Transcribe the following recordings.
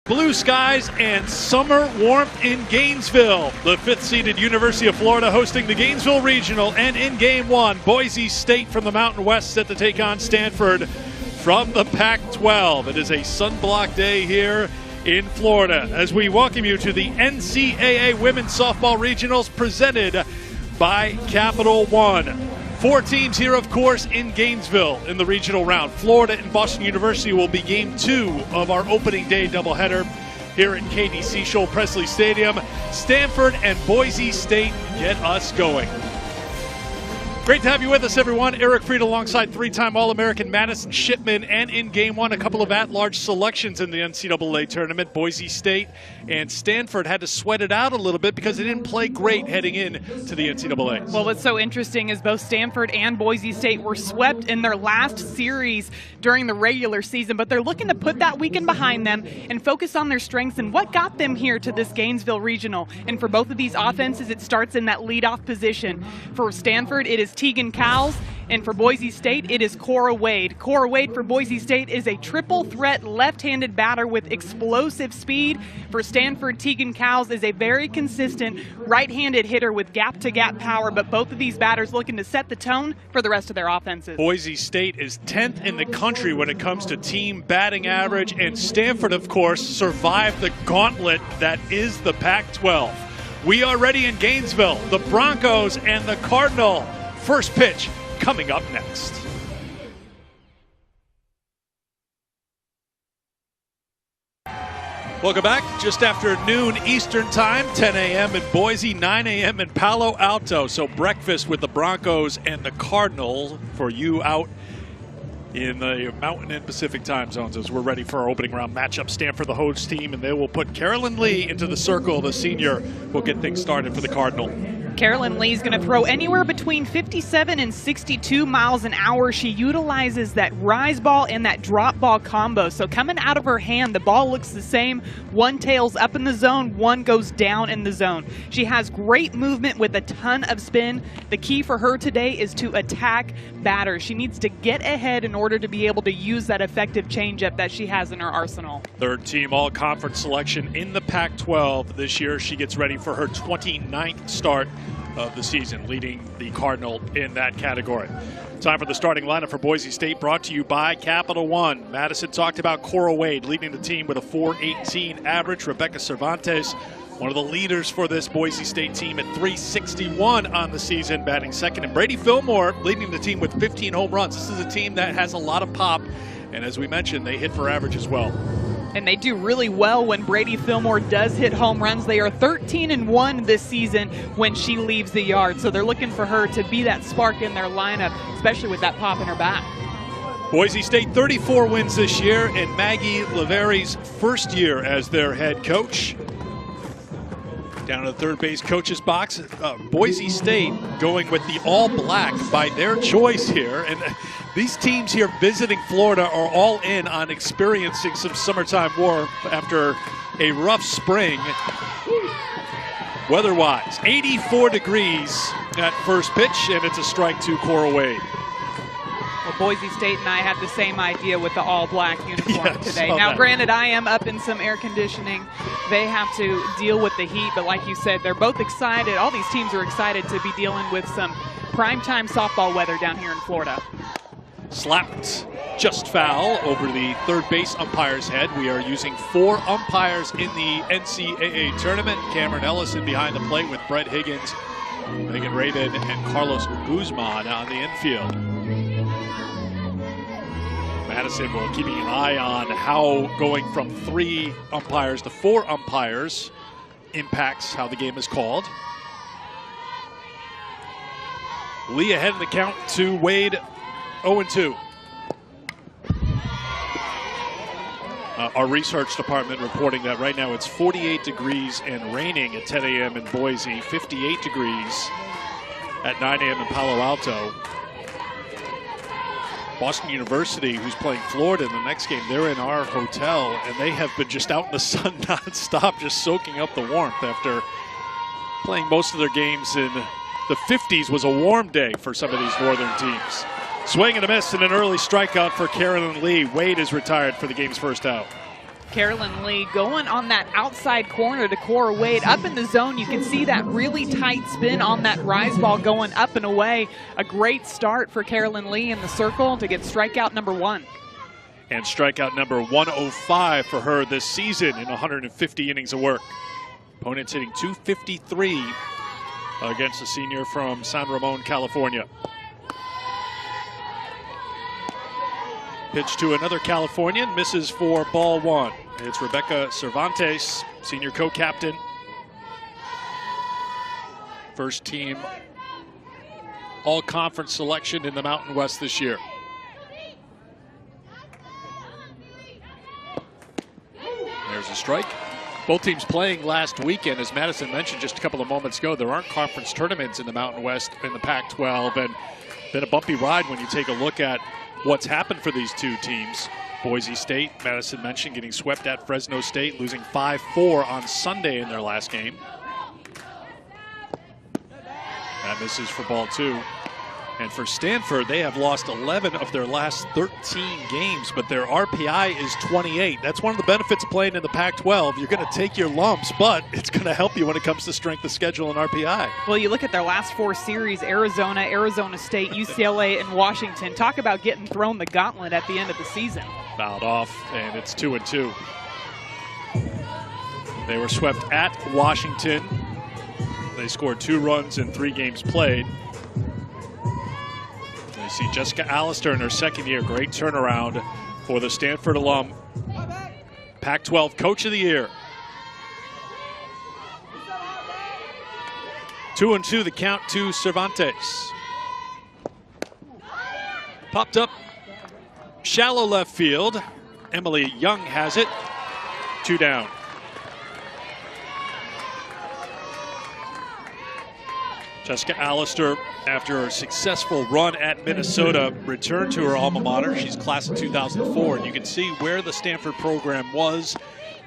Blue skies and summer warmth in Gainesville. The 5th-seeded University of Florida hosting the Gainesville Regional, and in Game 1, Boise State from the Mountain West set to take on Stanford from the Pac-12. It is a sunblock day here in Florida as we welcome you to the NCAA Women's Softball Regionals presented by Capital One. 4 teams here, of course, in Gainesville in the regional round. Florida and Boston University will be Game 2 of our opening day doubleheader here at KDC Scholl Presley Stadium. Stanford and Boise State get us going. Great to have you with us, everyone. Eric Fried alongside 3-time All-American Madison Shipman, and in Game 1, a couple of at-large selections in the NCAA Tournament. Boise State and Stanford had to sweat it out a little bit because they didn't play great heading in to the NCAA. Well, what's so interesting is both Stanford and Boise State were swept in their last series during the regular season, but they're looking to put that weekend behind them and focus on their strengths and what got them here to this Gainesville Regional. And for both of these offenses, it starts in that leadoff position. For Stanford, it is Tegan Cowles, and for Boise State, it is Cora Wade. Cora Wade for Boise State is a triple-threat left-handed batter with explosive speed. For Stanford, Tegan Cowles is a very consistent right-handed hitter with gap-to-gap power, but both of these batters looking to set the tone for the rest of their offenses. Boise State is 10th in the country when it comes to team batting average, and Stanford, of course, survived the gauntlet that is the Pac-12. We are ready in Gainesville. The Broncos and the Cardinal. First pitch coming up next. Welcome back. Just after noon Eastern time, 10 a.m. in Boise, 9 a.m. in Palo Alto. So breakfast with the Broncos and the Cardinals for you out in the Mountain and Pacific time zones as we're ready for our opening round matchup. Stanford, the host team, and they will put Carolyn Lee into the circle. The senior will get things started for the Cardinal. Carolyn Lee is going to throw anywhere between 57 and 62 miles an hour. She utilizes that rise ball and that drop ball combo. So coming out of her hand, the ball looks the same. One tails up in the zone, one goes down in the zone. She has great movement with a ton of spin. The key for her today is to attack batters. She needs to get ahead in order to be able to use that effective changeup that she has in her arsenal. Third team all-conference selection in the Pac-12 this year. She gets ready for her 29th start of the season, leading the Cardinal in that category. Time for the starting lineup for Boise State, brought to you by Capital One. Madison talked about Cora Wade leading the team with a .418 average. Rebecca Cervantes, one of the leaders for this Boise State team at .361 on the season, batting second. And Brady Fillmore leading the team with 15 home runs. This is a team that has a lot of pop, and as we mentioned, they hit for average as well. And they do really well when Brady Fillmore does hit home runs. They are 13-1 this season when she leaves the yard. So they're looking for her to be that spark in their lineup, especially with that pop in her bat. Boise State 34 wins this year, and Maggie Laveri's first year as their head coach. Down to the third base coach's box. Boise State going with the all-black by their choice here. And these teams here visiting Florida are all in on experiencing some summertime warmth after a rough spring. Weather-wise, 84 degrees at first pitch, and it's a strike to Cora Wade. Well, Boise State and I had the same idea with the all-black uniform today. Now, that. Granted, I am up in some air conditioning. They have to deal with the heat, but like you said, they're both excited. All these teams are excited to be dealing with some primetime softball weather down here in Florida. Slapped just foul over the third base umpire's head. We are using 4 umpires in the NCAA Tournament. Cameron Ellison behind the plate with Brett Higgins, Megan Raven, and Carlos Guzman on the infield. Madison will keeping an eye on how going from 3 umpires to 4 umpires impacts how the game is called. Lee ahead in the count to Wade, 0-2. Our research department reporting that right now it's 48 degrees and raining at 10 a.m. in Boise, 58 degrees at 9 a.m. in Palo Alto. Boston University, who's playing Florida in the next game, they're in our hotel, and they have been just out in the sun nonstop, just soaking up the warmth after playing most of their games in the 50s. Was a warm day for some of these northern teams. Swing and a miss and an early strikeout for Carolyn Lee. Wade is retired for the game's first out. Carolyn Lee going on that outside corner to Cora Wade. Up in the zone, you can see that really tight spin on that rise ball going up and away. A great start for Carolyn Lee in the circle to get strikeout number 1. And strikeout number 105 for her this season in 150 innings of work. Opponents hitting .253 against the senior from San Ramon, California. Pitch to another Californian, misses for ball 1. It's Rebecca Cervantes, senior co-captain. First team all-conference selection in the Mountain West this year. There's a strike. Both teams playing last weekend. As Madison mentioned just a couple of moments ago, there aren't conference tournaments in the Mountain West in the Pac-12, and been a bumpy ride when you take a look at what's happened for these two teams. Boise State, Madison mentioned, getting swept at Fresno State, losing 5-4 on Sunday in their last game. That misses for ball 2. And for Stanford, they have lost 11 of their last 13 games, but their RPI is 28. That's one of the benefits of playing in the Pac-12. You're going to take your lumps, but it's going to help you when it comes to strength of schedule and RPI. Well, you look at their last 4 series, Arizona, Arizona State, UCLA, and Washington. Talk about getting thrown the gauntlet at the end of the season. Fouled off, and it's 2-2. They were swept at Washington. They scored 2 runs in 3 games played. You see Jessica Allister in her second year. Great turnaround for the Stanford alum. Pac-12 Coach of the Year. 2-2 the count to Cervantes. Popped up shallow left field. Emily Young has it. 2 down. Jessica Allister, after a successful run at Minnesota, returned to her alma mater. She's class of 2004, and you can see where the Stanford program was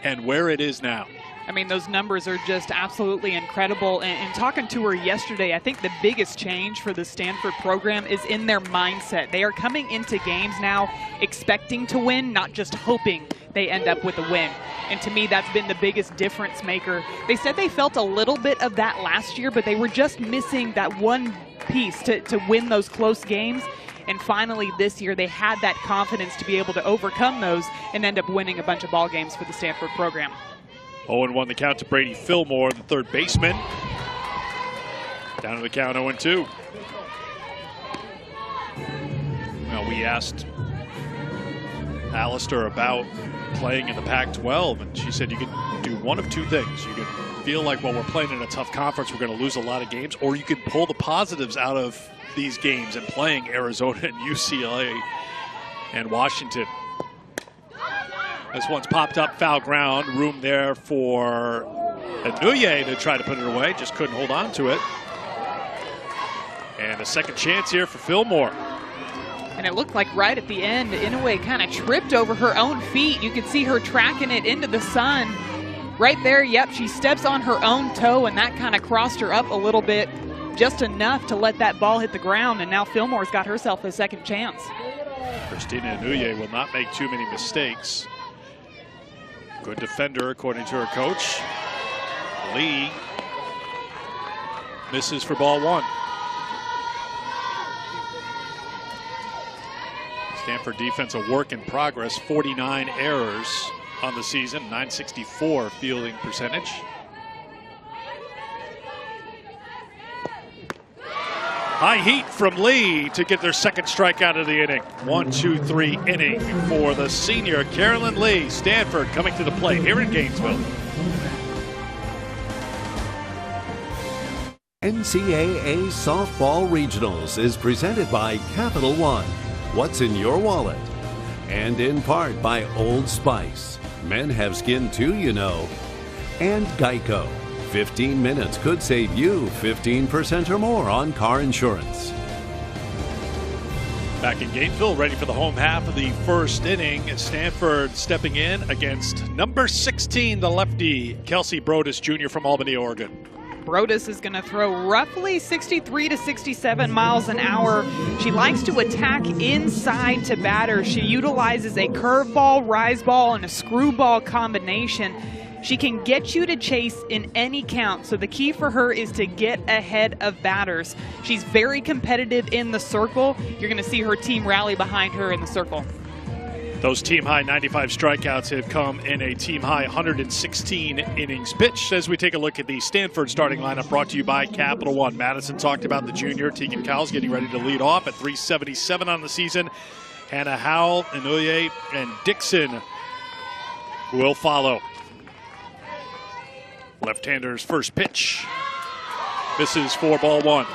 and where it is now. I mean, those numbers are just absolutely incredible. And talking to her yesterday, I think the biggest change for the Stanford program is in their mindset. They are coming into games now expecting to win, not just hoping they end up with a win. And to me, that's been the biggest difference maker. They said they felt a little bit of that last year, but they were just missing that one piece to win those close games. And finally, this year, they had that confidence to be able to overcome those and end up winning a bunch of ball games for the Stanford program. 0-1 the count to Brady Fillmore, the third baseman. Down to the count 0-2. Well, we asked Allister about playing in the Pac-12, and she said you can do one of 2 things. You can feel like, well, we're playing in a tough conference, we're going to lose a lot of games, or you can pull the positives out of these games and playing Arizona and UCLA and Washington. This one's popped up, foul ground. Room there for Anuye to try to put it away. Just couldn't hold on to it. And a second chance here for Fillmore. And it looked like right at the end, Inoue kind of tripped over her own feet. You could see her tracking it into the sun. Right there, yep, she steps on her own toe, and that kind of crossed her up a little bit, just enough to let that ball hit the ground, and now Fillmore's got herself a second chance. Christina Anuye will not make too many mistakes. Good defender, according to her coach. Lee misses for ball 1. Stanford defense a work in progress. 49 errors on the season, 964 fielding percentage. High heat from Lee to get their second strikeout of the inning. 1-2-3 inning for the senior Carolyn Lee. Stanford coming to the plate here in Gainesville. NCAA Softball Regionals is presented by Capital One. What's in your wallet? And in part by Old Spice. Men have skin too, you know. And Geico. 15 minutes could save you 15% or more on car insurance. Back in Gainesville, ready for the home half of the first inning. Stanford stepping in against number 16, the lefty, Kelsey Brodus Jr. from Albany, Oregon. Brodus is going to throw roughly 63 to 67 miles an hour. She likes to attack inside to batter. She utilizes a curveball, rise ball, and a screwball combination. She can get you to chase in any count, so the key for her is to get ahead of batters. She's very competitive in the circle. You're going to see her team rally behind her in the circle. Those team-high 95 strikeouts have come in a team-high 116 innings pitched. As we take a look at the Stanford starting lineup, brought to you by Capital One. Madison talked about the junior. Tegan Cowles getting ready to lead off at 377 on the season. Hannah Howell, Inouye, and Dixon will follow. Left-hander's first pitch. Misses for ball one.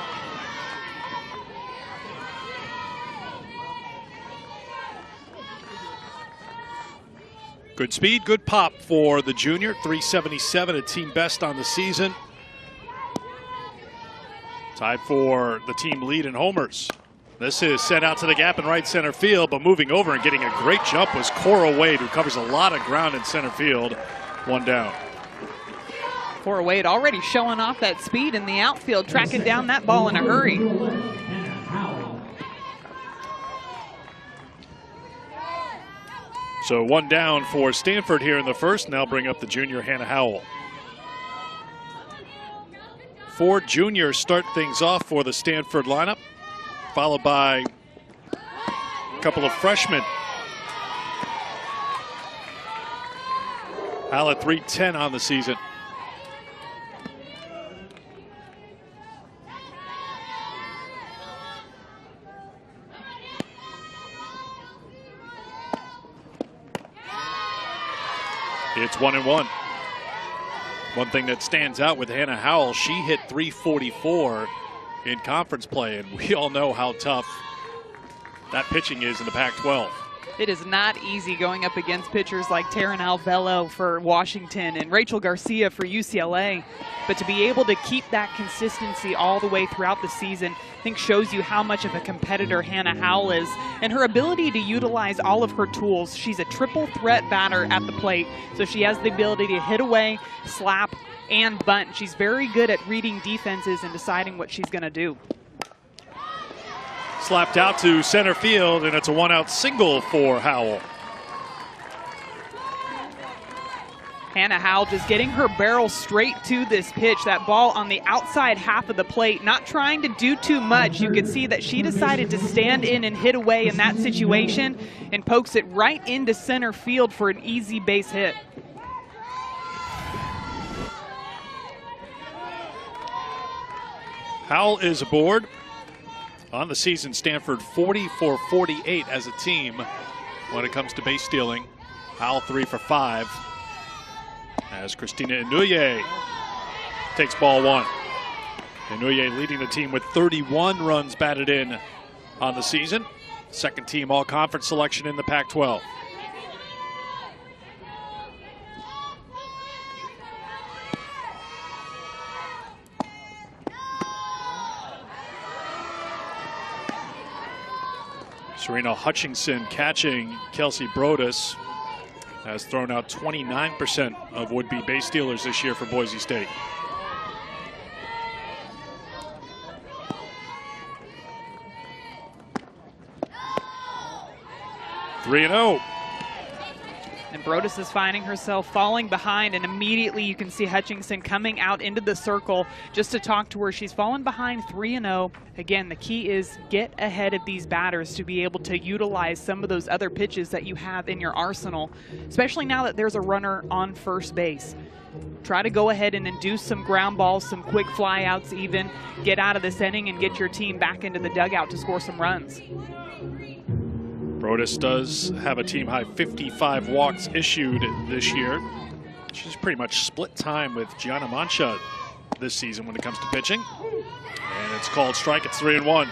Good speed, good pop for the junior. 377, a team best on the season. Tied for the team lead in homers. This is sent out to the gap in right center field, but moving over and getting a great jump was Cora Wade, who covers a lot of ground in center field. One down. Cora Wade already showing off that speed in the outfield, tracking down that ball in a hurry. So one down for Stanford here in the first, and they'll bring up the junior Hannah Howell. 4 juniors start things off for the Stanford lineup, followed by a couple of freshmen. Howell at .310 on the season. It's 1-1. One thing that stands out with Hannah Howell, she hit .344 in conference play, and we all know how tough that pitching is in the Pac-12. It is not easy going up against pitchers like Taryn Alvello for Washington and Rachel Garcia for UCLA. But to be able to keep that consistency all the way throughout the season, I think shows you how much of a competitor Hannah Howell is and her ability to utilize all of her tools. She's a triple threat batter at the plate, so she has the ability to hit away, slap, and bunt. She's very good at reading defenses and deciding what she's going to do. Slapped out to center field, and it's a one-out single for Howell. Hannah Howell just getting her barrel straight to this pitch. That ball on the outside half of the plate, not trying to do too much. You could see that she decided to stand in and hit away in that situation and pokes it right into center field for an easy base hit. Howell is aboard. On the season, Stanford 40 for 48 as a team when it comes to base stealing. Howell 3 for 5. As Christina Inouye takes ball one. Inouye leading the team with 31 runs batted in on the season. Second team all-conference selection in the Pac-12. Serena Hutchinson catching Kelsey Brodus has thrown out 29% of would-be base stealers this year for Boise State. Three and 0. And Brodus is finding herself falling behind, and immediately you can see Hutchinson coming out into the circle just to talk to her. She's fallen behind 3-0. Again, the key is get ahead of these batters to be able to utilize some of those other pitches that you have in your arsenal, especially now that there's a runner on first base. Try to go ahead and induce some ground balls, some quick flyouts even, get out of this inning and get your team back into the dugout to score some runs. Brodus does have a team-high 55 walks issued this year. She's pretty much split time with Gianna Mancha this season when it comes to pitching. And it's called strike. It's 3-1.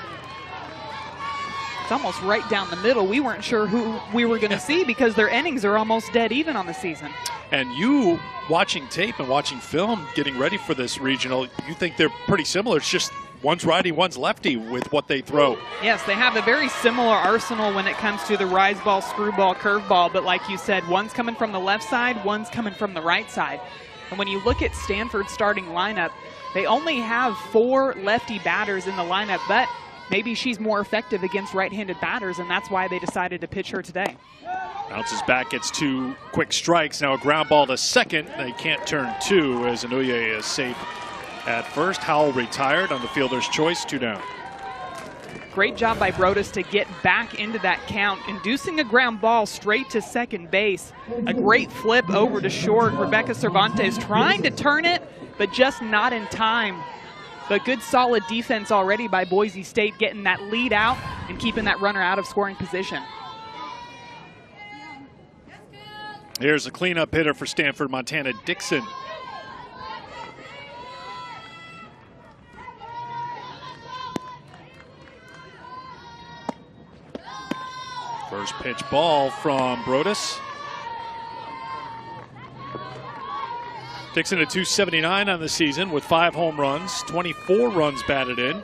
It's almost right down the middle. We weren't sure who we were going to see because their innings are almost dead even on the season. And you, watching tape and watching film, getting ready for this regional, you think they're pretty similar. It's just one's righty, one's lefty with what they throw. Yes, they have a very similar arsenal when it comes to the rise ball, screwball, curveball, but like you said, one's coming from the left side, one's coming from the right side. And when you look at Stanford's starting lineup, they only have 4 lefty batters in the lineup, but maybe she's more effective against right-handed batters, and that's why they decided to pitch her today. Bounces back, gets 2 quick strikes. Now a ground ball to second. They can't turn 2 as Anuye is safe at first. Howell retired on the fielder's choice, 2 down. Great job by Brodus to get back into that count, inducing a ground ball straight to second base. A great flip over to short. Rebecca Cervantes trying to turn it, but just not in time. But good solid defense already by Boise State, getting that lead out and keeping that runner out of scoring position. Here's a cleanup hitter for Stanford, Montana Dixon. First pitch ball from Brodus. Dixon at .279 on the season with 5 home runs, 24 runs batted in.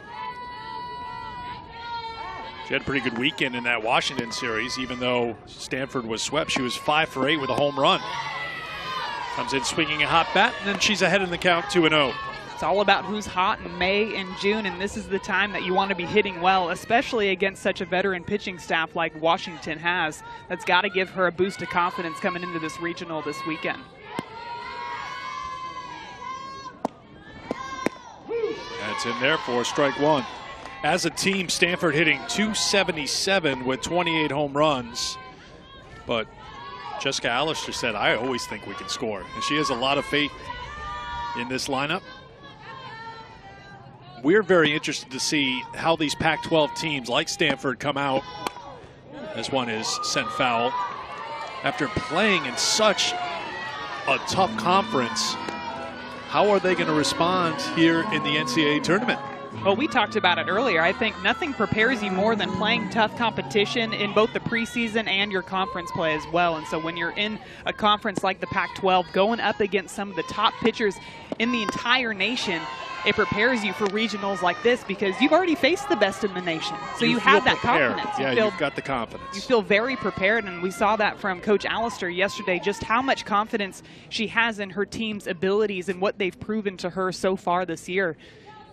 She had a pretty good weekend in that Washington series, even though Stanford was swept. She was 5 for 8 with a home run. Comes in swinging a hot bat, and then she's ahead in the count, 2-0. It's all about who's hot in May and June, and this is the time that you want to be hitting well, especially against such a veteran pitching staff like Washington has. That's got to give her a boost of confidence coming into this regional this weekend. That's in there for strike 1. As a team, Stanford hitting .277 with 28 home runs. But Jessica Allister said, I always think we can score. And she has a lot of faith in this lineup. We're very interested to see how these Pac-12 teams like Stanford come out. This one is sent foul. After playing in such a tough conference, how are they going to respond here in the NCAA tournament? Well, we talked about it earlier. I think nothing prepares you more than playing tough competition in both the preseason and your conference play as well. And so when you're in a conference like the Pac-12, going up against some of the top pitchers in the entire nation, it prepares you for regionals like this because you've already faced the best in the nation. So you have that confidence. Yeah, you've got the confidence. You feel very prepared, and we saw that from Coach Allister yesterday, just how much confidence she has in her team's abilities and what they've proven to her so far this year.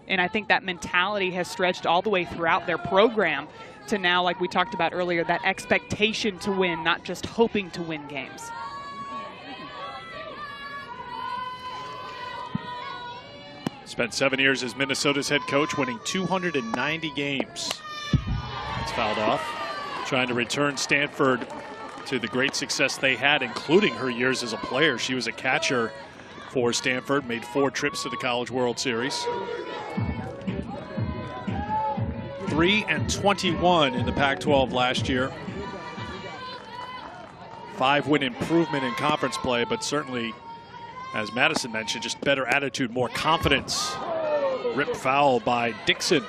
And I think that mentality has stretched all the way throughout their program to now, like we talked about earlier, that expectation to win, not just hoping to win games. Spent 7 years as Minnesota's head coach, winning 290 games. It's fouled off. Trying to return Stanford to the great success they had, including her years as a player. She was a catcher for Stanford, made 4 trips to the College World Series. 3-21 in the Pac-12 last year. 5-win improvement in conference play, but certainly, as Madison mentioned, just better attitude, more confidence. Ripped foul by Dixon.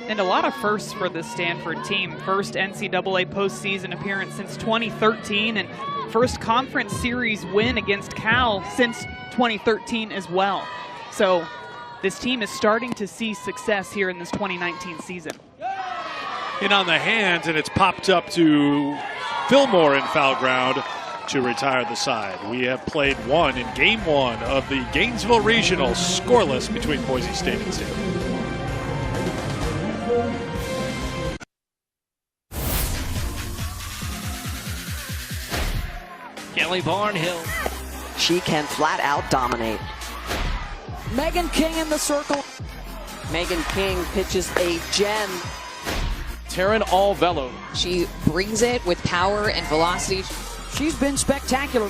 And a lot of firsts for the Stanford team. First NCAA postseason appearance since 2013, and first conference series win against Cal since 2013 as well. So this team is starting to see success here in this 2019 season. In on the hands, and it's popped up to Fillmore in foul ground to retire the side. We have played one in game 1 of the Gainesville Regional, scoreless between Boise State and Stanford. Kelly Barnhill. She can flat out dominate. Megan King in the circle. Megan King pitches a gem. Taryn Alvello. She brings it with power and velocity. She's been spectacular.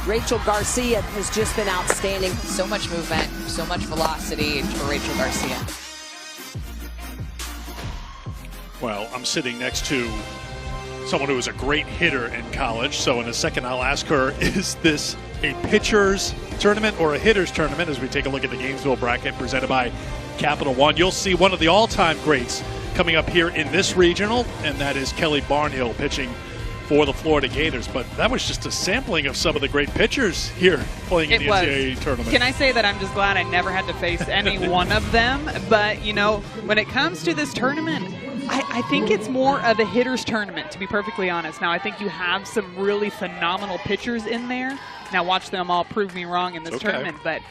Rachel Garcia has just been outstanding. So much movement, so much velocity for Rachel Garcia. Well, I'm sitting next to someone who was a great hitter in college, so in a second I'll ask her, is this a pitcher's tournament or a hitter's tournament, as we take a look at the Gainesville bracket presented by Capital One. You'll see one of the all-time greats coming up here in this regional, and that is Kelly Barnhill pitching for the Florida Gators. But that was just a sampling of some of the great pitchers here playing in the NCAA tournament. Can I say that I'm just glad I never had to face any one of them? But, you know, when it comes to this tournament, I think it's more of a hitter's tournament, to be perfectly honest. Now, I think you have some really phenomenal pitchers in there. Now, watch them all prove me wrong in this tournament, but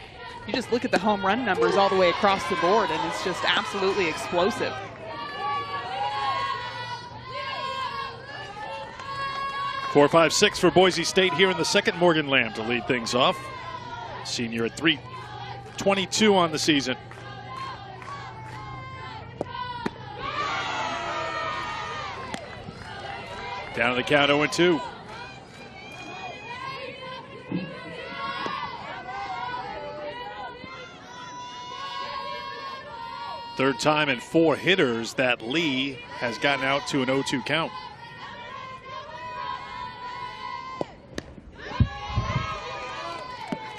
you just look at the home run numbers all the way across the board, and it's just absolutely explosive. Four, 5, 6 for Boise State here in the second. Morgan Lamb to lead things off. Senior at 3.22 on the season. Down to the count, 0-2. Third time in 4 hitters that Lee has gotten out to an 0-2 count.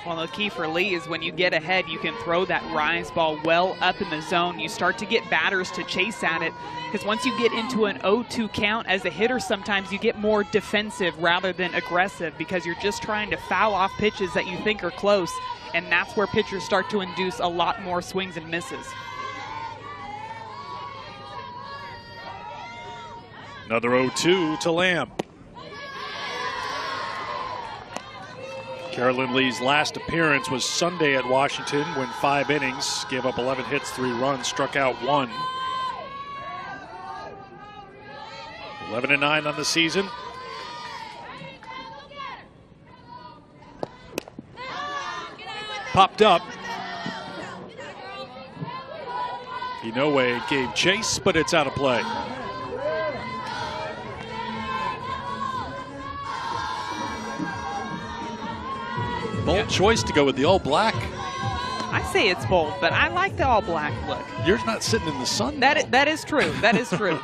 Well, the key for Lee is when you get ahead, you can throw that rise ball well up in the zone. You start to get batters to chase at it, because once you get into an 0-2 count as a hitter, sometimes you get more defensive rather than aggressive, because you're just trying to foul off pitches that you think are close, and that's where pitchers start to induce a lot more swings and misses. Another 0-2 to Lamb. Carolyn Lee's last appearance was Sunday at Washington, went 5 innings, gave up 11 hits, 3 runs, struck out 1. 11-9 on the season. Popped up. Inoue gave chase, but it's out of play. Bold choice to go with the all black. I say it's bold, but I like the all black look. You're not sitting in the sun. That is true. That is true.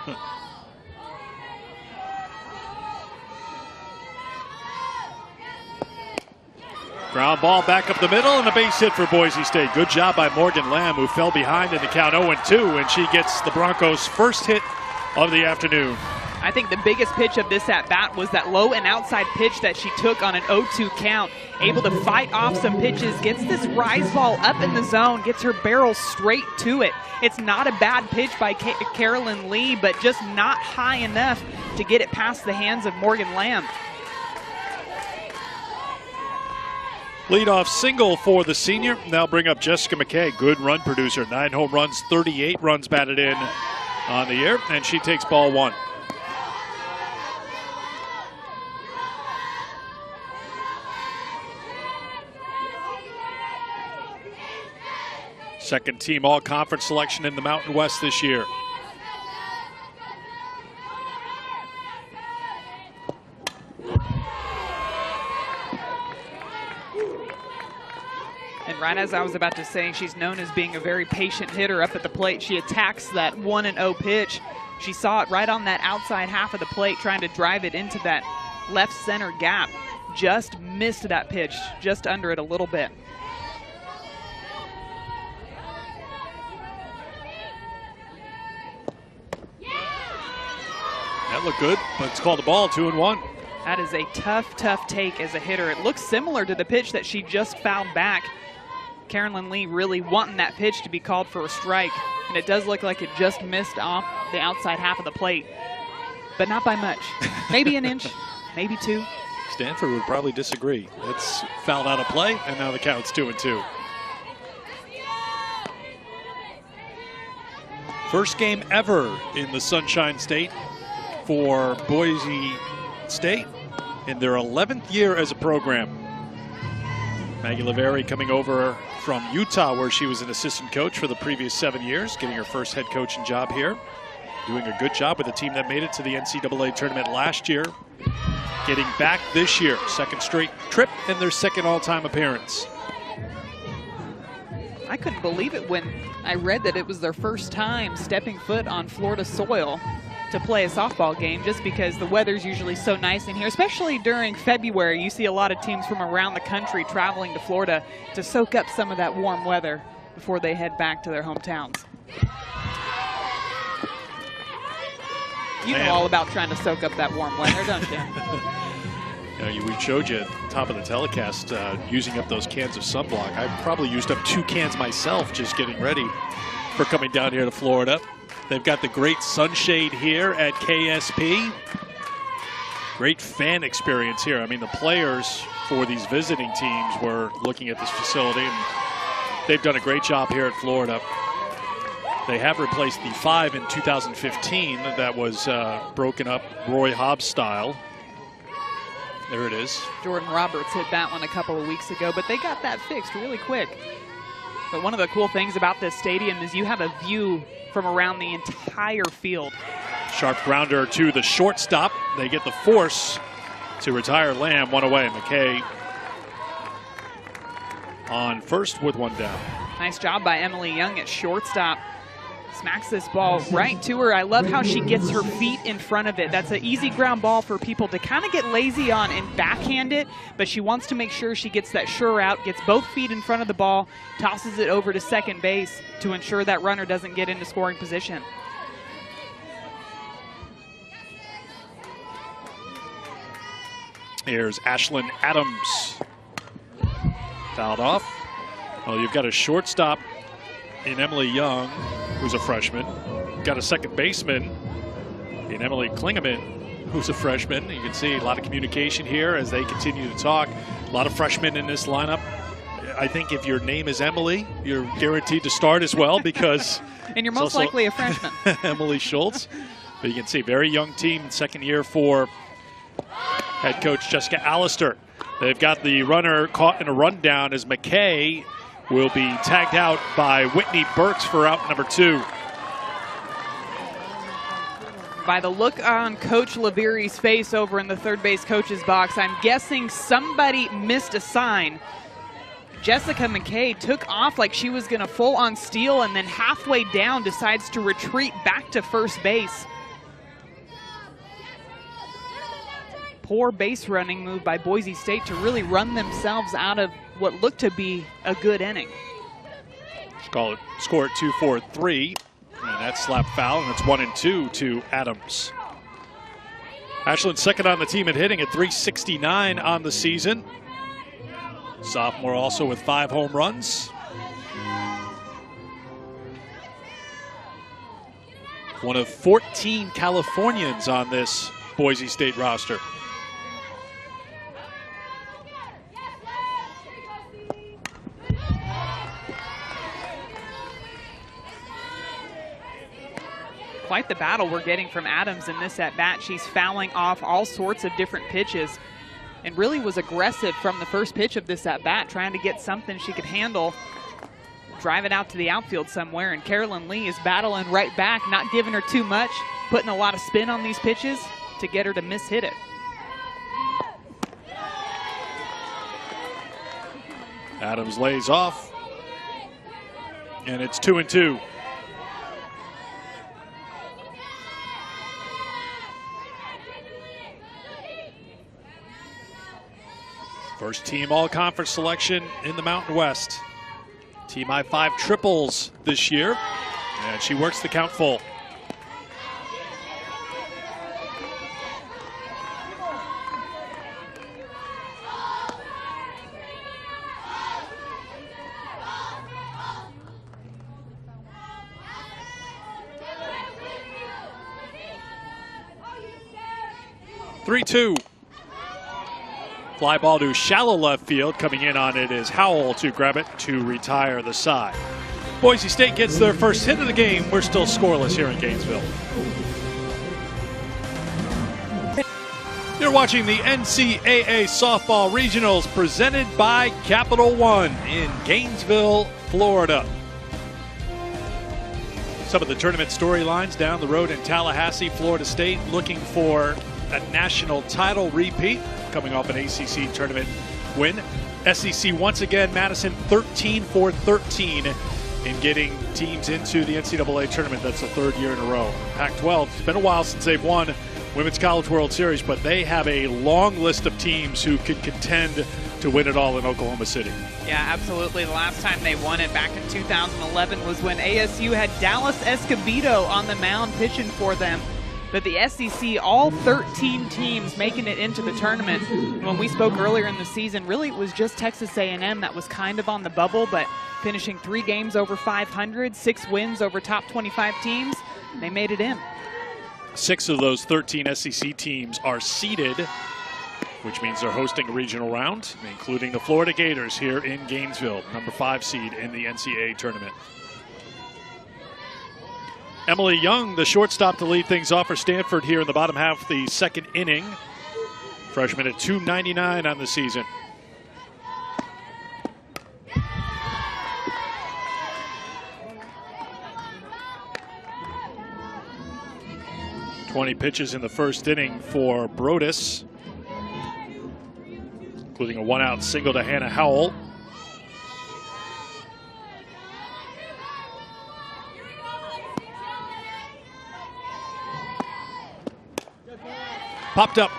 Ground ball back up the middle and a base hit for Boise State. Good job by Morgan Lamb, who fell behind in the count 0-2, and she gets the Broncos' first hit of the afternoon. I think the biggest pitch of this at-bat was that low and outside pitch that she took on an 0-2 count. Able to fight off some pitches, gets this rise ball up in the zone, gets her barrel straight to it. It's not a bad pitch by Carolyn Lee, but just not high enough to get it past the hands of Morgan Lamb. Leadoff single for the senior. Now bring up Jessica McKay, good run producer. 9 home runs, 38 runs batted in on the year, and she takes ball 1. Second team all-conference selection in the Mountain West this year. And right as I was about to say, she's known as being a very patient hitter up at the plate. She attacks that 1-0 pitch. She saw it right on that outside half of the plate, trying to drive it into that left center gap. Just missed that pitch, just under it a little bit. That looked good, but it's called a ball, 2-1. That is a tough, tough take as a hitter. It looks similar to the pitch that she just fouled back. Carolyn Lee really wanting that pitch to be called for a strike, and it does look like it just missed off the outside half of the plate, but not by much. Maybe an inch, maybe 2. Stanford would probably disagree. It's fouled out of play, and now the count's 2-2. First game ever in the Sunshine State for Boise State in their 11th year as a program. Maggie Laveri coming over from Utah, where she was an assistant coach for the previous 7 years, getting her first head coaching job here. Doing a good job with a team that made it to the NCAA Tournament last year. Getting back this year, second straight trip and their second all-time appearance. I couldn't believe it when I read that it was their first time stepping foot on Florida soil to play a softball game, just because the weather's usually so nice in here, especially during February. You see a lot of teams from around the country traveling to Florida to soak up some of that warm weather before they head back to their hometowns. You know all about trying to soak up that warm weather, don't you? We showed you at the top of the telecast using up those cans of sunblock. I probably used up 2 cans myself just getting ready for coming down here to Florida. They've got the great sunshade here at KSP. Great fan experience here. I mean, the players for these visiting teams were looking at this facility, and they've done a great job here at Florida. They have replaced the 5 in 2015 that was broken up Roy Hobbs style. There it is. Jordan Roberts hit that one a couple of weeks ago, but they got that fixed really quick. But one of the cool things about this stadium is you have a view from around the entire field. Sharp grounder to the shortstop. They get the force to retire Lamb. One away. McKay on first with one down. Nice job by Emily Young at shortstop. Smacks this ball right to her. I love how she gets her feet in front of it. That's an easy ground ball for people to kind of get lazy on and backhand it, but she wants to make sure she gets that sure out, gets both feet in front of the ball, tosses it over to second base to ensure that runner doesn't get into scoring position. Here's Ashlyn Adams. Fouled off. Well, you've got a shortstop in Emily Young, who's a freshman. Got a second baseman in Emily Klingeman, who's a freshman. You can see a lot of communication here as they continue to talk. A lot of freshmen in this lineup. I think if your name is Emily, you're guaranteed to start as well because and you're most likely a freshman. Emily Schultz. But you can see very young team, second year for head coach Jessica Allister. They've got the runner caught in a rundown as McKay will be tagged out by Whitney Burks for out number 2. By the look on Coach Laveri's face over in the third base coach's box, I'm guessing somebody missed a sign. Jessica McKay took off like she was going to full on steal, and then halfway down decides to retreat back to first base. Poor base running move by Boise State to really run themselves out of what looked to be a good inning. Score at 2-4-3, and that's slap foul, and it's 1-2 to Adams. Ashlyn second on the team at hitting at .369 on the season. Sophomore also with 5 home runs. One of 14 Californians on this Boise State roster. Quite the battle we're getting from Adams in this at-bat. She's fouling off all sorts of different pitches and really was aggressive from the first pitch of this at-bat, trying to get something she could handle, drive it out to the outfield somewhere, and Carolyn Lee is battling right back, not giving her too much, putting a lot of spin on these pitches to get her to miss-hit it. Adams lays off, and it's 2-2. First team all-conference selection in the Mountain West. Team I-5 triples this year, and she works the count full. Three-two. Fly ball to shallow left field. Coming in on it is Howell to grab it to retire the side. Boise State gets their first hit of the game. We're still scoreless here in Gainesville. You're watching the NCAA Softball Regionals presented by Capital One in Gainesville, Florida. Some of the tournament storylines down the road in Tallahassee. Florida State looking for a national title repeat, coming off an ACC tournament win. SEC once again, Madison 13-for-13 in getting teams into the NCAA tournament. That's the 3rd year in a row. Pac-12, it's been a while since they've won Women's College World Series, but they have a long list of teams who could contend to win it all in Oklahoma City. Yeah, absolutely. The last time they won it back in 2011 was when ASU had Dallas Escobedo on the mound pitching for them. But the SEC, all 13 teams making it into the tournament. When we spoke earlier in the season, really it was just Texas A&M that was kind of on the bubble, but finishing 3 games over 500, 6 wins over top 25 teams. They made it in. 6 of those 13 SEC teams are seeded, which means they're hosting a regional round, including the Florida Gators here in Gainesville, number 5 seed in the NCAA Tournament. Emily Young, the shortstop, to lead things off for Stanford here in the bottom half of the second inning. Freshman at .299 on the season. .20 pitches in the first inning for Brodus, including a 1-out single to Hannah Howell. Popped up.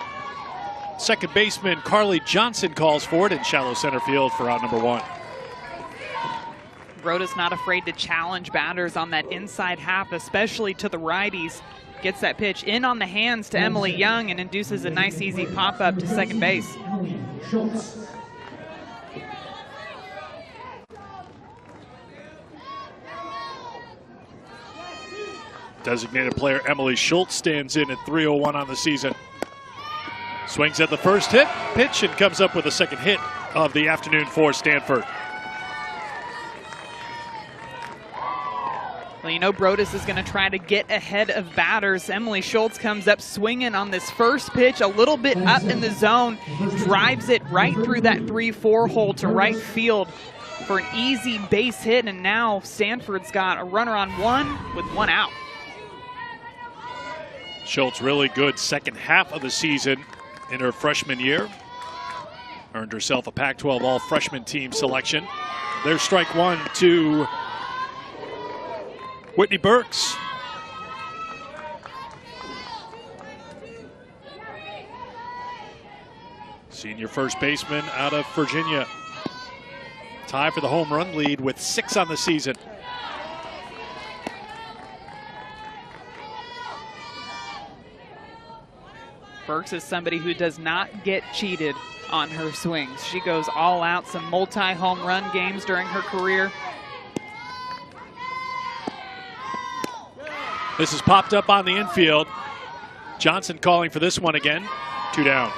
Second baseman Carly Johnson calls for it in shallow center field for out number 1. Brodus not afraid to challenge batters on that inside half, especially to the righties. Gets that pitch in on the hands to Emily Young and induces a nice easy pop-up to second base. Designated player Emily Schultz stands in at .301 on the season. Swings at the first pitch and comes up with the second hit of the afternoon for Stanford. Well, you know Brodus is going to try to get ahead of batters. Emily Schultz comes up swinging on this first pitch, a little bit up in the zone, drives it right through that 3-4 hole to right field for an easy base hit, and now Stanford's got a runner on 1 with 1 out. Schultz really good second half of the season in her freshman year. Earned herself a Pac-12 all-freshman team selection. There's strike 1 to Whitney Burks. Senior first baseman out of Virginia. Tie for the home run lead with 6 on the season. Burks is somebody who does not get cheated on her swings. She goes all out, some multi-home run games during her career. This is popped up on the infield. Johnson calling for this one again. 2 down.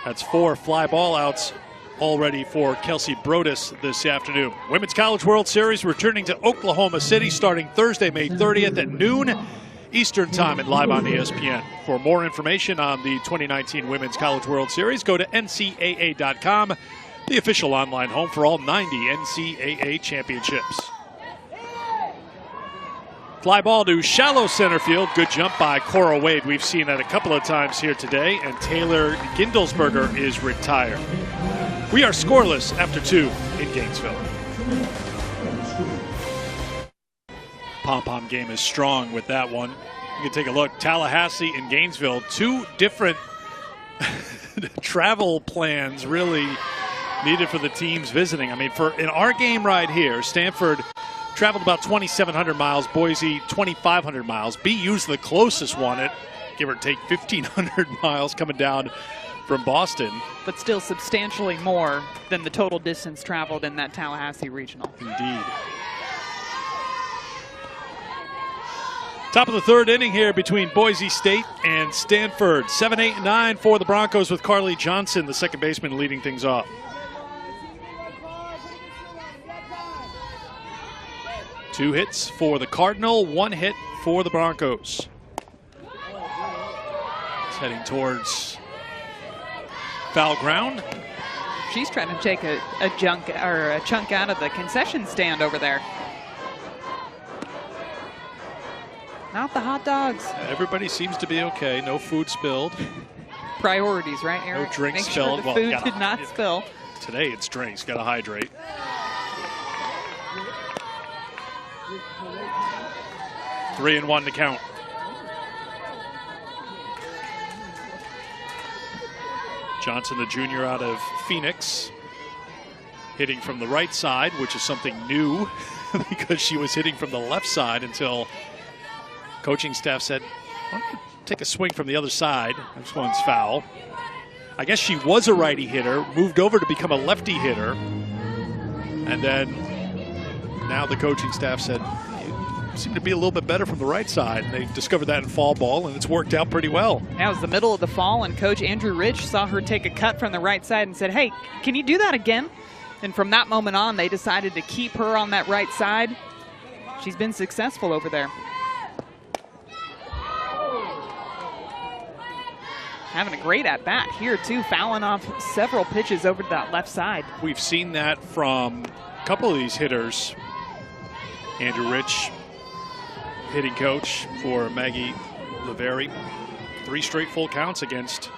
That's 4 fly ball outs already for Kelsey Brodus this afternoon. Women's College World Series returning to Oklahoma City starting Thursday, May 30th at noon Eastern Time and live on ESPN. For more information on the 2019 Women's College World Series, go to ncaa.com, the official online home for all 90 NCAA championships. Fly ball to shallow center field. Good jump by Cora Wade. We've seen that a couple of times here today, and Taylor Gindelsberger is retired. We are scoreless after 2 in Gainesville. Pom-pom game is strong with that one. You can take a look. Tallahassee and Gainesville, 2 different travel plans really needed for the teams visiting. I mean, in our game right here, Stanford traveled about 2,700 miles, Boise 2,500 miles. BU's the closest one at, give or take, 1,500 miles coming down from Boston. But still substantially more than the total distance traveled in that Tallahassee regional. Indeed. Top of the third inning here between Boise State and Stanford. 7, 8, and 9 for the Broncos with Carly Johnson, the second baseman, leading things off. Two hits for the Cardinal, 1 hit for the Broncos. It's heading towards foul ground. She's trying to take a chunk out of the concession stand over there. Not the hot dogs. Everybody seems to be okay. No food spilled. Priorities, right, Eric? No drinks Make spilled. Sure the food did not spill. Today it's drinks. Got to hydrate. Three and 1 to count. Johnson, the junior out of Phoenix, hitting from the right side, which is something new because she was hitting from the left side until coaching staff said, why don't you take a swing from the other side? This one's foul. I guess she was a righty hitter, moved over to become a lefty hitter, and then now the coaching staff said, you seem to be a little bit better from the right side. And they discovered that in fall ball, and it's worked out pretty well. That was the middle of the fall, and Coach Andrew Rich saw her take a cut from the right side and said, hey, can you do that again? And from that moment on, they decided to keep her on that right side. She's been successful over there. Having a great at-bat here, too, fouling off several pitches over to that left side. We've seen that from a couple of these hitters. Andrew Rich, hitting coach for Maggie Laveri. 3 straight full counts against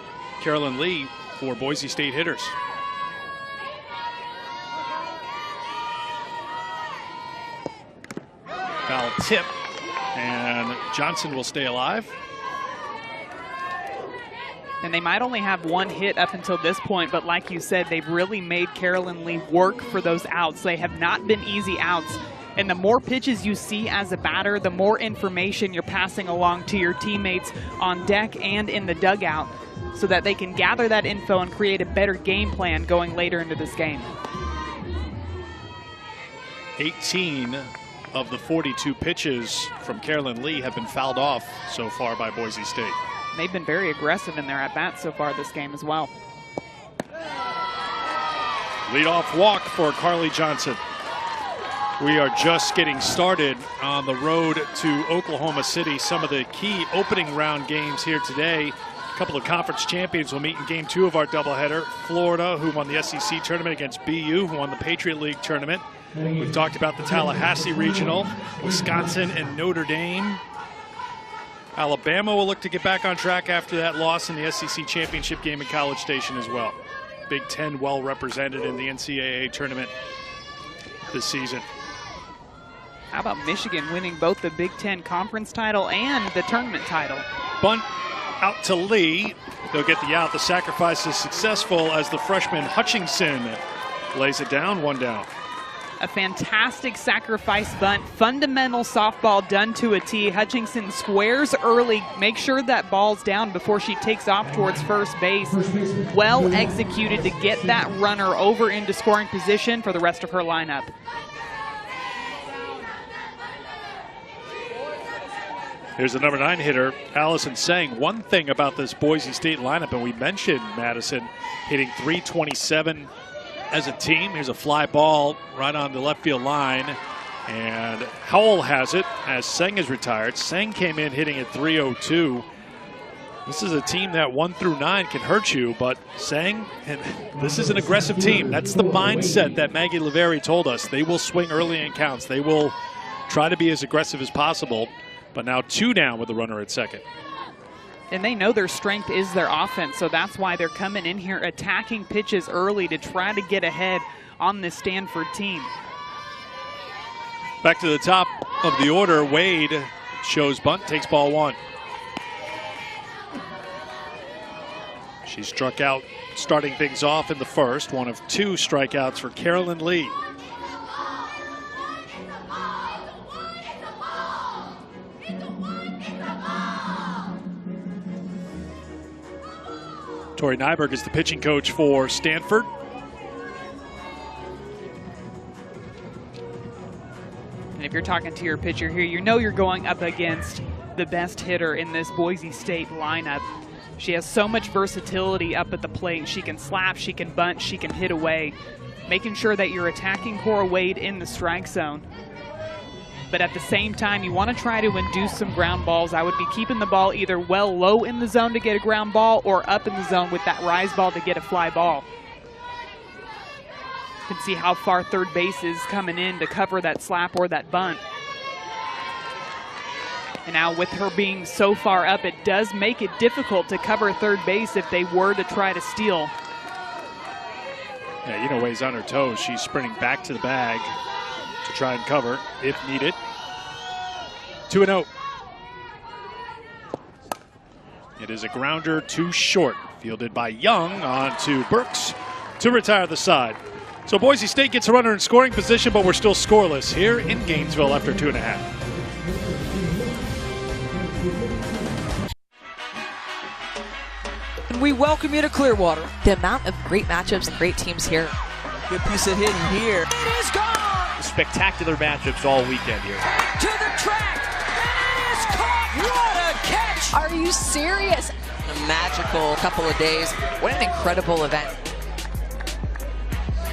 Carolyn Lee for Boise State hitters. Foul tip, and Johnson will stay alive. And they might only have 1 hit up until this point, but like you said, they've really made Carolyn Lee work for those outs. They have not been easy outs. And the more pitches you see as a batter, the more information you're passing along to your teammates on deck and in the dugout so that they can gather that info and create a better game plan going later into this game. 18 of the 42 pitches from Carolyn Lee have been fouled off so far by Boise State. They've been very aggressive in their at-bats so far this game as well. Leadoff walk for Carly Johnson. We are just getting started on the road to Oklahoma City. Some of the key opening round games here today. A couple of conference champions will meet in game 2 of our doubleheader. Florida, who won the SEC tournament, against BU, who won the Patriot League tournament. We've talked about the Tallahassee Regional, Wisconsin and Notre Dame. Alabama will look to get back on track after that loss in the SEC championship game in College Station as well. Big Ten well represented in the NCAA tournament this season. How about Michigan winning both the Big Ten conference title and the tournament title? Bunt out to Lee. They'll get the out. The sacrifice is successful as the freshman Hutchinson lays it down, 1 down. A fantastic sacrifice bunt, fundamental softball done to a T. Hutchinson squares early, make sure that ball's down before she takes off towards first base. Well executed to get that runner over into scoring position for the rest of her lineup. Here's the number 9 hitter, Allison Sang. One thing about this Boise State lineup, and we mentioned Madison hitting .327 as a team. Here's a fly ball right on the left field line, and Howell has it as Sang is retired. Sang came in hitting at .302. This is a team that 1 through 9 can hurt you, but Sang, and this is an aggressive team. That's the mindset that Maggie Laveri told us. They will swing early in counts. They will try to be as aggressive as possible, but now 2 down with the runner at second. And they know their strength is their offense, so that's why they're coming in here attacking pitches early to try to get ahead on this Stanford team. Back to the top of the order, Wade shows bunt, takes ball 1. She struck out starting things off in the first, one of 2 strikeouts for Carolyn Lee. Tori Nyberg is the pitching coach for Stanford. And if you're talking to your pitcher here, you know you're going up against the best hitter in this Boise State lineup. She has so much versatility up at the plate. She can slap, she can bunt, she can hit away. Making sure that you're attacking Cora Wade in the strike zone. But at the same time, you want to try to induce some ground balls. I would be keeping the ball either well low in the zone to get a ground ball or up in the zone with that rise ball to get a fly ball. You can see how far third base is coming in to cover that slap or that bunt. And now with her being so far up, it does make it difficult to cover third base if they were to try to steal. Yeah, you know, Way's on her toes. She's sprinting back to the bag to try and cover if needed. 2-0. It is a grounder too short, fielded by Young on to Burks to retire the side. So Boise State gets a runner in scoring position, but we're still scoreless here in Gainesville after 2.5. And we welcome you to Clearwater. The amount of great matchups and great teams here. Good piece of hitting here. It is gone! This spectacular matchups all weekend here. To the track, and it is caught. What a catch! Are you serious? A magical couple of days. What an incredible event.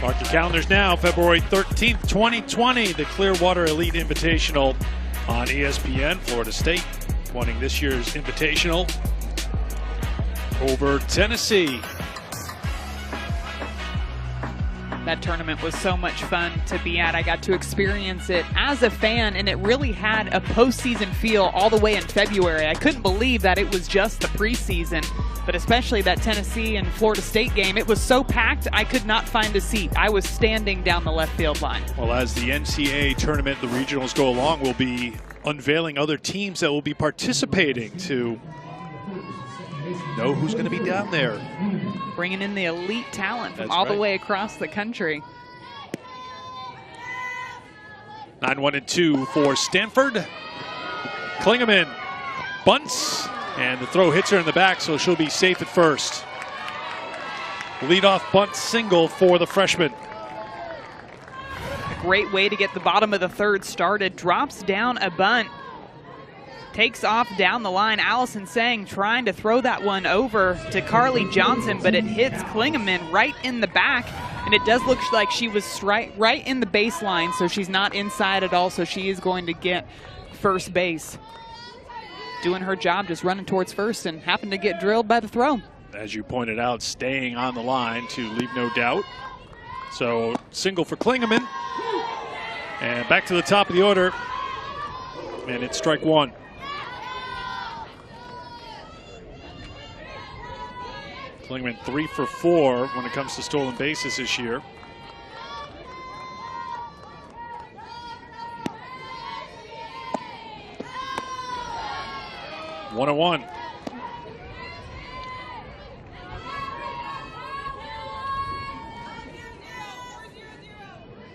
Mark your calendars now, February 13th, 2020, the Clearwater Elite Invitational on ESPN. Florida State winning this year's Invitational over Tennessee. That tournament was so much fun to be at. I got to experience it as a fan, and it really had a postseason feel all the way in February. I couldn't believe that it was just the preseason, but especially that Tennessee and Florida State game. It was so packed, I could not find a seat. I was standing down the left field line. Well, as the NCAA tournament, the regionals go along, we'll be unveiling other teams that will be participating to know who's going to be down there. Bringing in the elite talent from all the way across the country. 9-1-2 for Stanford. Klingeman bunts, and the throw hits her in the back, so she'll be safe at first. Leadoff bunt single for the freshman. A great way to get the bottom of the third started. Drops down a bunt. Takes off down the line. Allison Sang trying to throw that one over to Carly Johnson, but it hits Klingeman right in the back, and it does look like she was right in the baseline, so she's not inside at all, so she is going to get first base. Doing her job, just running towards first, and happened to get drilled by the throw. As you pointed out, staying on the line to leave no doubt. So single for Klingeman, and back to the top of the order, and it's strike one. Klingeman 3 for 4 when it comes to stolen bases this year. One and one.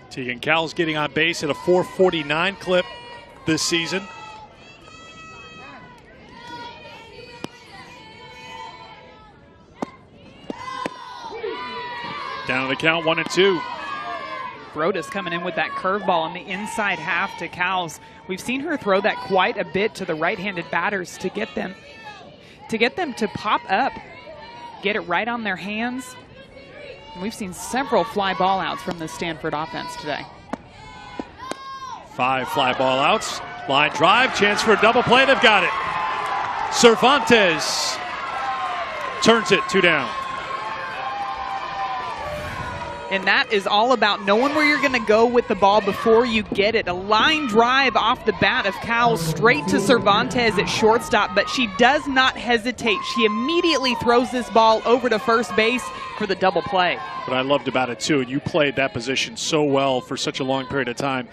Tegan Cowles getting on base at a 449 clip this season. Down the count, 1-2. Brodas coming in with that curveball on the inside half to Cowles. We've seen her throw that quite a bit to the right-handed batters to get them to pop up, get it right on their hands. And we've seen several fly ball outs from the Stanford offense today. 5 fly ball outs. Line drive, chance for a double play. They've got it. Cervantes turns it 2 down. And that is all about knowing where you're going to go with the ball before you get it. A line drive off the bat of Cowles straight to Cervantes at shortstop, but she does not hesitate. She immediately throws this ball over to first base for the double play. What I loved about it, too, and you played that position so well for such a long period of time,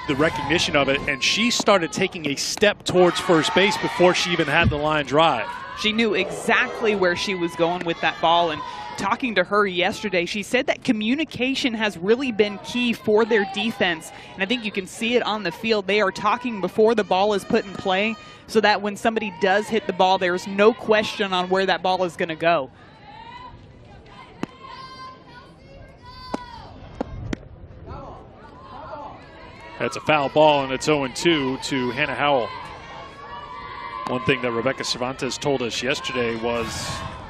the recognition of it, and she started taking a step towards first base before she even had the line drive. She knew exactly where she was going with that ball, and talking to her yesterday, she said that communication has really been key for their defense. And I think you can see it on the field. They are talking before the ball is put in play so that when somebody does hit the ball, there's no question on where that ball is going to go. That's a foul ball, and it's 0-2 to Hannah Howell. One thing that Rebecca Cervantes told us yesterday was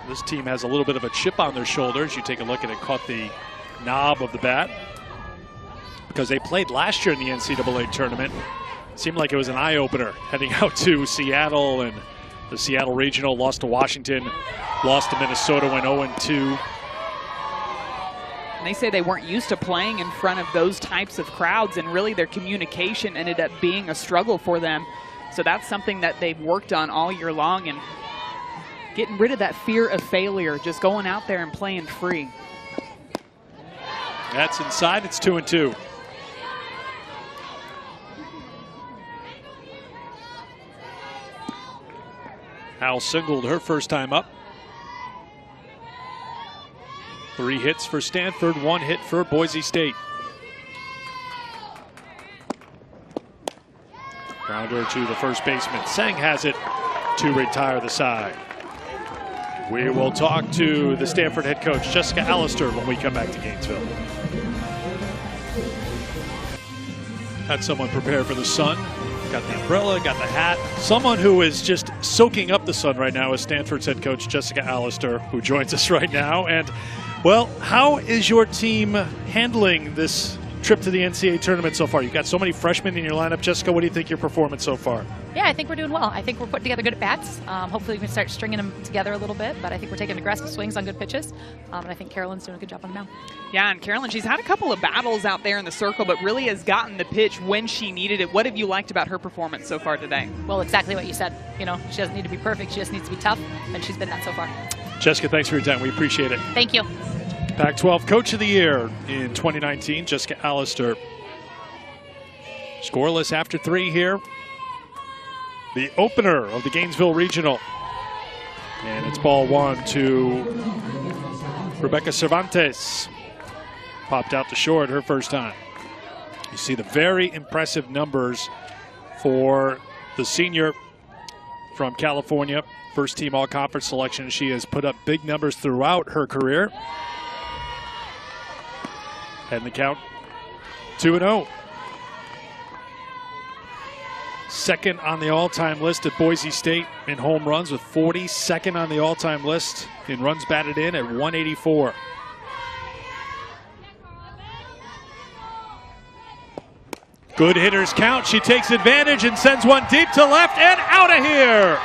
this team has a little bit of a chip on their shoulders. You take a look at it, caught the knob of the bat because they played last year in the NCAA tournament. Seemed like it was an eye-opener heading out to Seattle, and the Seattle Regional lost to Washington, lost to Minnesota, went 0-2. And they say they weren't used to playing in front of those types of crowds, and really their communication ended up being a struggle for them. So that's something that they've worked on all year long, and getting rid of that fear of failure, just going out there and playing free. That's inside, it's 2-2. Howell singled her first time up. 3 hits for Stanford, 1 hit for Boise State. Grounder to the first baseman. Sang has it to retire the side. We will talk to the Stanford head coach, Jessica Allister, when we come back to Gainesville. Had someone prepare for the sun. Got the umbrella, got the hat. Someone who is just soaking up the sun right now is Stanford's head coach, Jessica Allister, who joins us right now. And, well, how is your team handling this trip to the NCAA tournament so far? You've got so many freshmen in your lineup. Jessica, what do you think your performance so far? Yeah, I think we're doing well. I think we're putting together good at-bats. Hopefully we can start stringing them together a little bit, but I think we're taking aggressive swings on good pitches. And I think Carolyn's doing a good job on the mound. Yeah, and Carolyn, she's had a couple of battles out there in the circle, but really has gotten the pitch when she needed it. What have you liked about her performance so far today? Well, exactly what you said. You know, she doesn't need to be perfect. She just needs to be tough, and she's been that so far. Jessica, thanks for your time. We appreciate it. Thank you. Pac-12 Coach of the Year in 2019, Jessica Allister. Scoreless after 3 here. The opener of the Gainesville Regional. And it's ball 1 to Rebecca Cervantes. Popped out to short her first time. You see the very impressive numbers for the senior from California. First team all-conference selection. She has put up big numbers throughout her career. And the count 2-0. Second on the all-time list at Boise State in home runs with 40. Second on the all-time list in runs batted in at 184. Good hitters count. She takes advantage and sends one deep to left and out of here.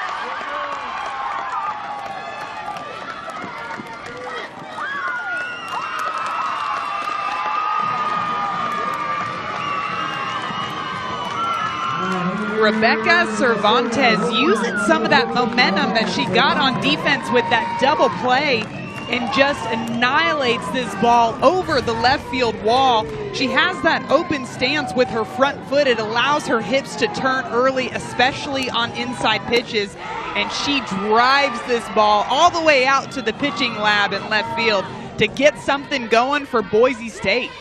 Rebecca Cervantes using some of that momentum that she got on defense with that double play and just annihilates this ball over the left field wall. She has that open stance with her front foot. It allows her hips to turn early, especially on inside pitches, and she drives this ball all the way out to the pitching lab in left field to get something going for Boise State.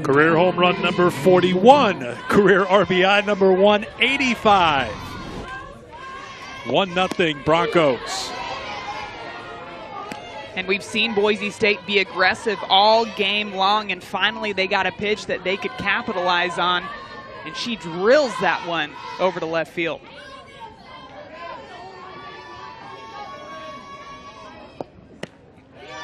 Career home run number 41. Career RBI number 185. 1-0 Broncos. And we've seen Boise State be aggressive all game long, and finally they got a pitch that they could capitalize on, and she drills that one over to left field.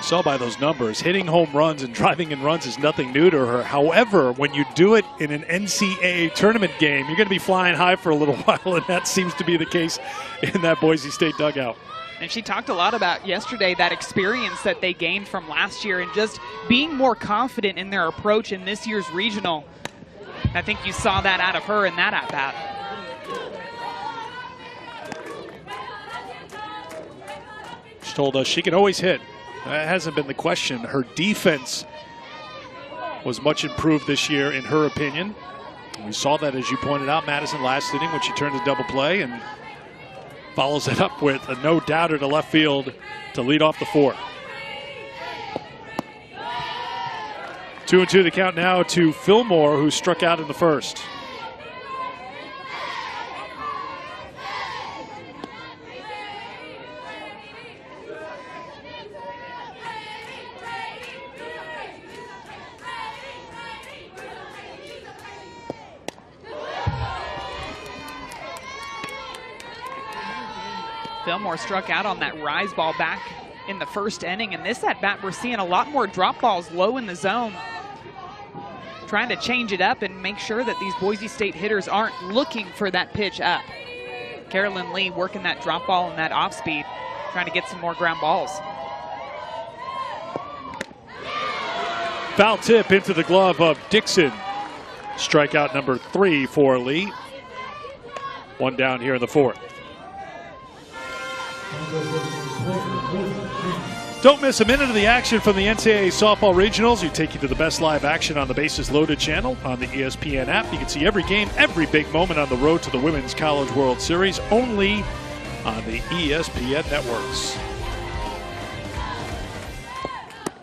Saw by those numbers, hitting home runs and driving in runs is nothing new to her. However, when you do it in an NCAA tournament game, you're going to be flying high for a little while, and that seems to be the case in that Boise State dugout. And she talked a lot about yesterday that experience that they gained from last year and just being more confident in their approach in this year's regional. I think you saw that out of her in that at-bat. She told us she can always hit. That hasn't been the question. Her defense was much improved this year, in her opinion. We saw that, as you pointed out, Madison last inning when she turned a double play and follows it up with a no-doubter to left field to lead off the fourth. 2-2 the count now to Fillmore, who struck out in the first. Fillmore struck out on that rise ball back in the first inning, and this at-bat we're seeing a lot more drop balls low in the zone. Trying to change it up and make sure that these Boise State hitters aren't looking for that pitch up. Carolyn Lee working that drop ball and that off speed, trying to get some more ground balls. Foul tip into the glove of Dixon. Strikeout number 3 for Lee. One down here in the fourth. Don't miss a minute of the action from the NCAA Softball Regionals. We take you to the best live action on the Bases Loaded channel on the ESPN app. You can see every game, every big moment on the road to the Women's College World Series, only on the ESPN networks.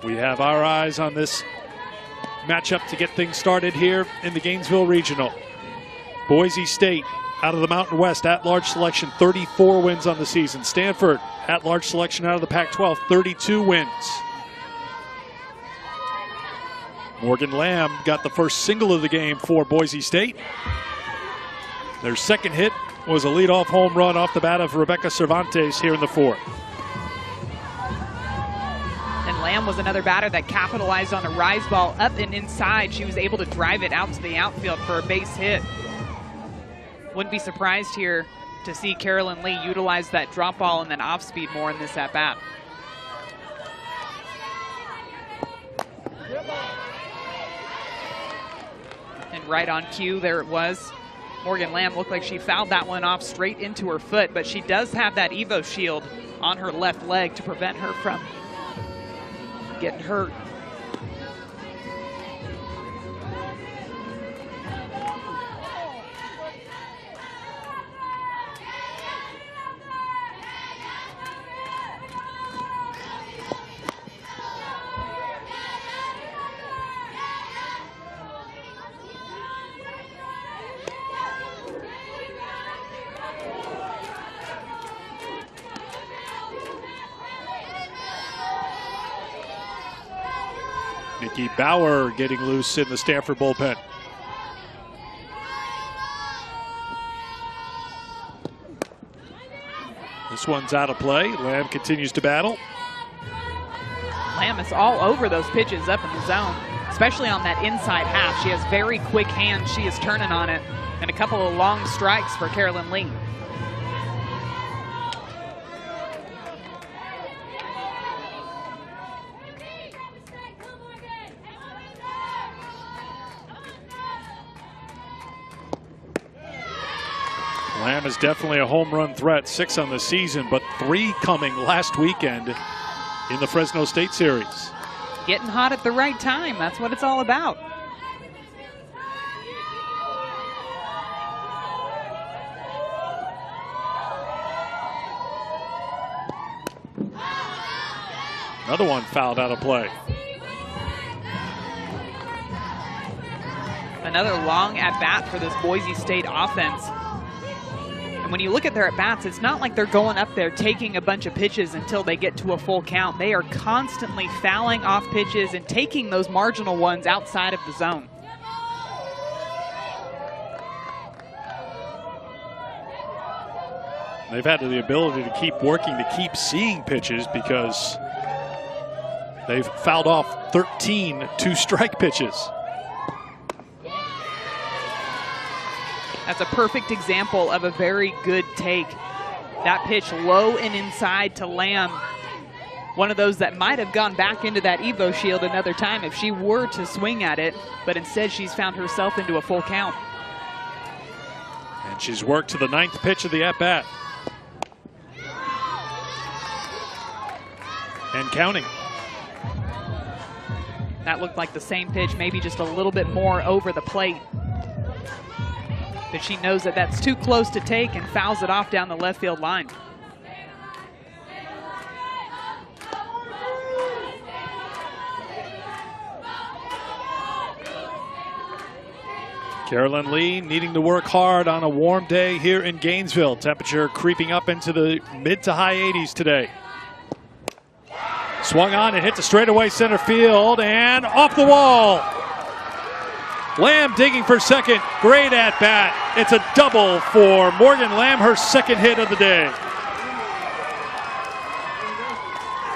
We have our eyes on this matchup to get things started here in the Gainesville Regional. Boise State out of the Mountain West, at-large selection, 34 wins on the season. Stanford, at-large selection out of the Pac-12, 32 wins. Morgan Lamb got the first single of the game for Boise State. Their second hit was a leadoff home run off the bat of Rebecca Cervantes here in the fourth. And Lamb was another batter that capitalized on a rise ball up and inside. She was able to drive it out to the outfield for a base hit. Wouldn't be surprised here to see Carolyn Lee utilize that drop ball and then off speed more in this at bat. And right on cue, there it was. Morgan Lamb looked like she fouled that one off straight into her foot, but she does have that Evo shield on her left leg to prevent her from getting hurt. Nikki Bauer getting loose in the Stanford bullpen. This one's out of play. Lamb continues to battle. Lamb is all over those pitches up in the zone, especially on that inside half. She has very quick hands. She is turning on it. And a couple of long strikes for Carolyn Lee. Lamb is definitely a home run threat, 6 on the season, but 3 coming last weekend in the Fresno State series. Getting hot at the right time, that's what it's all about. Another one fouled out of play. Another long at-bat for this Boise State offense. And when you look at their at-bats, it's not like they're going up there taking a bunch of pitches until they get to a full count. They are constantly fouling off pitches and taking those marginal ones outside of the zone. They've had the ability to keep working, to keep seeing pitches, because they've fouled off 13 two-strike pitches. That's a perfect example of a very good take. That pitch low and inside to Lamb. One of those that might have gone back into that Evo shield another time if she were to swing at it, but instead she's found herself into a full count. And she's worked to the 9th pitch of the at-bat. And counting. That looked like the same pitch, maybe just a little bit more over the plate. But she knows that that's too close to take and fouls it off down the left field line. Carolyn Lee needing to work hard on a warm day here in Gainesville. Temperature creeping up into the mid to high 80s today. Swung on and hit the straightaway center field and off the wall. Lamb digging for second. Great at bat. It's a double for Morgan Lamb, her second hit of the day.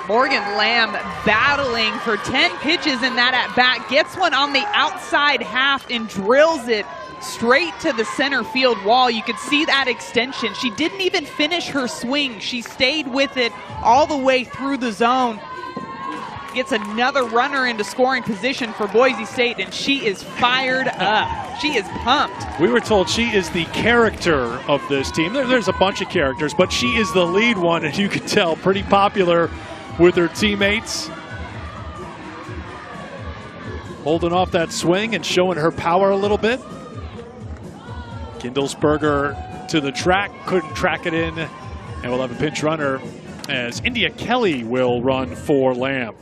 Morgan Lamb battling for 10 pitches in that at bat, gets one on the outside half and drills it straight to the center field wall. You could see that extension. She didn't even finish her swing. She stayed with it all the way through the zone. Gets another runner into scoring position for Boise State, and she is fired up. She is pumped. We were told she is the character of this team. There's a bunch of characters, but she is the lead one, and you can tell pretty popular with her teammates. Holding off that swing and showing her power a little bit. Kindlesberger to the track, couldn't track it in, and we'll have a pinch runner as India Kelly will run for Lamb.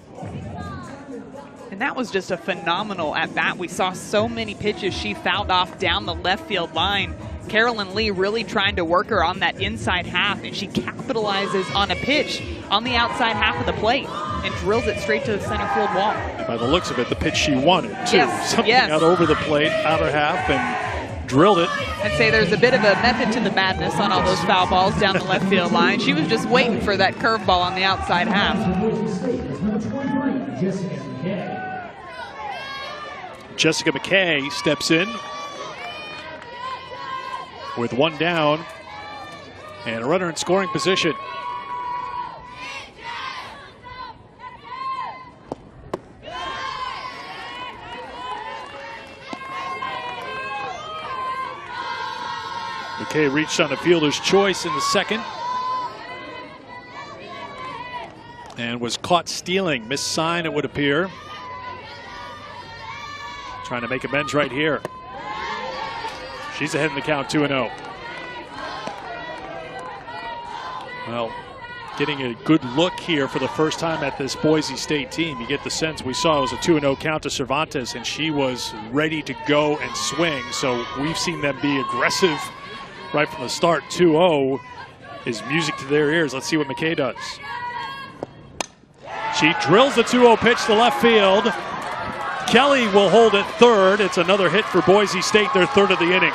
And that was just a phenomenal at-bat. We saw so many pitches she fouled off down the left field line. Carolyn Lee really trying to work her on that inside half, and she capitalizes on a pitch on the outside half of the plate. and drills it straight to the center field wall. And by the looks of it, the pitch she wanted, too. Yes, Something out over the plate, outer half, and drilled it. I'd say there's a bit of a method to the madness on all those foul balls down the left field line. She was just waiting for that curveball on the outside half. Jessica McKay steps in with one down and a runner in scoring position. McKay reached on a fielder's choice in the second and was caught stealing. Missed sign, it would appear. Trying to make amends right here. She's ahead in the count, 2-0. Well, getting a good look here for the first time at this Boise State team. You get the sense we saw it was a 2-0 count to Cervantes, and she was ready to go and swing. So we've seen them be aggressive right from the start. 2-0 is music to their ears. Let's see what McKay does. She drills the 2-0 pitch to left field. Kelly will hold it third. It's another hit for Boise State, their third of the inning.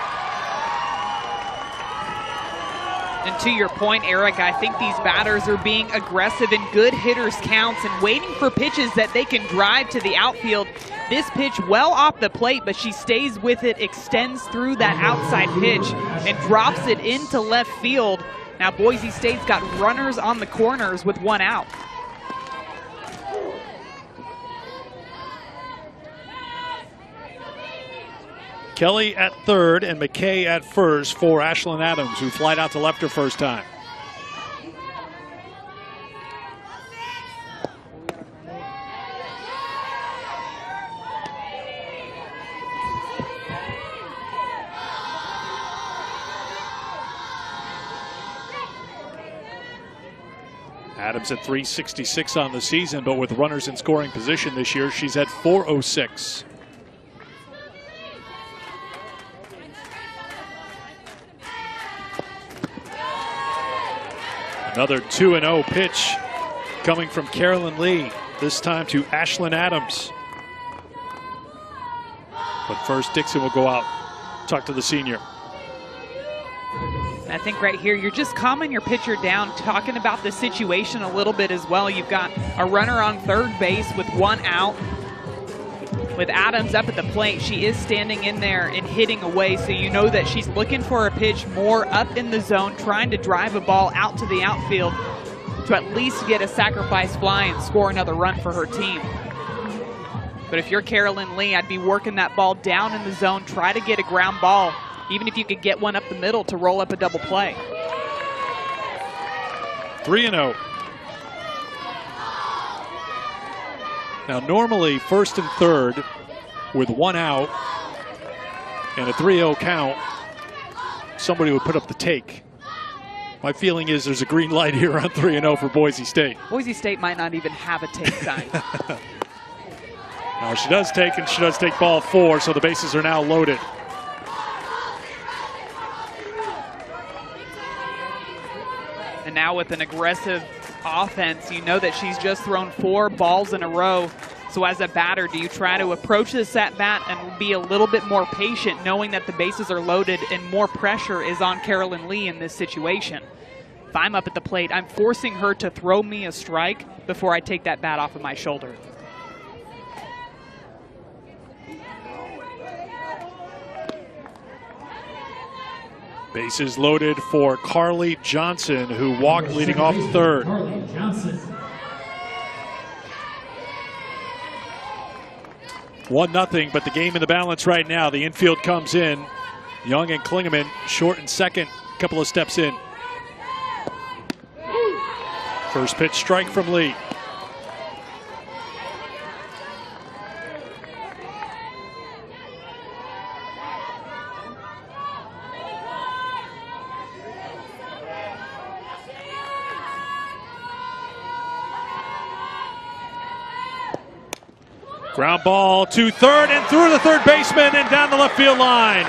And to your point, Eric, I think these batters are being aggressive in good hitters counts and waiting for pitches that they can drive to the outfield. This pitch well off the plate, but she stays with it, extends through that outside pitch, and drops it into left field. Now Boise State's got runners on the corners with one out. Kelly at third and McKay at first for Ashlyn Adams, who flied out to left her first time. Adams at 366 on the season, but with runners in scoring position this year, she's at 406. Another 2-0 pitch coming from Carolyn Lee, this time to Ashlyn Adams. But first, Dixon will go out, talk to the senior. I think right here, you're just calming your pitcher down, talking about the situation a little bit as well. You've got a runner on third base with one out. With Adams up at the plate, she is standing in there and hitting away, so you know that she's looking for a pitch more up in the zone, trying to drive a ball out to the outfield to at least get a sacrifice fly and score another run for her team. But if you're Carolyn Lee, I'd be working that ball down in the zone, try to get a ground ball, even if you could get one up the middle to roll up a double play. 3-0. Now, normally, first and third with one out and a 3-0 count, somebody would put up the take. My feeling is there's a green light here on 3-0 for Boise State. Boise State might not even have a take sign. Now, she does take, and she does take ball 4, so the bases are now loaded. And now with an aggressive offense, you know that she's just thrown 4 balls in a row. So as a batter, do you try to approach this at bat and be a little bit more patient, knowing that the bases are loaded and more pressure is on Carolyn Lee in this situation? If I'm up at the plate, I'm forcing her to throw me a strike before I take that bat off of my shoulder. Bases loaded for Carly Johnson, who walked leading off third. 1-0, but the game in the balance right now. The infield comes in. Young and Klingeman short and second, couple of steps in. First pitch strike from Lee. Ground ball to third and through the third baseman and down the left field line.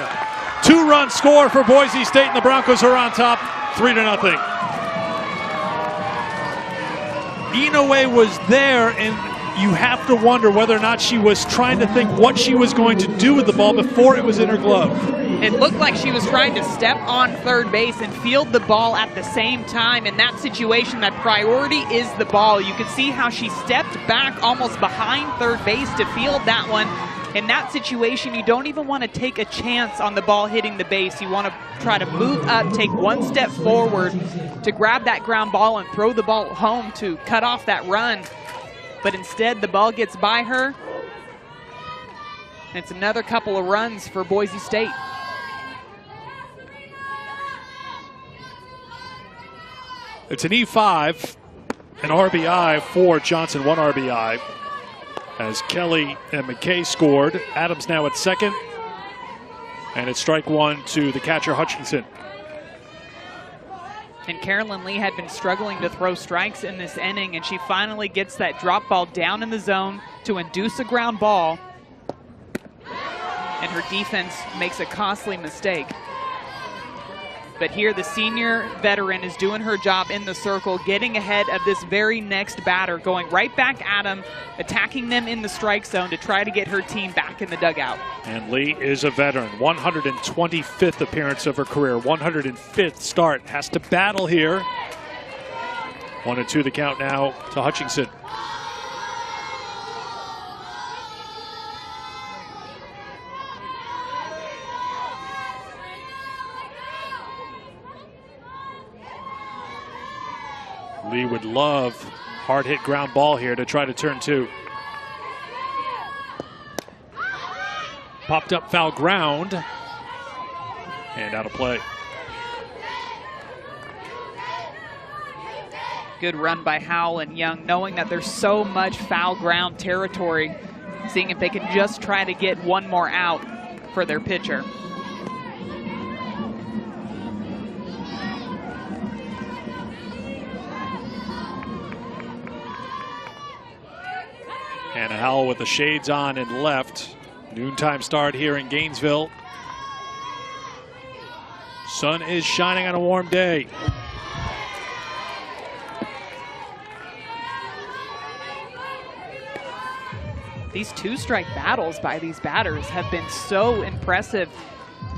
2-run score for Boise State, and the Broncos are on top, 3-0. Inoue was there, and you have to wonder whether or not she was trying to think what she was going to do with the ball before it was in her glove. It looked like she was trying to step on third base and field the ball at the same time. In that situation, that priority is the ball. You could see how she stepped back almost behind third base to field that one. In that situation, you don't even want to take a chance on the ball hitting the base. You want to try to move up, take one step forward to grab that ground ball and throw the ball home to cut off that run. But instead, the ball gets by her. It's another couple of runs for Boise State. It's an E5, an RBI for Johnson, 1 RBI. As Kelly and McKay scored. Adams now at second. And it's strike one to the catcher, Hutchinson. And Carolyn Lee had been struggling to throw strikes in this inning, and she finally gets that drop ball down in the zone to induce a ground ball. And her defense makes a costly mistake. But here the senior veteran is doing her job in the circle, getting ahead of this very next batter, going right back at them, attacking them in the strike zone to try to get her team back in the dugout. And Lee is a veteran, 125th appearance of her career, 105th start. Has to battle here. 1-2 the count now to Hutchinson. Lee would love hard hit ground ball here to try to turn two. Popped up foul ground and out of play. Good run by Howell and Young, knowing that there's so much foul ground territory, seeing if they can just try to get one more out for their pitcher. And Howell with the shades on and left. Noontime start here in Gainesville. Sun is shining on a warm day. These two-strike battles by these batters have been so impressive.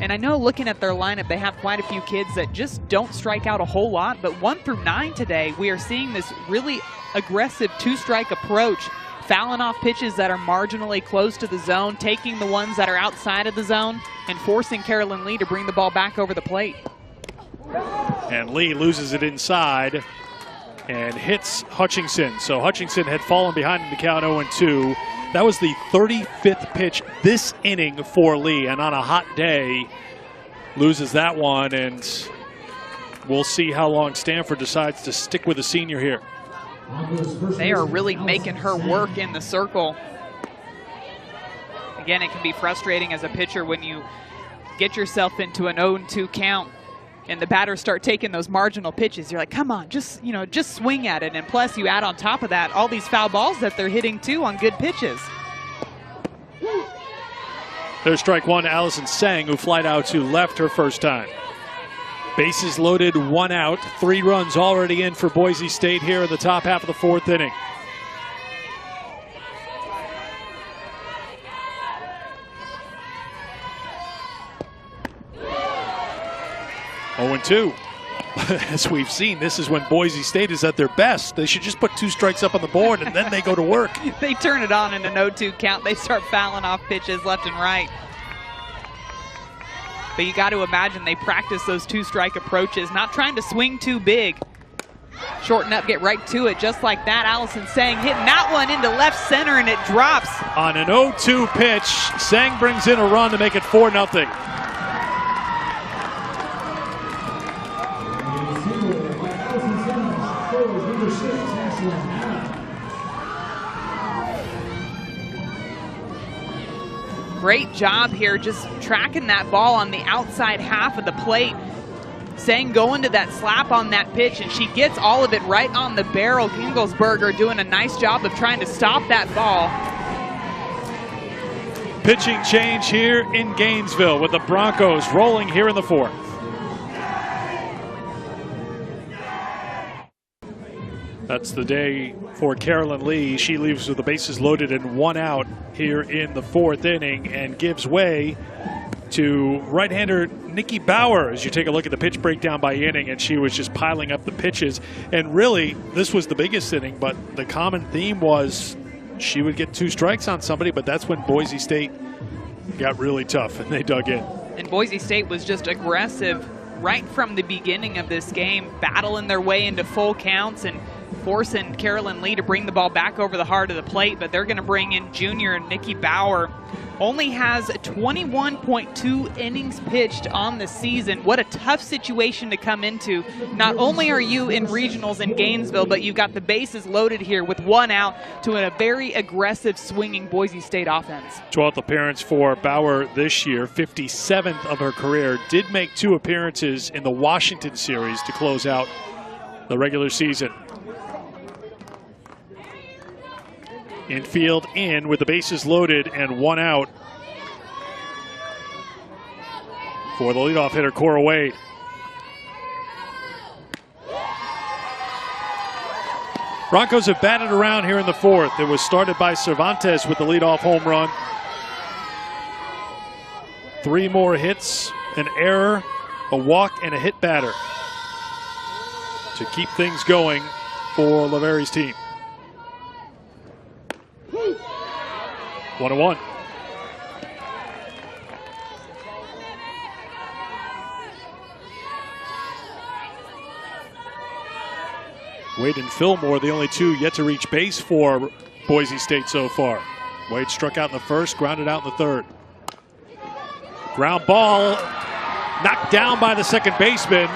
And I know looking at their lineup, they have quite a few kids that just don't strike out a whole lot. But 1 through 9 today, we are seeing this really aggressive two-strike approach, fouling off pitches that are marginally close to the zone, taking the ones that are outside of the zone, and forcing Carolyn Lee to bring the ball back over the plate. And Lee loses it inside and hits Hutchinson. So Hutchinson had fallen behind in the count 0-2. That was the 35th pitch this inning for Lee, and on a hot day, loses that one, and we'll see how long Stanford decides to stick with the senior here. They are really making her work in the circle. Again, it can be frustrating as a pitcher when you get yourself into an 0-2 count and the batters start taking those marginal pitches. You're like, come on, just swing at it. And plus, you add on top of that all these foul balls that they're hitting too on good pitches. There's strike one to Allison Sang, who flied out to left her first time. Bases loaded, 1 out, 3 runs already in for Boise State here in the top half of the 4th inning. Oh, 0-2. As we've seen, this is when Boise State is at their best. They should just put 2 strikes up on the board and then they go to work. They turn it on in an 0-2 count. They start fouling off pitches left and right. But you got to imagine they practice those 2-strike approaches, not trying to swing too big. Shorten up, get right to it, just like that. Allison Sang hitting that one into left center, and it drops. On an 0-2 pitch, Sang brings in a run to make it 4-0. Great job here just tracking that ball on the outside half of the plate. Sang going to that slap on that pitch, and she gets all of it right on the barrel. Gingelsberger doing a nice job of trying to stop that ball. Pitching change here in Gainesville with the Broncos rolling here in the 4th. That's the day for Carolyn Lee. She leaves with the bases loaded and 1 out here in the 4th inning and gives way to right-hander Nikki Bauer as you take a look at the pitch breakdown by inning, and she was just piling up the pitches. And really, this was the biggest inning, but the common theme was she would get 2 strikes on somebody, but that's when Boise State got really tough and they dug in. And Boise State was just aggressive right from the beginning of this game, battling their way into full counts and forcing Carolyn Lee to bring the ball back over the heart of the plate, but they're going to bring in junior Nikki Bauer. Only has 21.2 innings pitched on the season. What a tough situation to come into. Not only are you in regionals in Gainesville, but you've got the bases loaded here with 1 out to a very aggressive swinging Boise State offense. 12th appearance for Bauer this year, 57th of her career. Did make 2 appearances in the Washington series to close out the regular season. Infield in with the bases loaded and 1 out for the leadoff hitter, Cora Wade. Broncos have batted around here in the 4th. It was started by Cervantes with the leadoff home run. 3 more hits, an error, a walk, and a hit batter to keep things going for LaVerre's team. 1-1. Wade and Fillmore, the only 2 yet to reach base for Boise State so far. Wade struck out in the 1st, grounded out in the 3rd. Ground ball knocked down by the second baseman.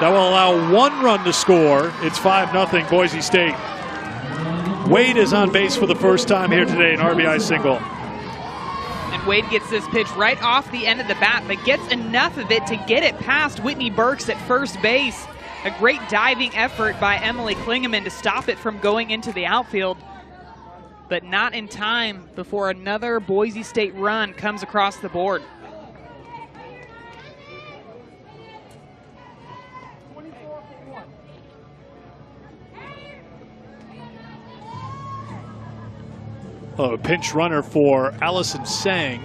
That will allow 1 run to score. It's 5-0 Boise State. Wade is on base for the first time here today, an RBI single. And Wade gets this pitch right off the end of the bat, but gets enough of it to get it past Whitney Burks at first base. A great diving effort by Emily Klingeman to stop it from going into the outfield, but not in time before another Boise State run comes across the board. A pinch runner for Allison Sang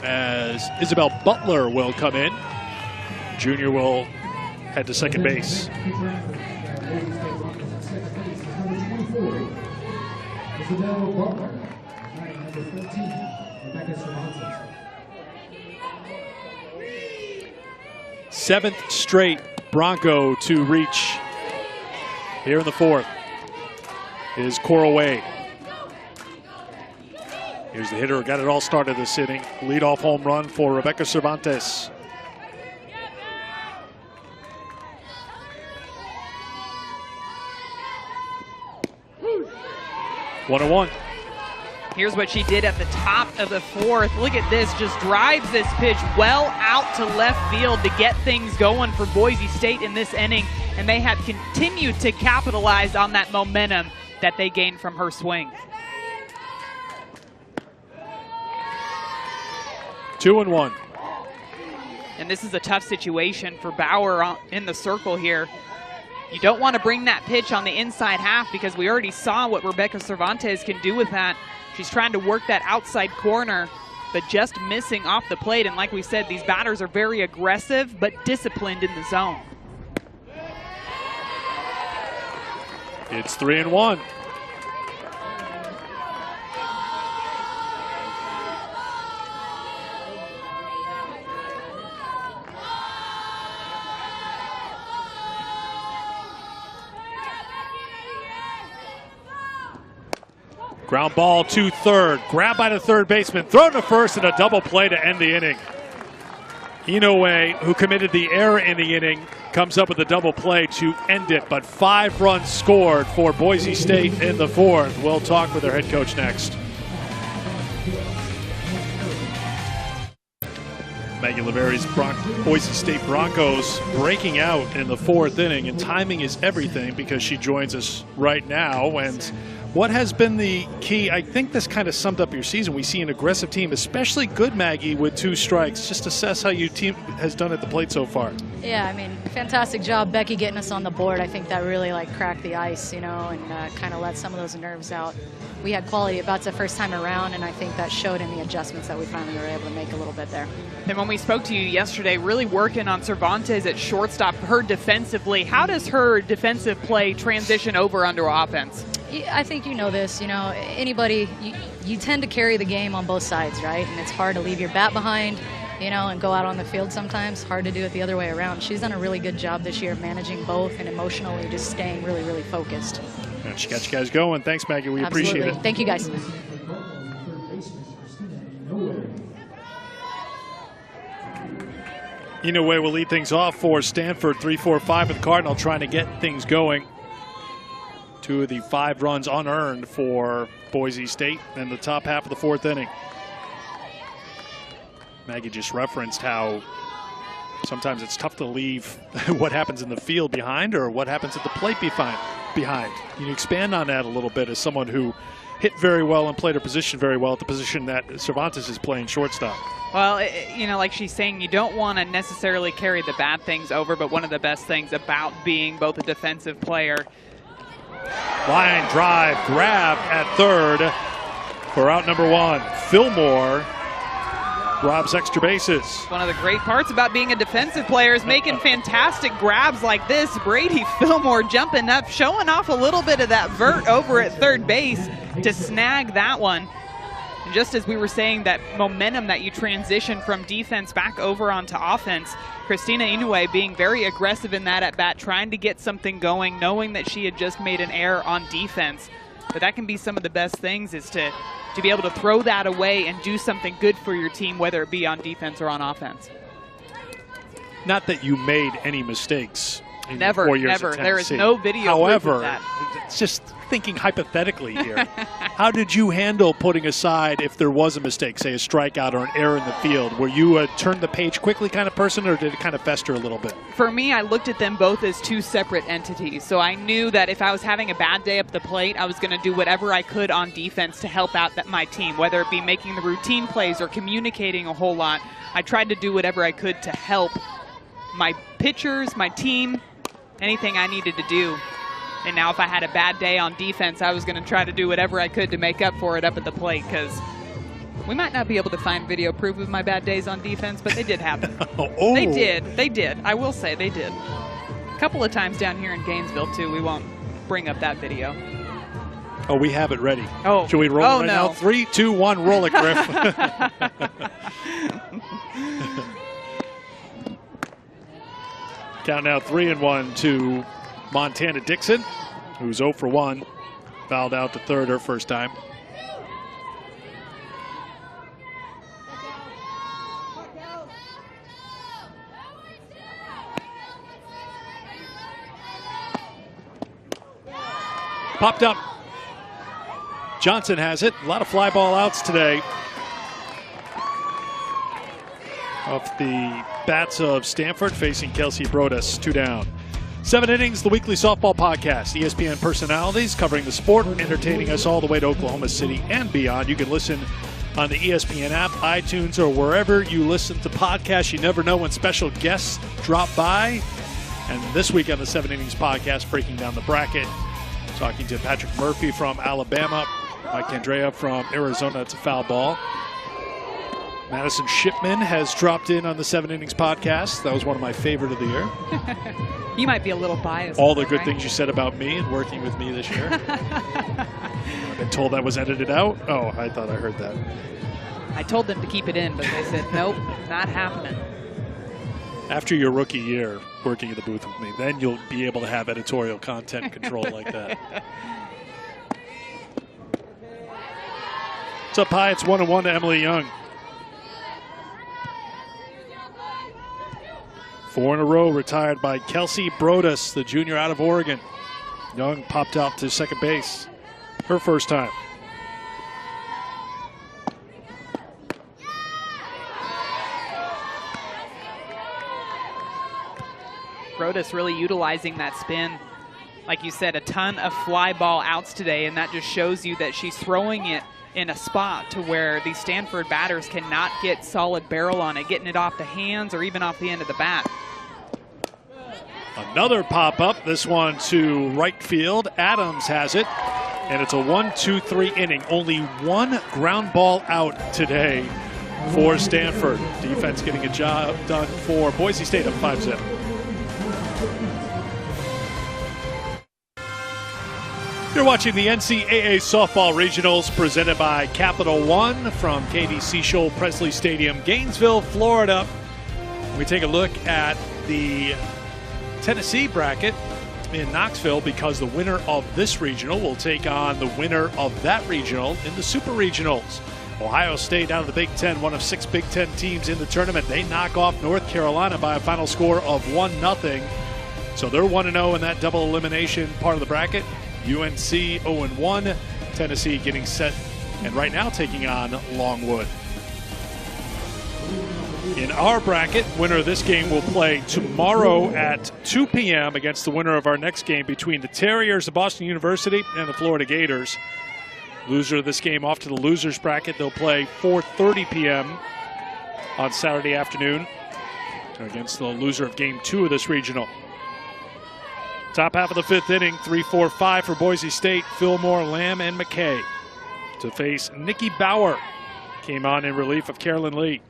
as Isabel Butler will come in. Junior will head to second base. Seventh straight Bronco to reach here in the 4th is Cora Wade. Here's the hitter who got it all started this inning. Leadoff home run for Rebecca Cervantes. One and 1. Here's what she did at the top of the 4th. Look at this, just drives this pitch well out to left field to get things going for Boise State in this inning. And they have continued to capitalize on that momentum that they gained from her swing. 2-1. And this is a tough situation for Bauer in the circle here. You don't want to bring that pitch on the inside half because we already saw what Rebecca Cervantes can do with that. She's trying to work that outside corner, but just missing off the plate. And like we said, these batters are very aggressive but disciplined in the zone. It's 3-1. Ground ball to third. Grabbed by the third baseman. Thrown to first and a double play to end the inning. Inoue, who committed the error in the inning, comes up with a double play to end it. But 5 runs scored for Boise State in the 4th. We'll talk with their head coach next. Maggie LaVerre's Boise State Broncos breaking out in the 4th inning. And timing is everything because she joins us right now. And What has been the key? I think this kind of summed up your season. We see an aggressive team, especially good, Maggie, with 2 strikes. Just assess how your team has done at the plate so far. Yeah, I mean, fantastic job, Becky, getting us on the board. I think that really, like, cracked the ice, you know, and kind of let some of those nerves out. We had quality at bats the first time around, and I think that showed in the adjustments that we finally were able to make a little bit there. And when we spoke to you yesterday, really working on Cervantes at shortstop, her defensively. How does her defensive play transition over under offense? I think you know this, you know, anybody, you tend to carry the game on both sides, right? And it's hard to leave your bat behind, you know, and go out on the field sometimes. Hard to do it the other way around. She's done a really good job this year managing both and emotionally just staying really, really focused. And she got you guys going. Thanks, Maggie. We Absolutely. appreciate it. Thank you, guys. Inoue will lead things off for Stanford. 3-4-5 with the Cardinal, trying to get things going. 2 of the 5 runs unearned for Boise State in the top half of the 4th inning. Maggie just referenced how sometimes it's tough to leave what happens in the field behind or what happens at the plate behind. Can you expand on that a little bit as someone who hit very well and played her position very well at the position that Cervantes is playing shortstop? Well, you know, like she's saying, you don't want to necessarily carry the bad things over, but one of the best things about being both a defensive player. Line drive grab at third for out number 1. Fillmore robs extra bases. One of the great parts about being a defensive player is making fantastic grabs like this. Brady Fillmore jumping up, showing off a little bit of that vert over at third base to snag that one. And just as we were saying, that momentum that you transition from defense back over onto offense, Christina Inoue being very aggressive in that at bat, trying to get something going, knowing that she had just made an error on defense. But that can be some of the best things, is to be able to throw that away and do something good for your team, whether it be on defense or on offense. Not that you made any mistakes in never, 4 years never. at There is Tennessee. no video However, proof of that. It's just thinking hypothetically here. How did you handle putting aside if there was a mistake, say a strikeout or an error in the field? Were you a turn the page quickly kind of person, or did it kind of fester a little bit? For me, I looked at them both as 2 separate entities. So I knew that if I was having a bad day up the plate, I was going to do whatever I could on defense to help out my team, whether it be making the routine plays or communicating a whole lot. I tried to do whatever I could to help my pitchers, my team, anything I needed to do. And now if I had a bad day on defense, I was going to try to do whatever I could to make up for it up at the plate, because we might not be able to find video proof of my bad days on defense, but they did happen. Oh. They did. I will say they did. A couple of times down here in Gainesville, too. We won't bring up that video. Oh, we have it ready. Oh. Should we roll it right now? 3, 2, 1, roll it, Griff. Count now 3-1 to Montana Dixon, who's 0 for 1. Fouled out to third her first time. Popped up. Johnson has it. A lot of fly ball outs today. Off the bats of Stanford, facing Kelsey Brodas, 2 down. 7 innings, the weekly softball podcast. ESPN personalities covering the sport, entertaining us all the way to Oklahoma City and beyond. You can listen on the ESPN app, iTunes, or wherever you listen to podcasts. You never know when special guests drop by. And this week on the 7 Innings podcast, breaking down the bracket, talking to Patrick Murphy from Alabama, Mike Andrea from Arizona. It's a foul ball. Madison Shipman has dropped in on the 7 Innings podcast. That was one of my favorite of the year. You might be a little biased. All the good things you said about me and working with me this year. I've been told that was edited out. Oh, I thought I heard that. I told them to keep it in, but they said, nope, not happening. After your rookie year working at the booth with me, then you'll be able to have editorial content control like that. It's up high. It's 1-1 to Emily Young. 4 in a row retired by Kelsey Brodas, the junior out of Oregon. Young popped out to second base. Her first time. Brodas really utilizing that spin. Like you said, a ton of fly ball outs today, and that just shows you that she's throwing it in a spot to where these Stanford batters cannot get solid barrel on it, getting it off the hands or even off the end of the bat. Another pop-up, this one to right field. Adams has it, and it's a 1-2-3 inning. Only one ground ball out today for Stanford. Defense getting a job done for Boise State up 5-zip. You're watching the NCAA Softball Regionals presented by Capital One from KDC Scholl Presley Stadium, Gainesville, Florida. We take a look at the Tennessee bracket in Knoxville because the winner of this regional will take on the winner of that regional in the Super Regionals. Ohio State out of the Big Ten, one of 6 Big Ten teams in the tournament. They knock off North Carolina by a final score of 1-0. So they're 1-0 in that double elimination part of the bracket. UNC 0-1. Tennessee getting set and right now taking on Longwood. In our bracket, winner of this game will play tomorrow at 2 p.m. against the winner of our next game between the Terriers of Boston University and the Florida Gators. Loser of this game off to the losers bracket. They'll play 4:30 p.m. on Saturday afternoon against the loser of game 2 of this regional. Top half of the 5th inning, 3-4-5 for Boise State. Fillmore, Lamb, and McKay to face Nikki Bauer. Came on in relief of Carolyn Lee.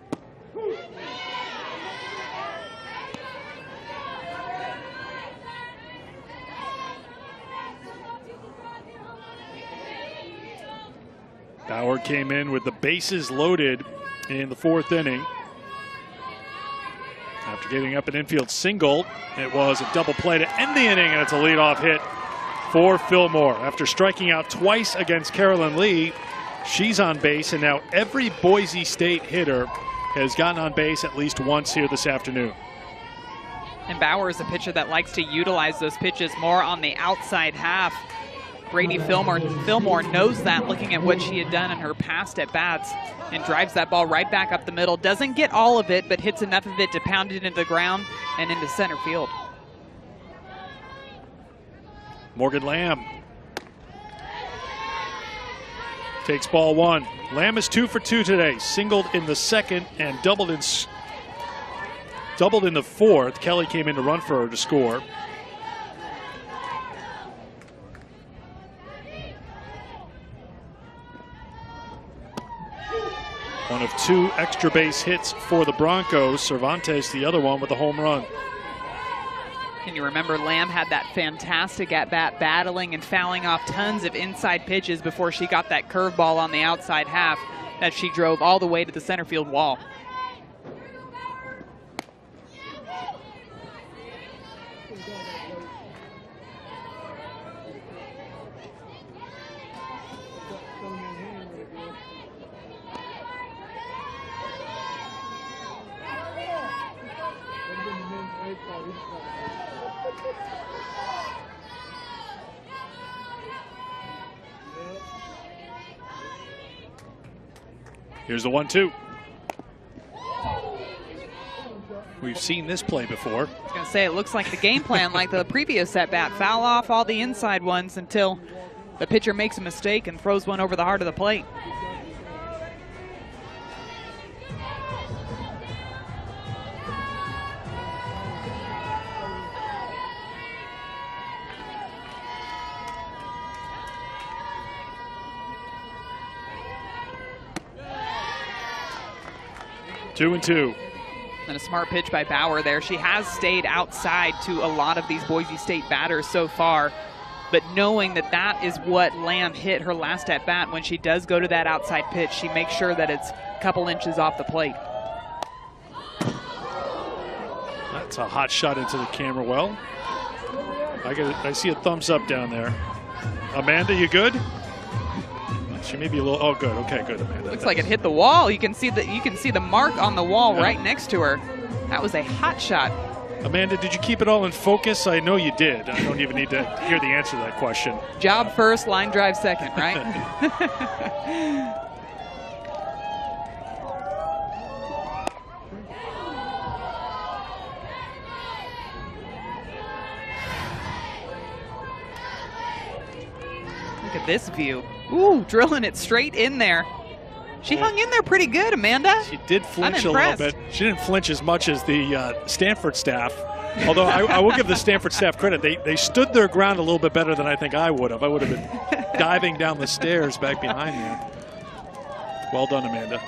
Bauer came in with the bases loaded in the 4th inning. After getting up an infield single, it was a double play to end the inning, and it's a leadoff hit for Fillmore. After striking out twice against Carolyn Lee, she's on base, and now every Boise State hitter has gotten on base at least once here this afternoon. And Bauer is a pitcher that likes to utilize those pitches more on the outside half. Brady Fillmore knows that, looking at what she had done in her past at-bats, and drives that ball right back up the middle. Doesn't get all of it, but hits enough of it to pound it into the ground and into center field. Morgan Lamb takes ball 1. Lamb is 2 for 2 today. Singled in the 2nd and doubled in the 4th. Kelly came in to run for her to score. One of 2 extra base hits for the Broncos. Cervantes, the other one, with a home run. And you remember Lamb had that fantastic at-bat, battling and fouling off tons of inside pitches before she got that curveball on the outside half that she drove all the way to the center field wall. Here's the 1-2. We've seen this play before. I was going to say, it looks like the game plan, like the previous at-bat, foul off all the inside ones until the pitcher makes a mistake and throws one over the heart of the plate. Two and two. And a smart pitch by Bauer there. She has stayed outside to a lot of these Boise State batters so far, but knowing that that is what Lamb hit her last at bat, when she does go to that outside pitch, she makes sure that it's a couple inches off the plate. That's a hot shot into the camera well. I see a thumbs up down there. Amanda, you good? She may be a little. Oh, good. Okay, good, Amanda. Looks like it hit the wall. You can see the mark on the wall right next to her. That was a hot shot. Amanda, did you keep it all in focus? I know you did. I don't even need to hear the answer to that question. Job first, line drive second, right? this view. Ooh, drilling it straight in there. She hung in there pretty good, Amanda. She did flinch a little bit. She didn't flinch as much as the Stanford staff. Although I will give the Stanford staff credit. They stood their ground a little bit better than I think I would have. I would have been diving down the stairs back behind me. Well done, Amanda.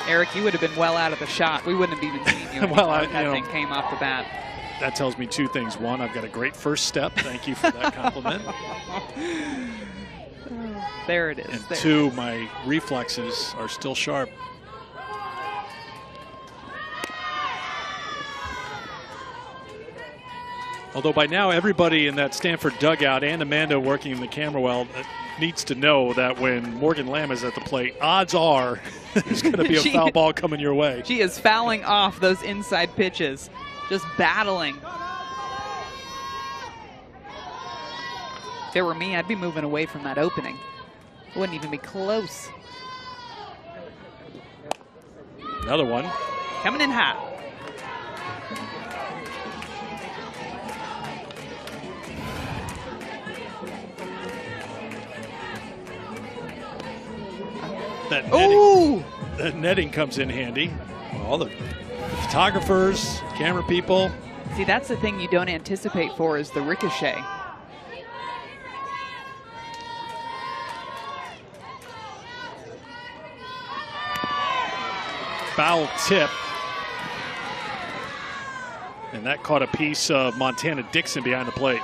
Eric, you would have been well out of the shot. We wouldn't have even seen you. Well, that thing came off the bat. That tells me two things. One, I've got a great first step. Thank you for that compliment. There it is. And two, my reflexes are still sharp. Although by now everybody in that Stanford dugout and Amanda working in the camera well needs to know that when Morgan Lamb is at the plate, odds are there's going to be a foul ball coming your way. She is fouling off those inside pitches, just battling. If it were me, I'd be moving away from that opening. It wouldn't even be close. Another one. Coming in hot. That netting comes in handy. All the photographers, camera people. See, that's the thing you don't anticipate for is the ricochet. Foul tip. And that caught a piece of Montana Dixon behind the plate.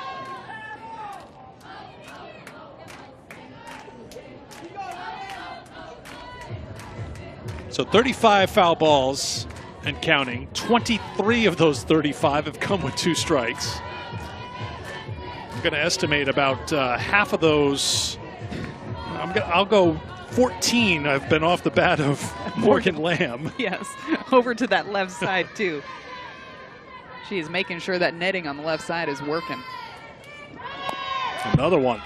So 35 foul balls and counting. 23 of those 35 have come with 2 strikes. I'm going to estimate about half of those. I'll go 14 have been off the bat of Morgan Lamb. Yes, over to that left side too. She is making sure that netting on the left side is working. Another one.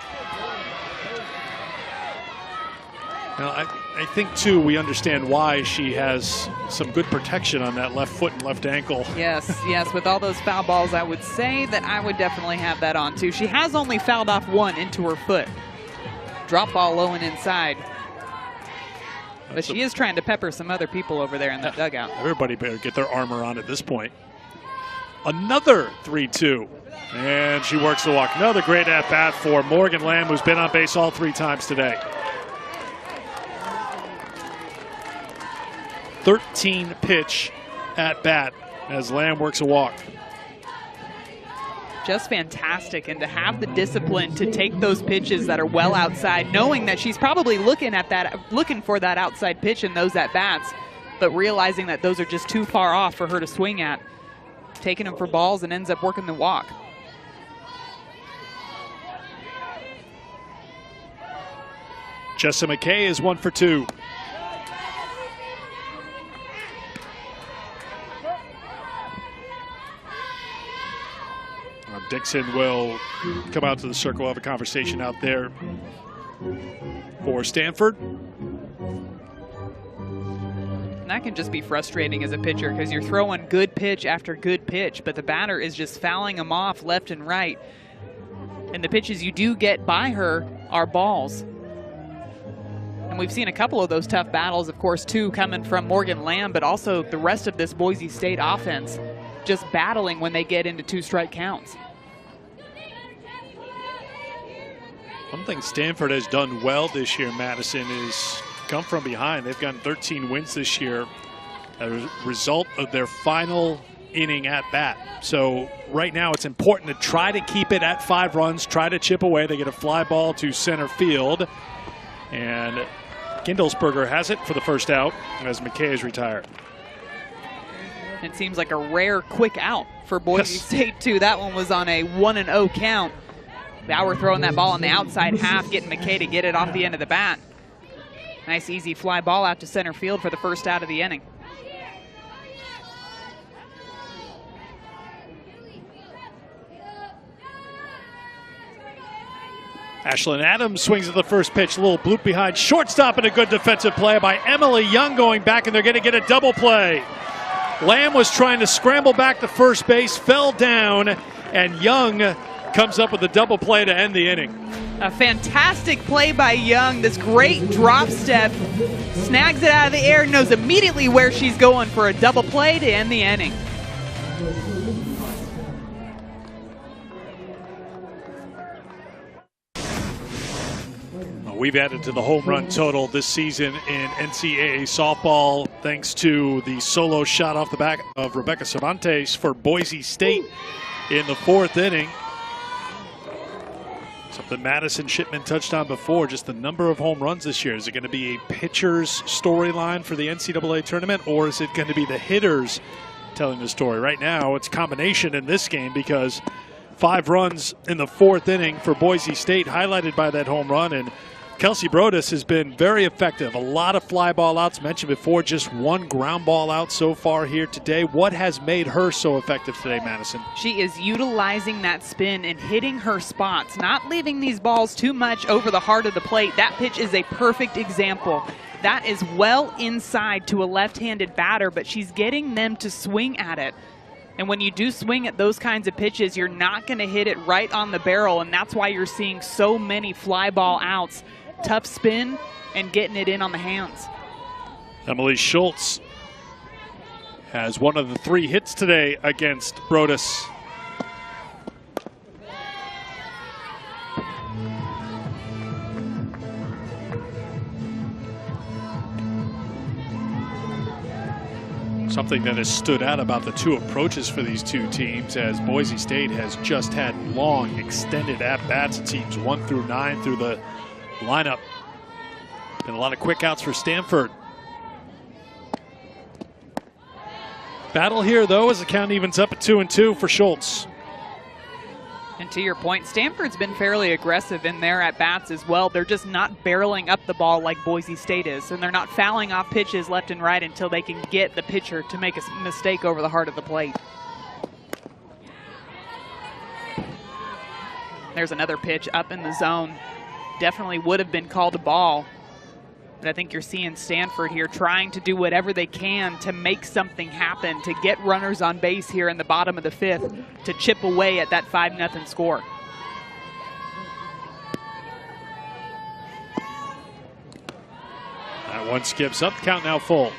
Now, I think, too, we understand why she has some good protection on that left foot and left ankle. Yes, yes, with all those foul balls, I would say that I would definitely have that on, too. She has only fouled off one into her foot. Drop ball low and inside. But she is trying to pepper some other people over there in the dugout. Everybody better get their armor on at this point. Another 3-2. And she works the walk. Another great at-bat for Morgan Lamb, who's been on base all 3 times today. 13 pitch at bat as Lamb works a walk. Just fantastic, and to have the discipline to take those pitches that are well outside, knowing that she's probably looking for that outside pitch in those at bats, but realizing that those are just too far off for her to swing at, taking them for balls and ends up working the walk. Jessa McKay is 1 for 2. Dixon will come out to the circle. We'll have a conversation out there for Stanford. And that can just be frustrating as a pitcher because you're throwing good pitch after good pitch, but the batter is just fouling them off left and right. And the pitches you do get by her are balls. And we've seen a couple of those tough battles, of course, too, coming from Morgan Lamb, but also the rest of this Boise State offense just battling when they get into 2-strike counts. One thing Stanford has done well this year, Madison, is come from behind. They've gotten 13 wins this year as a result of their final inning at bat. So right now it's important to try to keep it at 5 runs, try to chip away. They get a fly ball to center field. And Kindlesberger has it for the first out as McKay is retired. It seems like a rare quick out for Boise State, too. That one was on a 1-0 count. Bauer throwing that ball on the outside half, getting McKay to get it off the end of the bat. Nice easy fly ball out to center field for the first out of the inning. Ashlyn Adams swings at the first pitch, a little bloop behind shortstop, and a good defensive play by Emily Young going back, and they're going to get a double play. Lamb was trying to scramble back to first base, fell down, and Young comes up with a double play to end the inning. A fantastic play by Young. This great drop step, snags it out of the air, knows immediately where she's going for a double play to end the inning. We've added to the home run total this season in NCAA softball thanks to the solo shot off the back of Rebecca Cervantes for Boise State in the 4th inning. Something Madison Shipman touched on before, just the number of home runs this year. Is it going to be a pitcher's storyline for the NCAA tournament, or is it going to be the hitters telling the story? Right now, it's a combination in this game because 5 runs in the 4th inning for Boise State, highlighted by that home run. And Kelsey Brodus has been very effective. A lot of fly ball outs mentioned before, just 1 ground ball out so far here today. What has made her so effective today, Madison? She is utilizing that spin and hitting her spots, not leaving these balls too much over the heart of the plate. That pitch is a perfect example. That is well inside to a left-handed batter, but she's getting them to swing at it. And when you do swing at those kinds of pitches, you're not going to hit it right on the barrel, and that's why you're seeing so many fly ball outs. Tough spin and getting it in on the hands. Emily Schultz has one of the 3 hits today against Brodus. Something that has stood out about the 2 approaches for these 2 teams, as Boise State has just had long, extended at-bats. It seems 1 through 9 through the lineup. Been a lot of quick outs for Stanford. Battle here, though, as the count evens up at 2-2 for Schultz. And to your point, Stanford's been fairly aggressive in their at-bats as well. They're just not barreling up the ball like Boise State is, and they're not fouling off pitches left and right until they can get the pitcher to make a mistake over the heart of the plate. There's another pitch up in the zone. Definitely would have been called a ball. But I think you're seeing Stanford here trying to do whatever they can to make something happen, to get runners on base here in the bottom of the 5th, to chip away at that 5-0 score. That one skips up, count now full.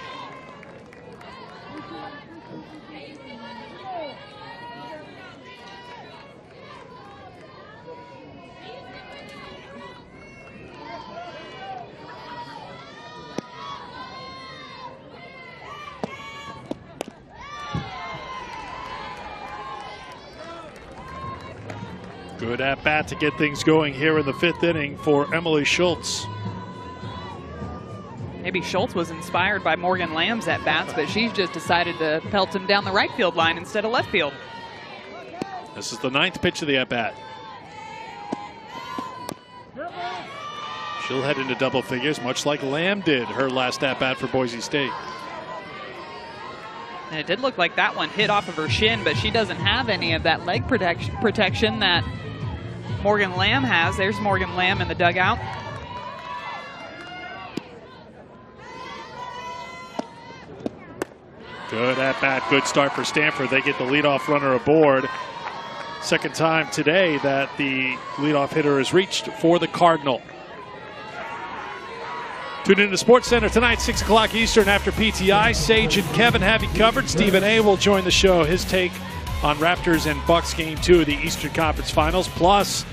Good at-bat to get things going here in the 5th inning for Emily Schultz. Maybe Schultz was inspired by Morgan Lamb's at-bats, but she's just decided to pelt him down the right field line instead of left field. This is the 9th pitch of the at-bat. She'll head into double figures, much like Lamb did her last at-bat for Boise State. And it did look like that one hit off of her shin, but she doesn't have any of that leg protection that Morgan Lamb has. There's Morgan Lamb in the dugout. Good at-bat, good start for Stanford. They get the leadoff runner aboard. Second time today that the leadoff hitter has reached for the Cardinal. Tune in to Sports Center tonight, 6 o'clock Eastern after PTI. Sage and Kevin have you covered. Stephen A. will join the show. His take on Raptors and Bucks Game 2 of the Eastern Conference Finals. Plus,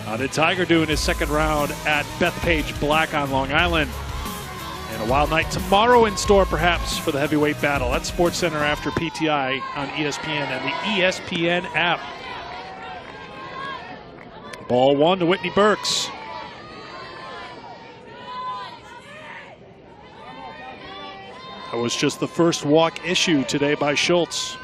how did Tiger do in his 2nd round at Bethpage Black on Long Island? And a wild night tomorrow in store, perhaps, for the heavyweight battle. That's Sports Center after PTI on ESPN and the ESPN app. Ball 1 to Whitney Burks. That was just the first walk issued today by Schultz.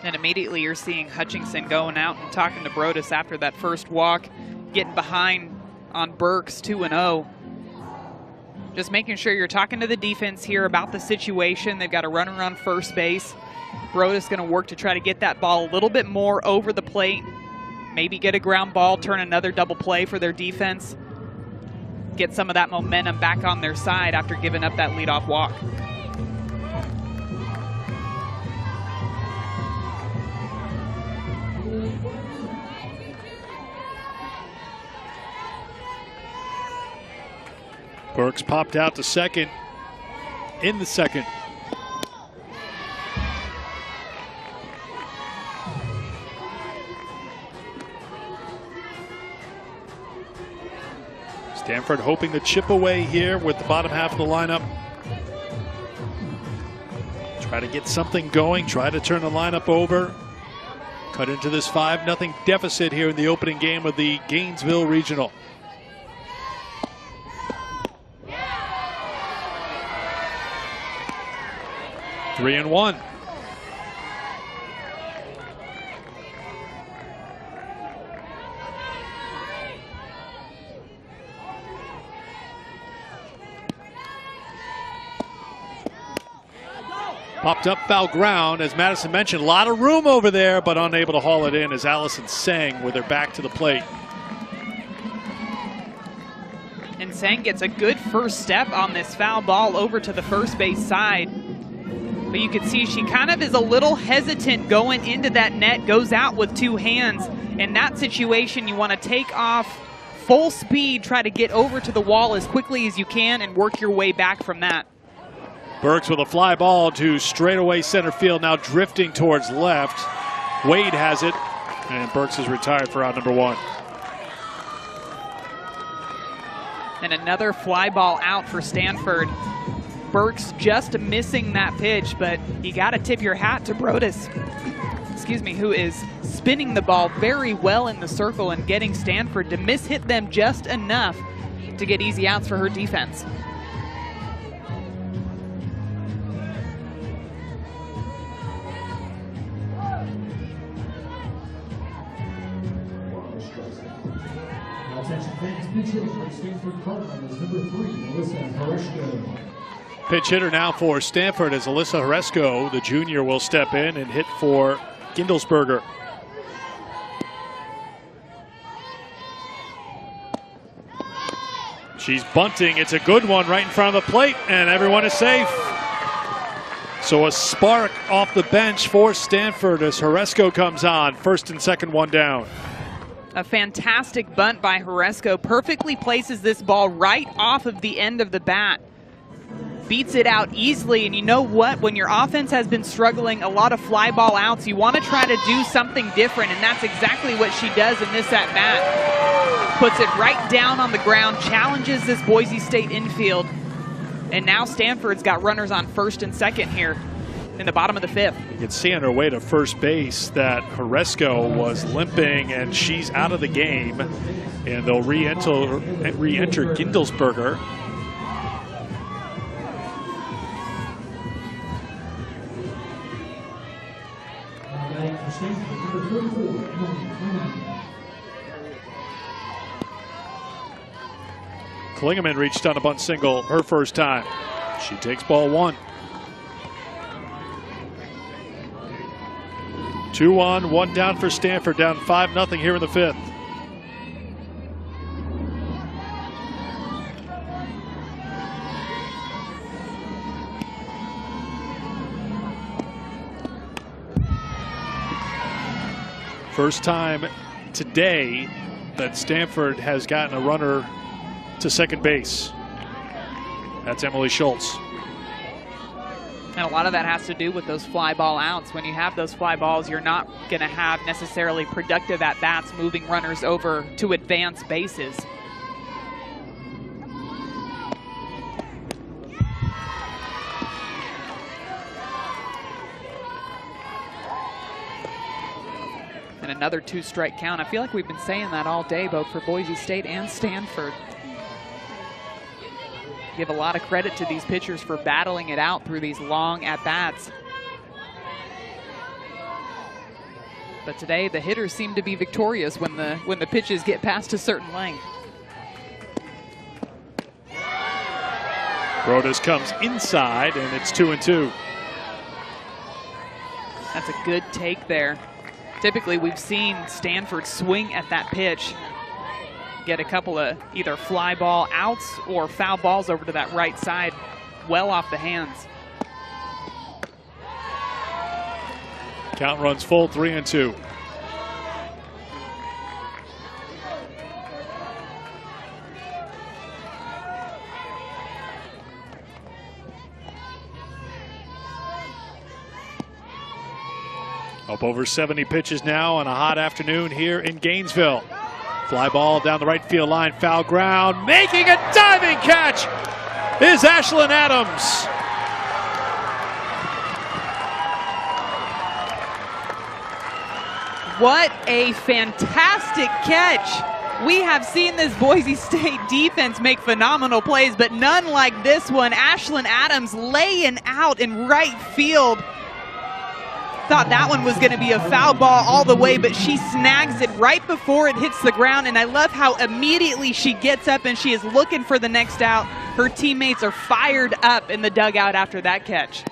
And immediately you're seeing Hutchinson going out and talking to Brodus after that first walk, getting behind on Burks 2-0. Just making sure you're talking to the defense here about the situation. They've got a runner on first base. Brodus going to work to try to get that ball a little bit more over the plate. Maybe get a ground ball, turn another double play for their defense. get some of that momentum back on their side after giving up that leadoff walk. Burks popped out to second in the second. Stanford hoping to chip away here with the bottom half of the lineup. Try to get something going, try to turn the lineup over. Cut into this 5-0 deficit here in the opening game of the Gainesville Regional. Yeah. 3-1. Popped up foul ground, as Madison mentioned. A lot of room over there, but unable to haul it in as Allison Sang with her back to the plate. And Sang gets a good first step on this foul ball over to the first base side. But you can see she kind of is a little hesitant going into that net, goes out with two hands. In that situation, you want to take off full speed, try to get over to the wall as quickly as you can and work your way back from that. Burks with a fly ball to straightaway center field, now drifting towards left. Wade has it, and Burks is retired for out number 1. And another fly ball out for Stanford. Burks just missing that pitch, but you got to tip your hat to Brodus, who is spinning the ball very well in the circle and getting Stanford to miss-hit them just enough to get easy outs for her defense. Pitch hitter now for Stanford as Alyssa Horesco, the junior, will step in and hit for Gindelsberger. She's bunting. It's a good one right in front of the plate, and everyone is safe. So a spark off the bench for Stanford as Horesco comes on. First and second, one down. A fantastic bunt by Horesco. Perfectly places this ball right off of the end of the bat. Beats it out easily, and you know what? When your offense has been struggling, a lot of fly ball outs, you want to try to do something different, and that's exactly what she does in this at-bat. Puts it right down on the ground, challenges this Boise State infield, and now Stanford's got runners on first and second here in the bottom of the 5th. You can see on her way to first base that Horesco was limping, and she's out of the game, and they'll re-enter Gindelsberger. Klingeman reached on a bunt single her first time. She takes ball 1. 2 on, 1 down for Stanford, down 5-0 here in the 5th. First time today that Stanford has gotten a runner to second base. That's Emily Schultz. And a lot of that has to do with those fly ball outs. When you have those fly balls, you're not going to have necessarily productive at-bats moving runners over to advance bases. And another 2-strike count. I feel like we've been saying that all day, both for Boise State and Stanford. Give a lot of credit to these pitchers for battling it out through these long at-bats. But today, the hitters seem to be victorious when the pitches get past a certain length. Brodus comes inside, and it's 2-2. That's a good take there. Typically, we've seen Stanford swing at that pitch. get a couple of either fly ball outs or foul balls over to that right side, well off the hands. Count runs full, 3-2. Up over 70 pitches now on a hot afternoon here in Gainesville. Fly ball down the right field line, foul ground. Making a diving catch is Ashlyn Adams. What a fantastic catch. We have seen this Boise State defense make phenomenal plays, but none like this one. Ashlyn Adams laying out in right field. Thought that one was going to be a foul ball all the way, but she snags it right before it hits the ground, and I love how immediately she gets up and she is looking for the next out. Her teammates are fired up in the dugout after that catch.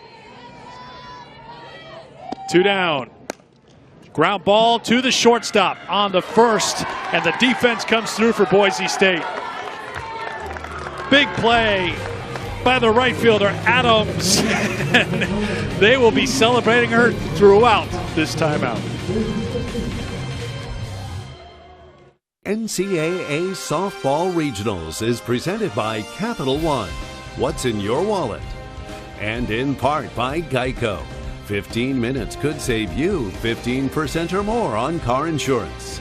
2 down. Ground ball to the shortstop on the first, and the defense comes through for Boise State. Big play by the right fielder, Adams. They will be celebrating her throughout this timeout. NCAA Softball Regionals is presented by Capital One. What's in your wallet? And in part by Geico. 15 minutes could save you 15% or more on car insurance.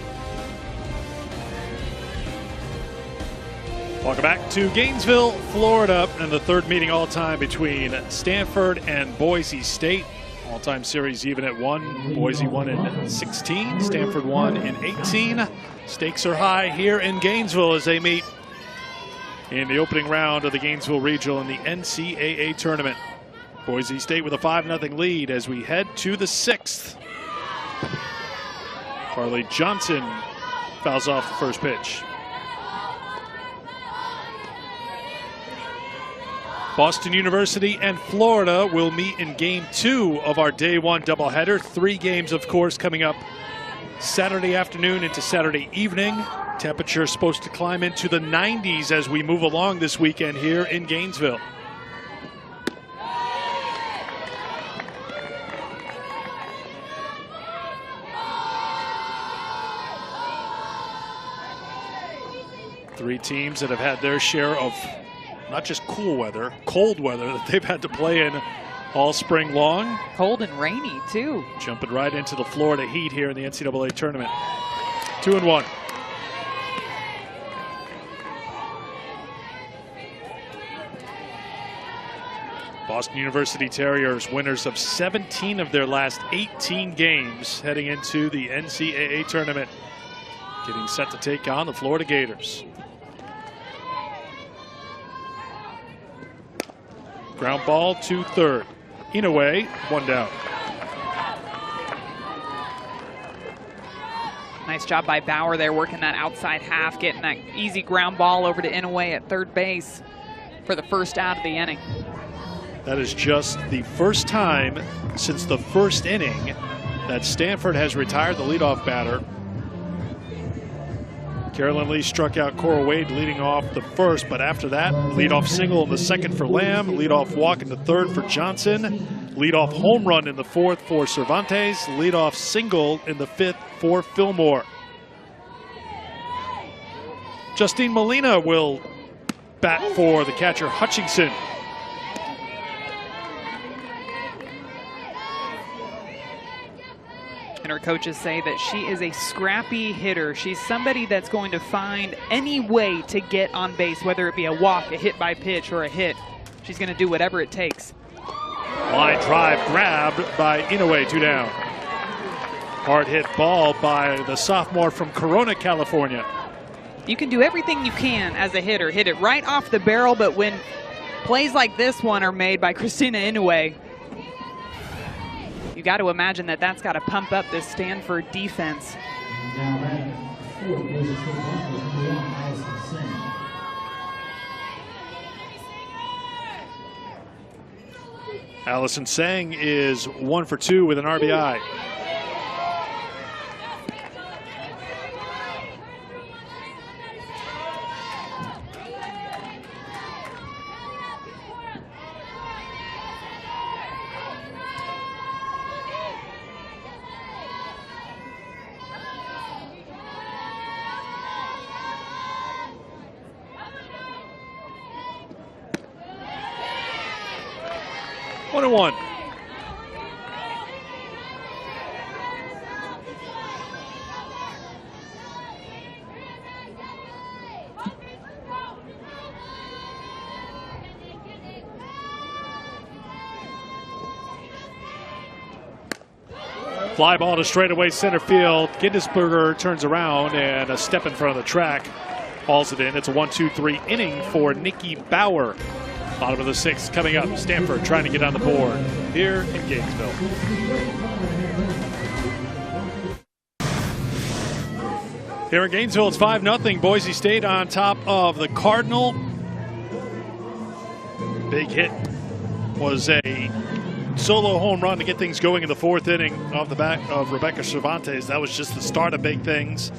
Welcome back to Gainesville, Florida, and the third meeting all-time between Stanford and Boise State. All-time series even at 1. Boise won in 16, Stanford won in 18. Stakes are high here in Gainesville as they meet in the opening round of the Gainesville Regional in the NCAA Tournament. Boise State with a 5-0 lead as we head to the 6th. Carly Johnson fouls off the first pitch. Boston University and Florida will meet in Game 2 of our Day 1 doubleheader. 3 games, of course, coming up Saturday afternoon into Saturday evening. Temperature supposed to climb into the 90s as we move along this weekend here in Gainesville. Three teams that have had their share of not just cold weather that they've had to play in all spring long. Cold and rainy, too. Jumping right into the Florida heat here in the NCAA Tournament. 2-1. Boston University Terriers, winners of 17 of their last 18 games heading into the NCAA Tournament. Getting set to take on the Florida Gators. Ground ball to third. Inouye, 1 down. Nice job by Bauer there, working that outside half, getting that easy ground ball over to Inouye at third base for the first out of the inning. That is just the first time since the first inning that Stanford has retired the leadoff batter. Carolyn Lee struck out Cora Wade leading off the first, but after that, leadoff single in the second for Lamb, leadoff walk in the third for Johnson, leadoff home run in the fourth for Cervantes, leadoff single in the fifth for Fillmore. Justine Molina will bat for the catcher Hutchinson. And her coaches say that she is a scrappy hitter. She's somebody that's going to find any way to get on base, whether it be a walk, a hit by pitch, or a hit. She's going to do whatever it takes. Line drive grabbed by Inouye, 2 down. Hard hit ball by the sophomore from Corona, California. You can do everything you can as a hitter. Hit it right off the barrel, but when plays like this one are made by Christina Inouye, you got to imagine that that's got to pump up this Stanford defense. Allison Sang is 1 for 2 with an RBI. 1-1. Fly ball to straightaway center field. Gindesberger turns around and a step in front of the track. Hauls it in. It's a 1-2-3 inning for Nikki Bauer. Bottom of the sixth coming up. Stanford trying to get on the board here in Gainesville. Here in Gainesville, it's 5-0. Boise State on top of the Cardinal. Big hit was a solo home run to get things going in the fourth inning off the back of Rebecca Cervantes. That was just the start of big things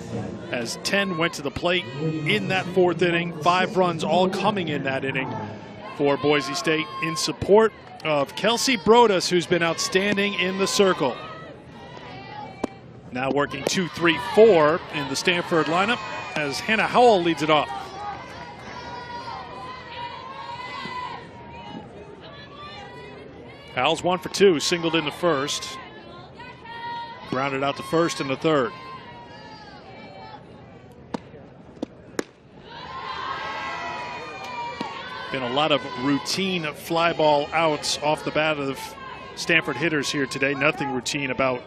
as 10 went to the plate in that fourth inning. 5 runs all coming in that inning for Boise State in support of Kelsey Broadus, who's been outstanding in the circle. Now working 2-3-4 in the Stanford lineup as Hannah Howell leads it off. Howell's 1 for 2, singled in the first. Grounded out to first in the third. Been a lot of routine fly ball outs off the bat of Stanford hitters here today. Nothing routine about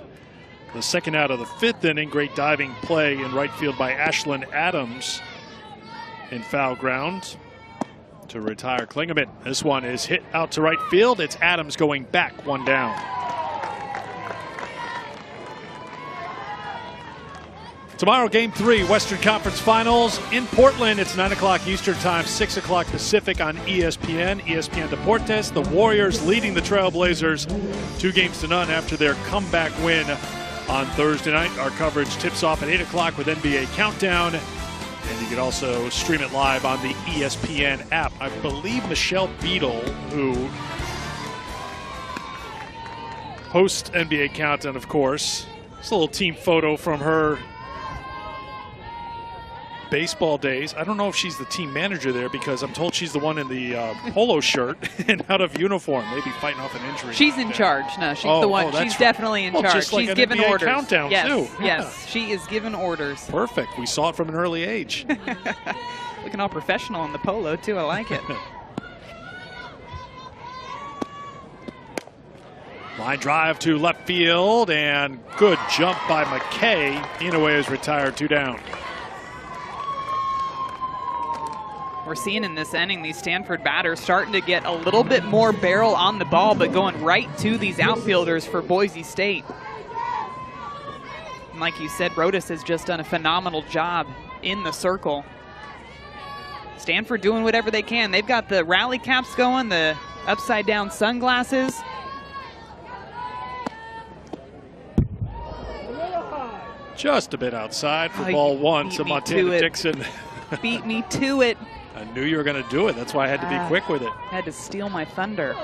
the second out of the fifth inning. Great diving play in right field by Ashlyn Adams in foul ground to retire Klingeman. This one is hit out to right field. It's Adams going back, 1 down. Tomorrow, Game 3, Western Conference Finals in Portland. It's 9 o'clock Eastern Time, 6 o'clock Pacific on ESPN. ESPN Deportes. The Warriors leading the Trailblazers 2-0 after their comeback win on Thursday night. Our coverage tips off at 8 o'clock with NBA Countdown. And you can also stream it live on the ESPN app. I believe Michelle Beadle, who hosts NBA Countdown, of course. It's a little team photo from her baseball days. I don't know if she's the team manager there because I'm told she's the one in the polo shirt and out of uniform, maybe fighting off an injury. She's in charge. No, she's the one. She's definitely in charge. Just like she's given NBA orders. Countdown yes, too. Yes, she is given orders. Perfect. We saw it from an early age. Looking all professional in the polo too. I like it. Line drive to left field and good jump by McKay. Inouye is retired, 2 down. We're seeing in this inning these Stanford batters starting to get a little bit more barrel on the ball, but going right to these outfielders for Boise State. And like you said, Broadus has just done a phenomenal job in the circle. Stanford doing whatever they can. They've got the rally caps going, the upside down sunglasses. Just a bit outside for ball 1 to Montana Dixon. Beat me to it. I knew you were going to do it. That's why I had to be quick with it. Had to steal my thunder.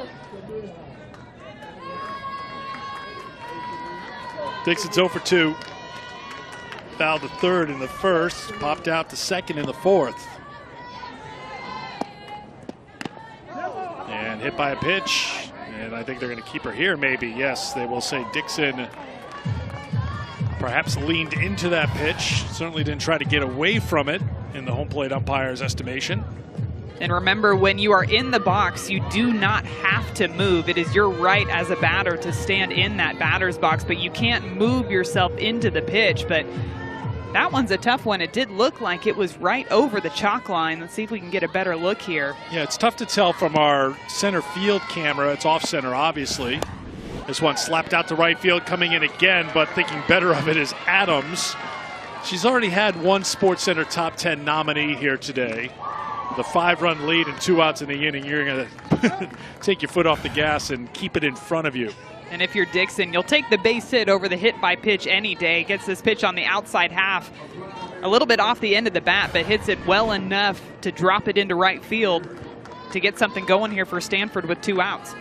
Dixon's 0 for 2. Fouled to third in the first. Popped out to second in the fourth. And hit by a pitch. And I think they're going to keep her here maybe. Yes, they will say Dixon perhaps leaned into that pitch. Certainly didn't try to get away from it in the home plate umpire's estimation. And remember, when you are in the box, you do not have to move. It is your right as a batter to stand in that batter's box, but you can't move yourself into the pitch. But that one's a tough one. It did look like it was right over the chalk line. Let's see if we can get a better look here. Yeah, it's tough to tell from our center field camera. It's off center, obviously. This one slapped out to right field, coming in again, but thinking better of it is Adams. She's already had one SportsCenter top 10 nominee here today. The 5-run lead and 2 outs in the inning. You're going to take your foot off the gas and keep it in front of you. And if you're Dixon, you'll take the base hit over the hit by pitch any day. Gets this pitch on the outside half, a little bit off the end of the bat, but hits it well enough to drop it into right field to get something going here for Stanford with 2 outs.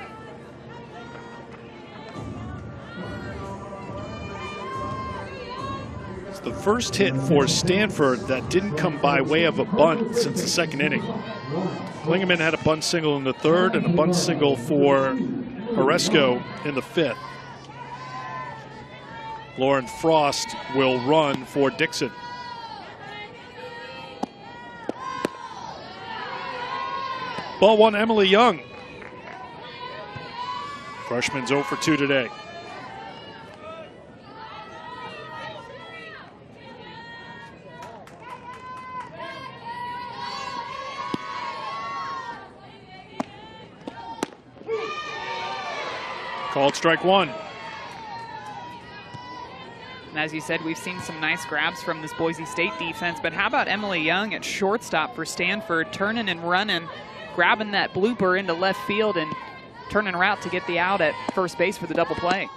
It's the first hit for Stanford that didn't come by way of a bunt since the second inning. Klingeman had a bunt single in the third and a bunt single for Oresco in the 5th. Lauren Frost will run for Dixon. Ball 1, Emily Young. Freshman's 0 for 2 today. Called strike 1. And as you said, we've seen some nice grabs from this Boise State defense, but how about Emily Young at shortstop for Stanford, turning and running, grabbing that blooper into left field and turning her out to get the out at first base for the double play.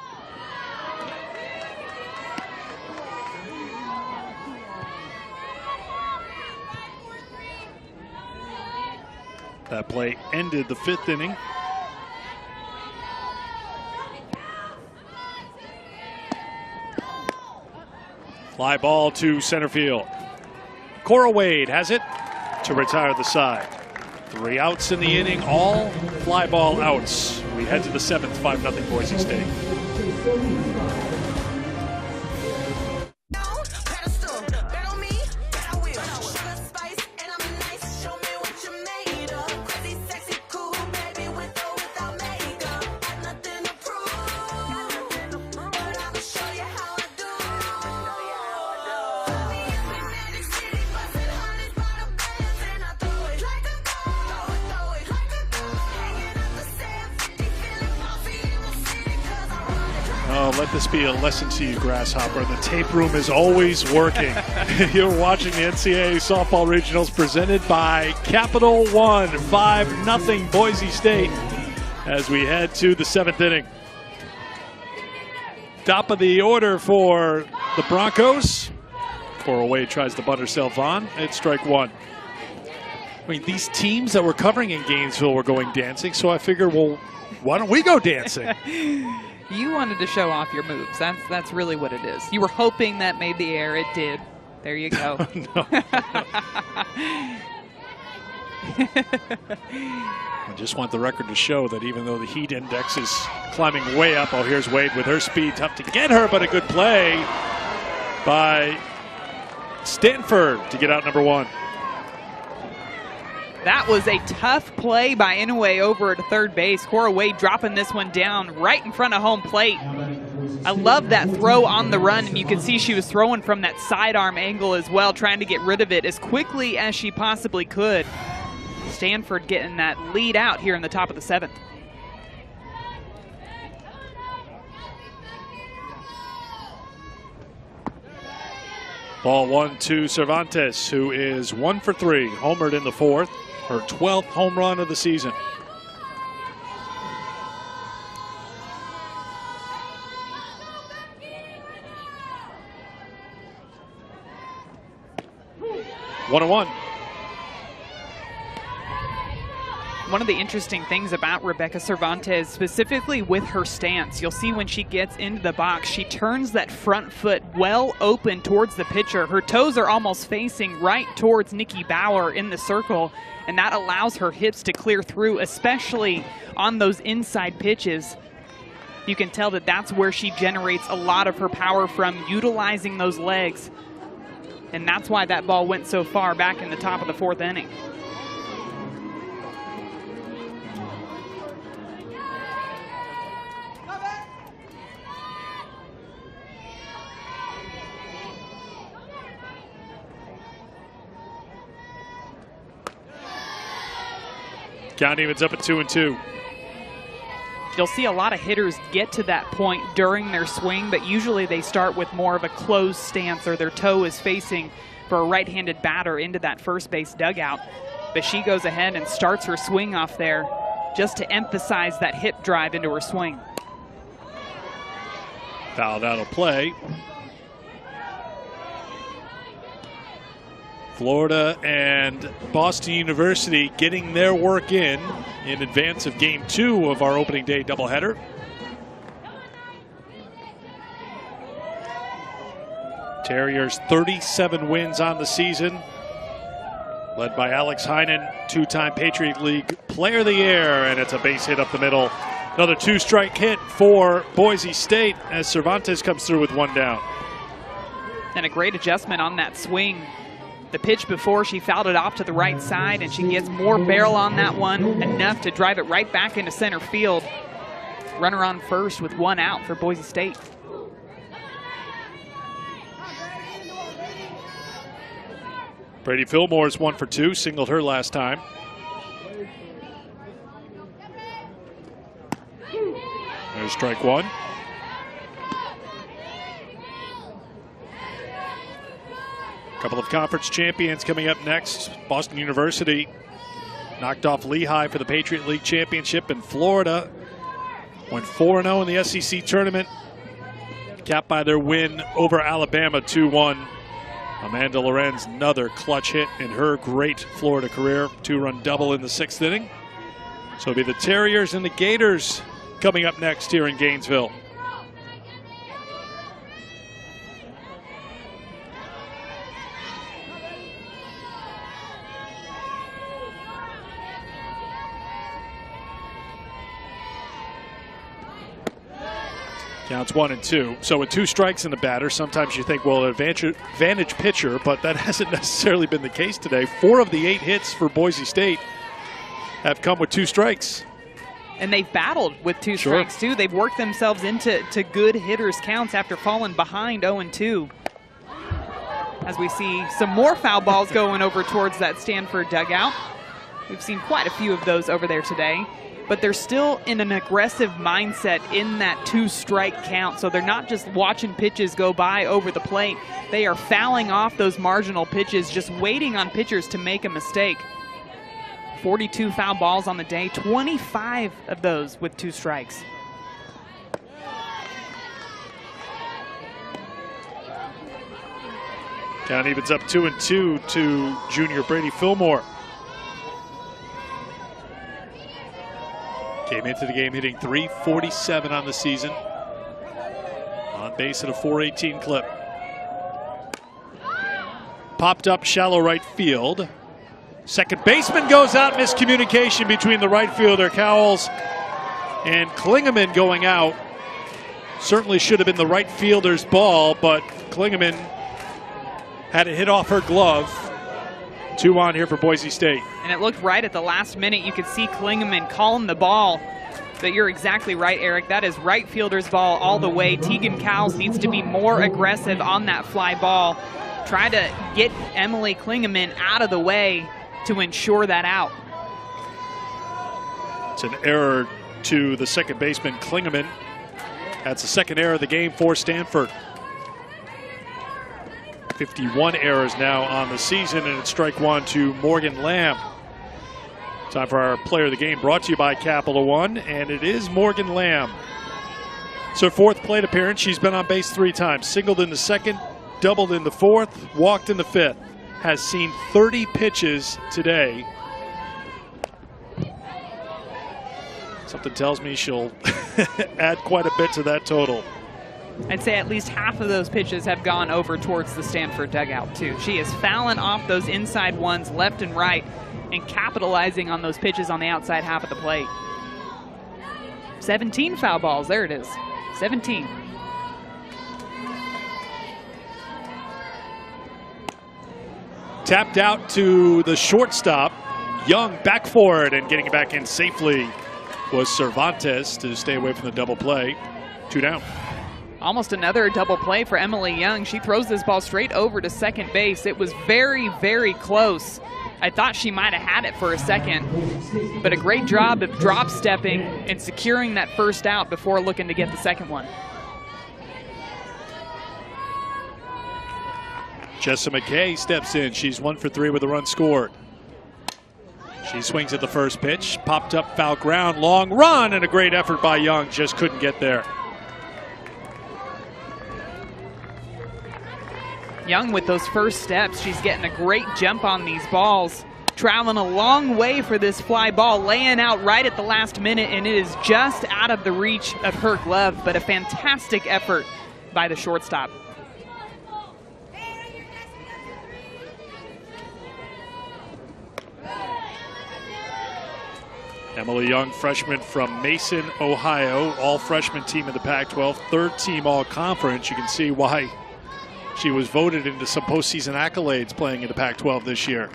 That play ended the 5th inning. Fly ball to center field. Cora Wade has it to retire the side. 3 outs in the inning, all fly ball outs. We head to the 7th, 5-0 Boise State. Let this be a lesson to you, Grasshopper. The tape room is always working. You're watching the NCAA Softball Regionals presented by Capital One. 5-0 Boise State as we head to the 7th inning. Top of the order for the Broncos. Cora Wade tries to butt herself on. It's strike 1. I mean, these teams that we're covering in Gainesville were going dancing, so I figured, well, why don't we go dancing? You wanted to show off your moves. That's really what it is. You were hoping that made the air. It did. There you go. No. I just want the record to show that even though the heat index is climbing way up, oh, here's Wade with her speed. Tough to get her, but a good play by Stanford to get out number 1. That was a tough play by Inoue over at third base. Cora Wade dropping this one down right in front of home plate. I love that throw on the run, and you can see she was throwing from that sidearm angle as well, trying to get rid of it as quickly as she possibly could. Stanford getting that lead out here in the top of the 7th. Ball 1 to Cervantes, who is 1 for 3, homered in the 4th, her 12th home run of the season. One and 1. One of the interesting things about Rebecca Cervantes, specifically with her stance, you'll see when she gets into the box, she turns that front foot well open towards the pitcher. Her toes are almost facing right towards Nikki Bauer in the circle, and that allows her hips to clear through, especially on those inside pitches. You can tell that that's where she generates a lot of her power from, utilizing those legs. And that's why that ball went so far back in the top of the 4th inning. Count evens up at 2-2. You'll see a lot of hitters get to that point during their swing, but usually they start with more of a closed stance, or their toe is facing for a right-handed batter into that first base dugout. But she goes ahead and starts her swing off there just to emphasize that hip drive into her swing. Fouled out of play. Florida and Boston University getting their work in advance of Game 2 of our opening day doubleheader. Terriers 37 wins on the season, led by Alex Heinen, 2-time Patriot League Player of the Year, and it's a base hit up the middle Another 2-strike hit for Boise State as Cervantes comes through with 1 down. And a great adjustment on that swing. The pitch before, she fouled it off to the right side, and she gets more barrel on that one, enough to drive it right back into center field. Runner on first with 1 out for Boise State. Brady Fillmore's 1 for 2, singled her last time. There's strike 1. Couple of conference champions coming up next. Boston University knocked off Lehigh for the Patriot League Championship, and Florida went 4-0 in the SEC tournament, capped by their win over Alabama 2-1. Amanda Lorenz, another clutch hit in her great Florida career, 2-run double in the 6th inning. So it'll be the Terriers and the Gators coming up next here in Gainesville. Counts 1 and 2. So with 2 strikes in the batter, sometimes you think, well, advantage pitcher, but that hasn't necessarily been the case today. 4 of the 8 hits for Boise State have come with 2 strikes. And they've battled with 2 strikes, too. They've worked themselves into good hitters' counts after falling behind 0-2. As we see some more foul balls going over towards that Stanford dugout. We've seen quite a few of those over there today. But they're still in an aggressive mindset in that 2-strike count. So they're not just watching pitches go by over the plate. They are fouling off those marginal pitches, just waiting on pitchers to make a mistake. 42 foul balls on the day, 25 of those with 2 strikes. Count evens up 2-2 to junior Brady Fillmore. Came into the game hitting .347 on the season. On base at a .418 clip. Popped up shallow right field. Second baseman goes out. Miscommunication between the right fielder Cowles and Klingeman going out. Certainly should have been the right fielder's ball, but Klingeman had it hit off her glove. 2 on here for Boise State. And it looked right at the last minute. You could see Klingeman calling the ball. But you're exactly right, Eric. That is right fielder's ball all the way. Tegan Cowles needs to be more aggressive on that fly ball. Try to get Emily Klingeman out of the way to ensure that out. It's an error to the second baseman, Klingeman. That's the second error of the game for Stanford. 51 errors now on the season, and it's strike 1 to Morgan Lamb. Time for our player of the game, brought to you by Capital One, and it is Morgan Lamb. It's her 4th plate appearance. She's been on base 3 times. Singled in the 2nd, doubled in the 4th, walked in the 5th. Has seen 30 pitches today. Something tells me she'll add quite a bit to that total. I'd say at least half of those pitches have gone over towards the Stanford dugout, too. She is fouling off those inside ones left and right and capitalizing on those pitches on the outside half of the plate. 17 foul balls. There it is. 17. Tapped out to the shortstop. Young back for it, and getting it back in safely was Cervantes to stay away from the double play. 2 down. Almost another double play for Emily Young. She throws this ball straight over to second base. It was very, very close. I thought she might have had it for a second, but a great job of drop stepping and securing that first out before looking to get the second one. Jessa McKay steps in. She's 1 for 3 with a run scored. She swings at the first pitch, popped up foul ground, long run, and a great effort by Young. Just couldn't get there. Young with those first steps, she's getting a great jump on these balls. Traveling a long way for this fly ball, laying out right at the last minute, and it is just out of the reach of her glove, but a fantastic effort by the shortstop. Emily Young, freshman from Mason, Ohio, all freshman team in the Pac-12, third team all conference. You can see why she was voted into some postseason accolades playing in the Pac-12 this year.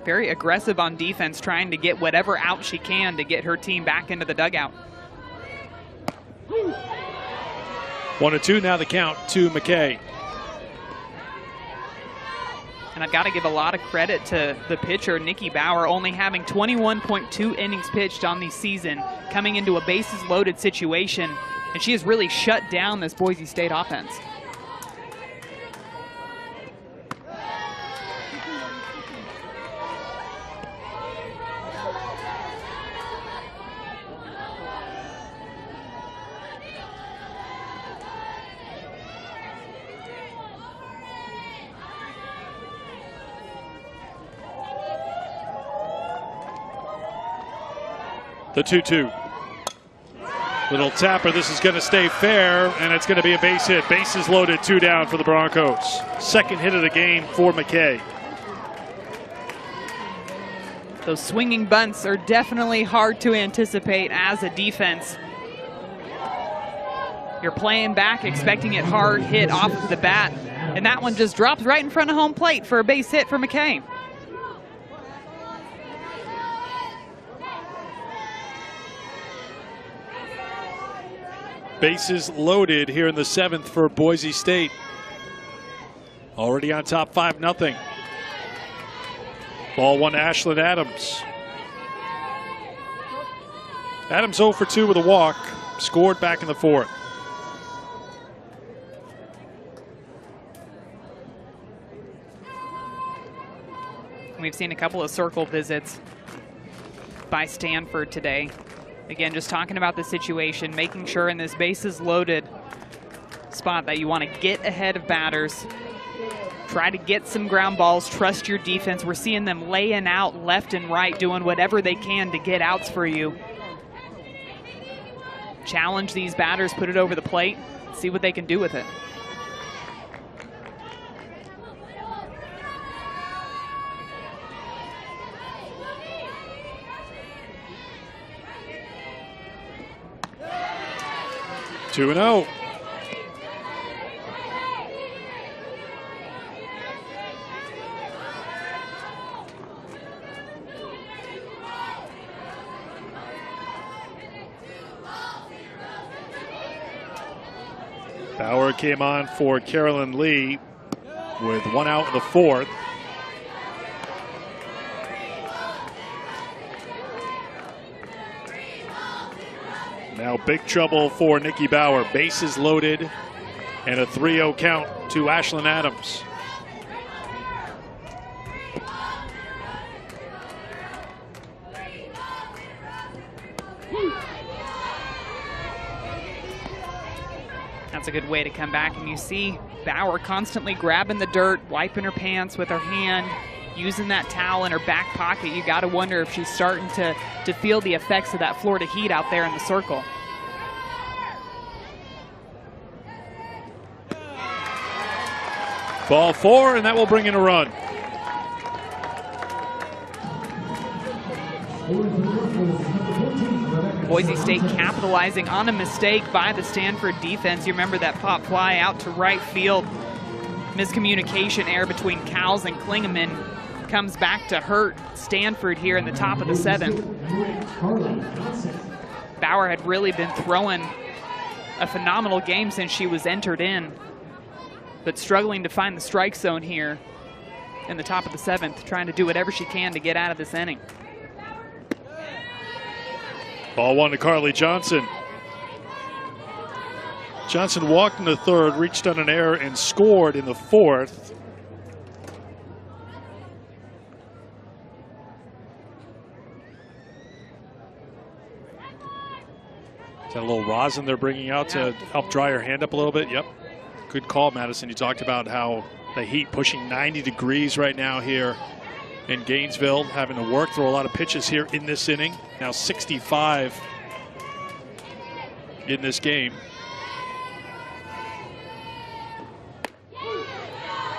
Very aggressive on defense, trying to get whatever out she can to get her team back into the dugout. 1-2 now the count to McKay. And I've got to give a lot of credit to the pitcher, Nikki Bauer, only having 21.2 innings pitched on the season, coming into a bases loaded situation, and she has really shut down this Boise State offense. The 2-2. Little tapper. This is going to stay fair, and it's going to be a base hit. Bases loaded, 2 down for the Broncos. Second hit of the game for McKay. Those swinging bunts are definitely hard to anticipate as a defense. You're playing back, expecting it hard hit off of the bat, and that one just drops right in front of home plate for a base hit for McKay. Bases loaded here in the 7th for Boise State. Already on top 5-0. Ball 1 to Ashlyn Adams. Adams 0 for 2 with a walk. Scored back in the 4th. We've seen a couple of circle visits by Stanford today. Again, just talking about the situation, making sure in this bases loaded spot that you want to get ahead of batters, try to get some ground balls, trust your defense. We're seeing them laying out left and right, doing whatever they can to get outs for you. Challenge these batters, put it over the plate, see what they can do with it. Two and 0. Bauer came on for Carolyn Lee with 1 out in the 4th. Now big trouble for Nikki Bauer. Bases loaded and a 3-0 count to Ashlyn Adams. That's a good way to come back, and you see Bauer constantly grabbing the dirt, wiping her pants with her hand, using that towel in her back pocket. You got to wonder if she's starting to feel the effects of that Florida heat out there in the circle. Ball 4, and that will bring in a run. Boise State capitalizing on a mistake by the Stanford defense. You remember that pop fly out to right field. Miscommunication error between Cowles and Klingeman comes back to hurt Stanford here in the top of the 7th. Bauer had really been throwing a phenomenal game since she was entered in, but struggling to find the strike zone here in the top of the 7th, trying to do whatever she can to get out of this inning. Ball 1 to Carly Johnson. Johnson walked in the 3rd, reached on an error, and scored in the 4th. Is that a little rosin they're bringing out to help dry her hand up a little bit? Yep. Good call, Madison. You talked about how the heat pushing 90 degrees right now here in Gainesville, having to work through a lot of pitches here in this inning. Now 65 in this game.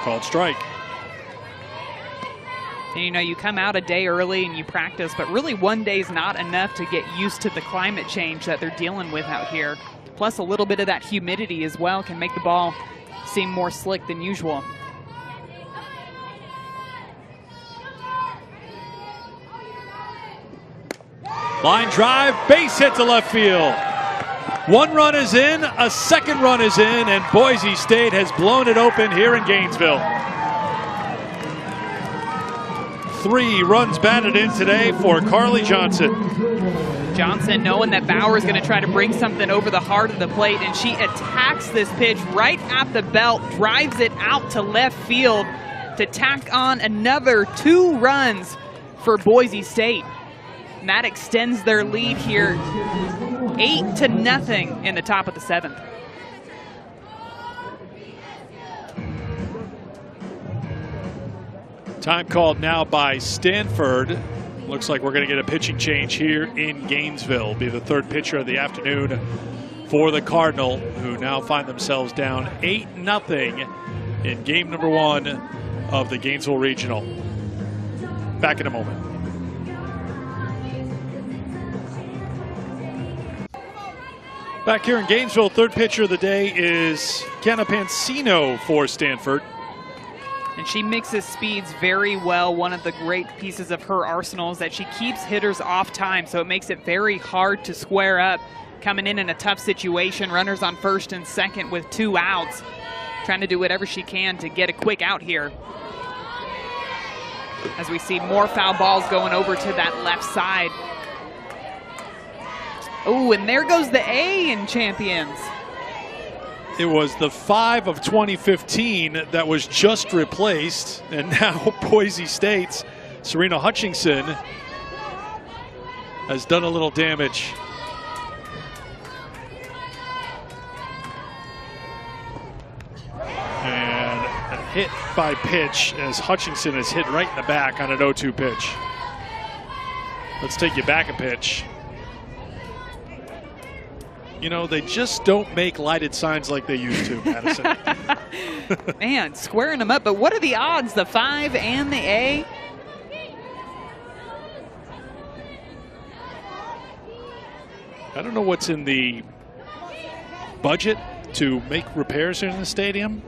Called strike. And, you know, you come out a day early and you practice, but really one day is not enough to get used to the climate change that they're dealing with out here. Plus a little bit of that humidity as well can make the ball seem more slick than usual. Line drive, base hit to left field. One run is in, a second run is in, and Boise State has blown it open here in Gainesville. 3 runs batted in today for Carly Johnson. Johnson knowing that Bauer is going to try to bring something over the heart of the plate, and she attacks this pitch right at the belt, drives it out to left field to tack on another 2 runs for Boise State. And that extends their lead here 8-0 in the top of the 7th. Time called now by Stanford. Looks like we're going to get a pitching change here in Gainesville. Be the 3rd pitcher of the afternoon for the Cardinal, who now find themselves down 8-0 in game number 1 of the Gainesville Regional. Back in a moment. Back here in Gainesville, 3rd pitcher of the day is Kenna Pansino for Stanford. And she mixes speeds very well. One of the great pieces of her arsenal is that she keeps hitters off time, so it makes it very hard to square up. Coming in a tough situation, runners on 1st and 2nd with 2 outs. Trying to do whatever she can to get a quick out here. As we see more foul balls going over to that left side. Oh, and there goes the A in Champions. It was the 5 of 2015 that was just replaced, and now Boise State's Serena Hutchinson has done a little damage. And a hit by pitch as Hutchinson is hit right in the back on an 0-2 pitch. Let's take you back a pitch. You know, they just don't make lighted signs like they used to, Madison. Man, squaring them up. But what are the odds, the 5 and the A? I don't know what's in the budget to make repairs in the stadium.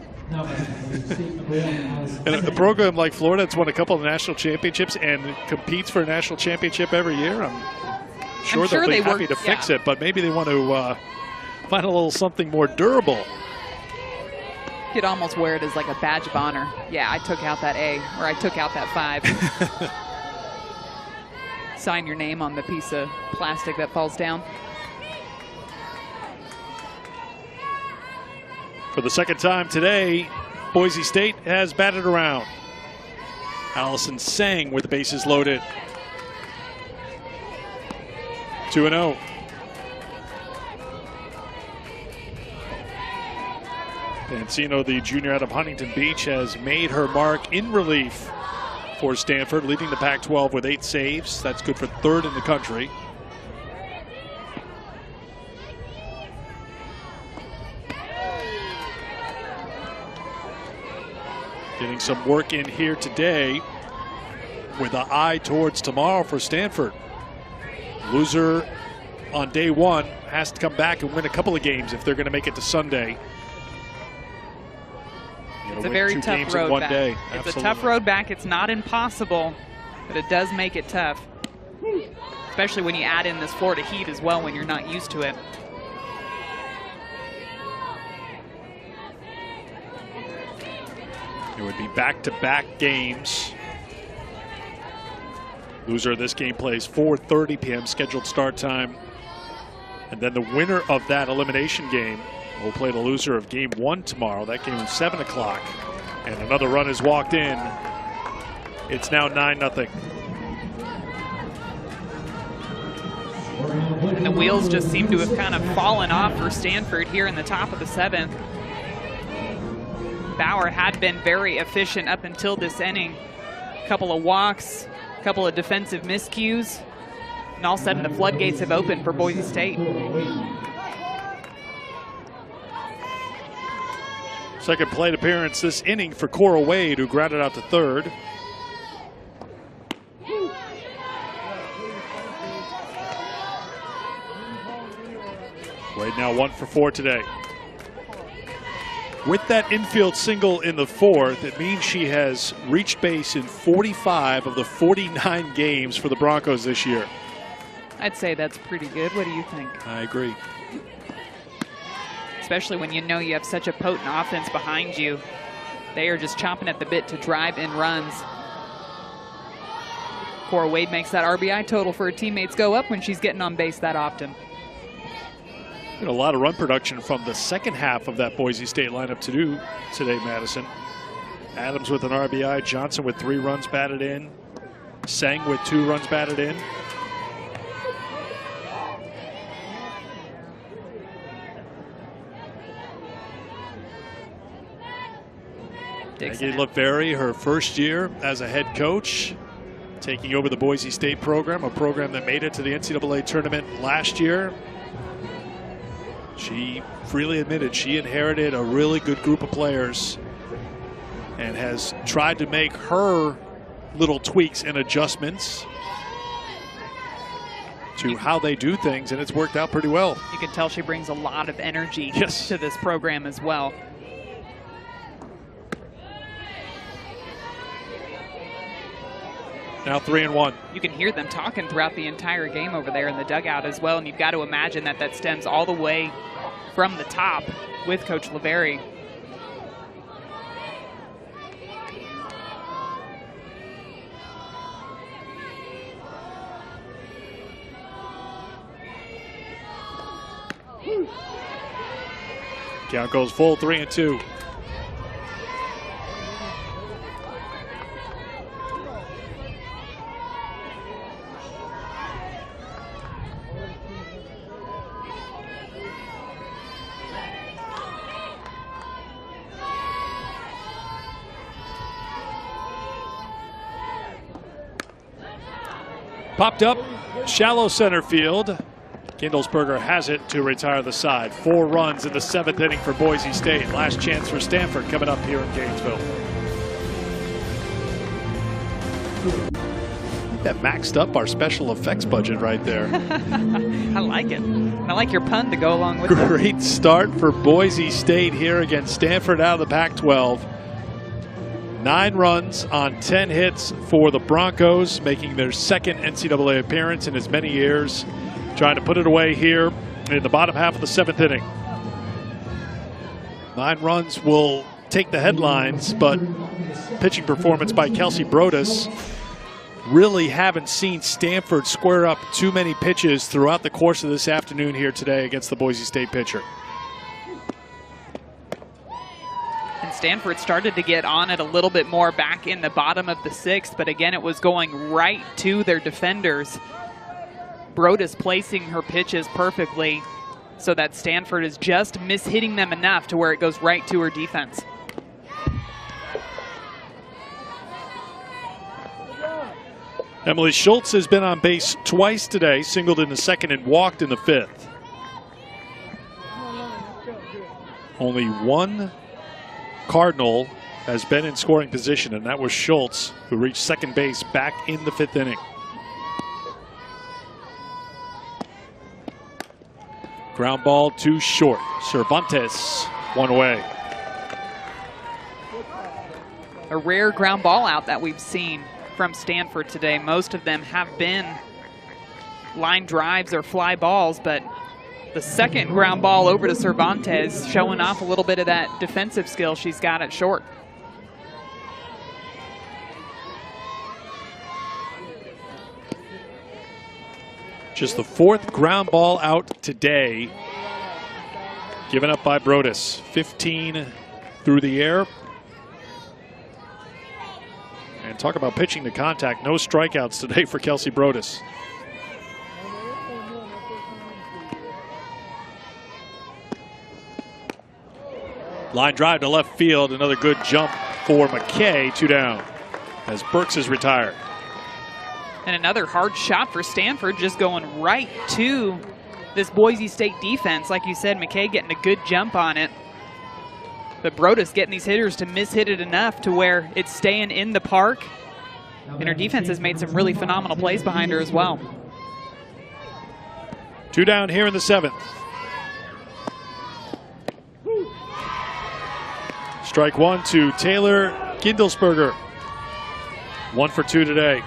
And a program like Florida that's won a couple of national championships and competes for a national championship every year, I'm sure they'll be happy to fix it, but maybe they want to find a little something more durable. You could almost wear it as like a badge of honor. Yeah, I took out that A, or I took out that 5. Sign your name on the piece of plastic that falls down. For the 2nd time today, Boise State has batted around. Allison Sang with the bases loaded. 2-0. Pansino, the junior out of Huntington Beach, has made her mark in relief for Stanford, leading the Pac-12 with 8 saves. That's good for 3rd in the country. Getting some work in here today with an eye towards tomorrow for Stanford. Loser on day 1 has to come back and win a couple of games if they're going to make it to Sunday. It's a very tough road back. It's Absolutely. a tough road back. It's not impossible, but it does make it tough. Especially when you add in this Florida heat as well when you're not used to it. It would be back-to-back games. Loser of this game plays 4:30 p.m. scheduled start time. And then the winner of that elimination game will play the loser of game 1 tomorrow. That game is 7 o'clock. And another run has walked in. It's now 9-0. And the wheels just seem to have kind of fallen off for Stanford here in the top of the 7th. Bauer had been very efficient up until this inning. A couple of walks, a couple of defensive miscues, and all of a sudden the floodgates have opened for Boise State. Second plate appearance this inning for Cora Wade, who grounded out to 3rd. Now 1 for 4 today. With that infield single in the 4th, it means she has reached base in 45 of the 49 games for the Broncos this year. I'd say that's pretty good. What do you think? I agree. Especially when you know you have such a potent offense behind you. They are just chomping at the bit to drive in runs. Cora Wade makes that RBI total for her teammates go up when she's getting on base that often. A lot of run production from the second half of that Boise State lineup today, Madison. Adams with an RBI, Johnson with 3 runs batted in, Sang with 2 runs batted in. Maggie LaFerry, her first year as a head coach, taking over the Boise State program, a program that made it to the NCAA tournament last year. She freely admitted she inherited a really good group of players and has tried to make her little tweaks and adjustments to how they do things, and it's worked out pretty well. You can tell she brings a lot of energy to this program as well. Now 3-1. You can hear them talking throughout the entire game over there in the dugout as well, and you've got to imagine that that stems all the way from the top with Coach LaFerry. Count goes full, 3-2. Popped up, shallow center field. Kindlesberger has it to retire the side. 4 runs in the 7th inning for Boise State. Last chance for Stanford coming up here in Gainesville. That maxed up our special effects budget right there. I like it. I like your pun to go along with it. Great start for Boise State here against Stanford out of the Pac-12. 9 runs on 10 hits for the Broncos, making their 2nd NCAA appearance in as many years. Trying to put it away here in the bottom half of the 7th inning. 9 runs will take the headlines, but pitching performance by Kelsey Brodus. Really haven't seen Stanford square up too many pitches throughout the course of this afternoon here today against the Boise State pitcher. And Stanford started to get on it a little bit more back in the bottom of the 6th, but again, it was going right to their defenders. Brodus placing her pitches perfectly so that Stanford is just mishitting them enough to where it goes right to her defense. Emily Schultz has been on base twice today, singled in the 2nd and walked in the 5th. Only 1 Cardinal has been in scoring position, and that was Schultz, who reached 2nd base back in the 5th inning. Ground ball too short. Cervantes, 1 away. A rare ground ball out that we've seen from Stanford today. Most of them have been line drives or fly balls, but the 2nd ground ball over to Cervantes showing off a little bit of that defensive skill she's got at short. Just the 4th ground ball out today, given up by Brodus. 15 through the air. And talk about pitching to contact. No strikeouts today for Kelsey Brodus. Line drive to left field. Another good jump for McKay. 2 down as Burks is retired. And another hard shot for Stanford, just going right to this Boise State defense. Like you said, McKay getting a good jump on it. But Brodus getting these hitters to mishit it enough to where it's staying in the park. And her defense has made some really phenomenal plays behind her as well. 2 down here in the 7th. Strike one to Taylor Gindelsberger. 1 for 2 today.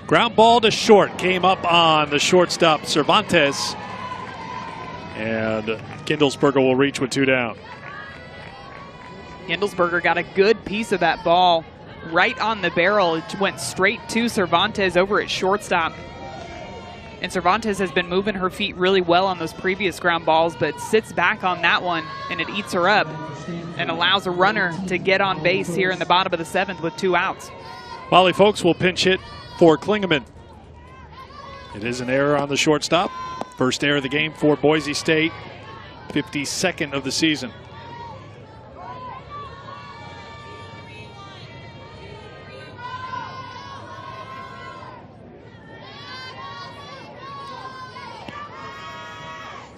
Ground ball to short, came up on the shortstop Cervantes, and Gindelsberger will reach with 2 down. Gindelsberger got a good piece of that ball right on the barrel. It went straight to Cervantes over at shortstop. And Cervantes has been moving her feet really well on those previous ground balls, but sits back on that one and it eats her up and allows a runner to get on base here in the bottom of the 7th with 2 outs. Molly Folks will pinch hit for Klingeman. It is an error on the shortstop. First error of the game for Boise State, 52nd of the season.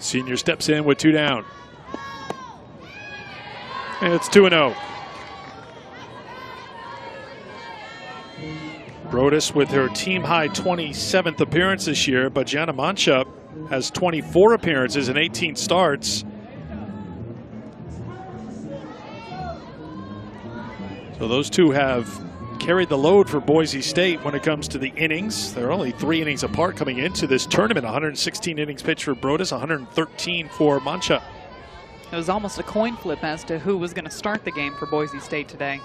Senior steps in with 2 down. And it's 2-0. Brodus with her team-high 27th appearance this year, but Gianna Mancha has 24 appearances and 18 starts. So those two have carried the load for Boise State when it comes to the innings. They're only 3 innings apart coming into this tournament. 116 innings pitched for Brodus, 113 for Mancha. It was almost a coin flip as to who was going to start the game for Boise State today.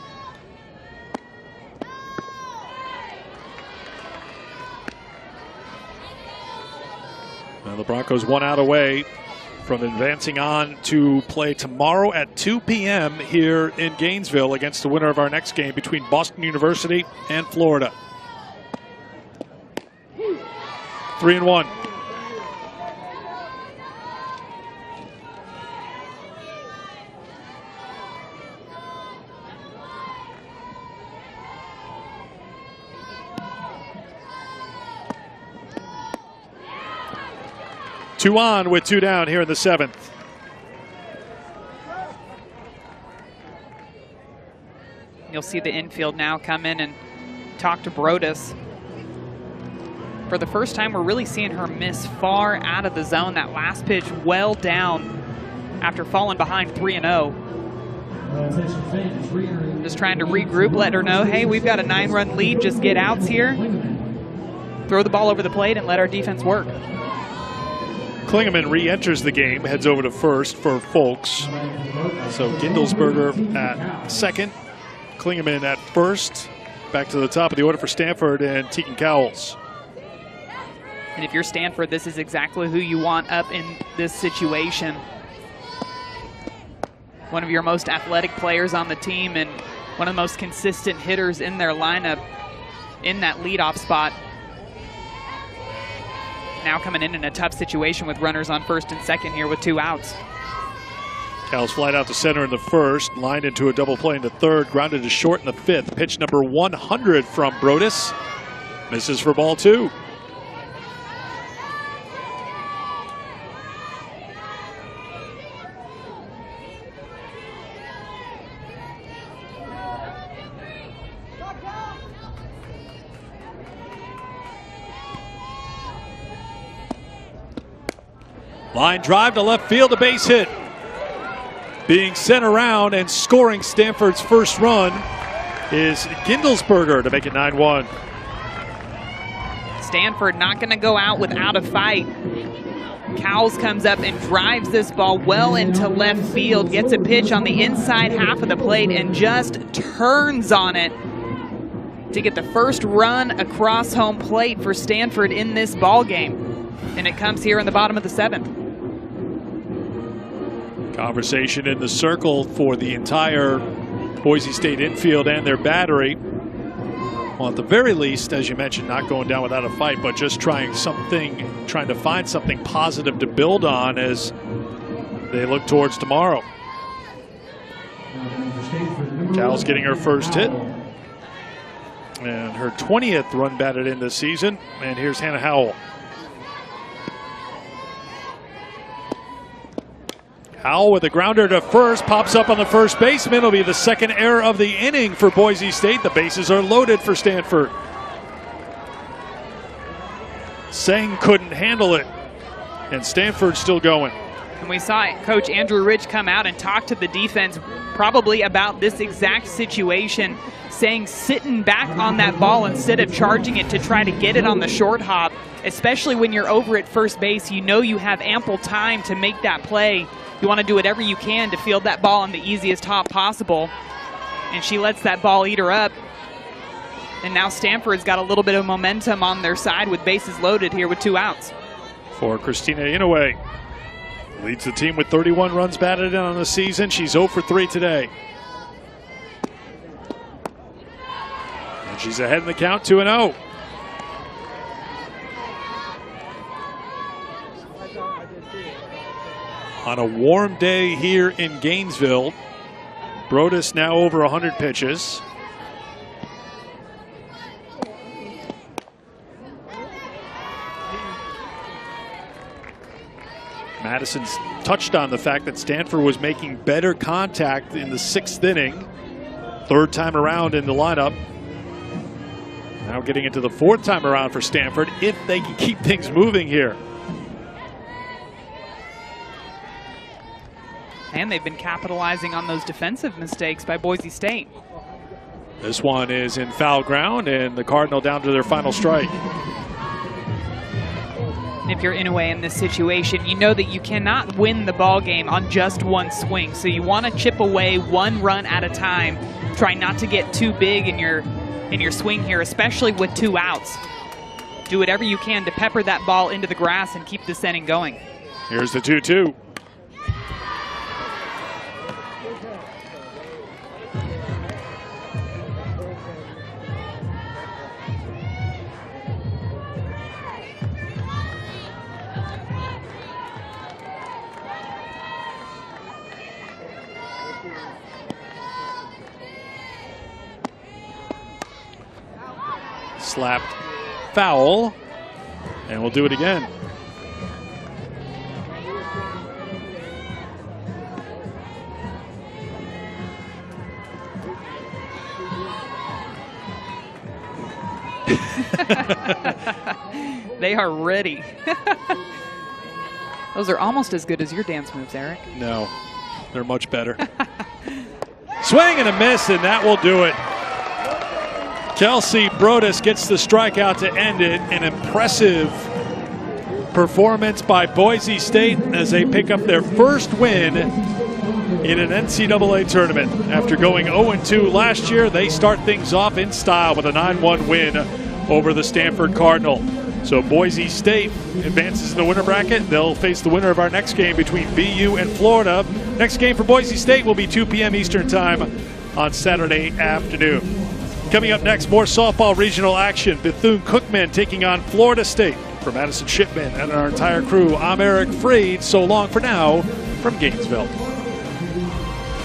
Now the Broncos 1 out away from advancing on to play tomorrow at 2 p.m. here in Gainesville against the winner of our next game between Boston University and Florida. 3-1. Two on with 2 down here in the 7th. You'll see the infield now come in and talk to Brodus. For the first time, we're really seeing her miss far out of the zone. That last pitch well down after falling behind 3-0. Just trying to regroup, let her know, hey, we've got a 9-run lead, just get outs here. Throw the ball over the plate and let our defense work. Klingeman re-enters the game, heads over to first for Folks. So Gindelsberger at second, Klingeman at first. Back to the top of the order for Stanford and Tegan Cowles. And if you're Stanford, this is exactly who you want up in this situation. One of your most athletic players on the team and one of the most consistent hitters in their lineup in that leadoff spot. Now coming in a tough situation with runners on first and second here with 2 outs. Cowles flied out to center in the first, lined into a double play in the third, grounded to short in the 5th. Pitch number 100 from Brodus. Misses for ball 2. Line drive to left field, a base hit. Being sent around and scoring Stanford's first run is Gindelsberger to make it 9-1. Stanford not going to go out without a fight. Cowles comes up and drives this ball well into left field, gets a pitch on the inside half of the plate and just turns on it to get the first run across home plate for Stanford in this ball game. And it comes here in the bottom of the 7th. Conversation in the circle for the entire Boise State infield and their battery. Well, at the very least, as you mentioned, not going down without a fight, but just trying to find something positive to build on as they look towards tomorrow. Cowles getting her first hit. And her 20th run batted in this season. And here's Hannah Howell. Howell with a grounder to first, pops up on the first baseman. It'll be the second error of the inning for Boise State. The bases are loaded for Stanford. Seng couldn't handle it, and Stanford's still going. And we saw Coach Andrew Rich come out and talk to the defense probably about this exact situation, saying sitting back on that ball instead of charging it to try to get it on the short hop, especially when you're over at first base. You know you have ample time to make that play. You want to do whatever you can to field that ball on the easiest hop possible. And she lets that ball eat her up. And now Stanford's got a little bit of momentum on their side with bases loaded here with 2 outs. For Christina Inouye. Leads the team with 31 runs batted in on the season. She's 0 for 3 today. And she's ahead in the count, 2-0. On a warm day here in Gainesville, Brodus now over 100 pitches. Madison's touched on the fact that Stanford was making better contact in the 6th inning. 3rd time around in the lineup. Now getting into the 4th time around for Stanford if they can keep things moving here. And they've been capitalizing on those defensive mistakes by Boise State. This one is in foul ground, and the Cardinal down to their final strike. If you're Inouye in this situation, you know that you cannot win the ball game on just one swing. So you want to chip away 1 run at a time. Try not to get too big in your swing here, especially with 2 outs. Do whatever you can to pepper that ball into the grass and keep this inning going. Here's the 2-2. Slapped foul, and we'll do it again. They are ready. Those are almost as good as your dance moves, Eric. No, they're much better. Swing and a miss, and that will do it. Kelsey Brodus gets the strikeout to end it. An impressive performance by Boise State as they pick up their first win in an NCAA tournament. After going 0-2 last year, they start things off in style with a 9-1 win over the Stanford Cardinal. So Boise State advances in the winner bracket. They'll face the winner of our next game between BU and Florida. Next game for Boise State will be 2 p.m. Eastern time on Saturday afternoon. Coming up next, more softball regional action. Bethune-Cookman taking on Florida State. For Madison Shipman and our entire crew, I'm Eric Freed. So long for now from Gainesville.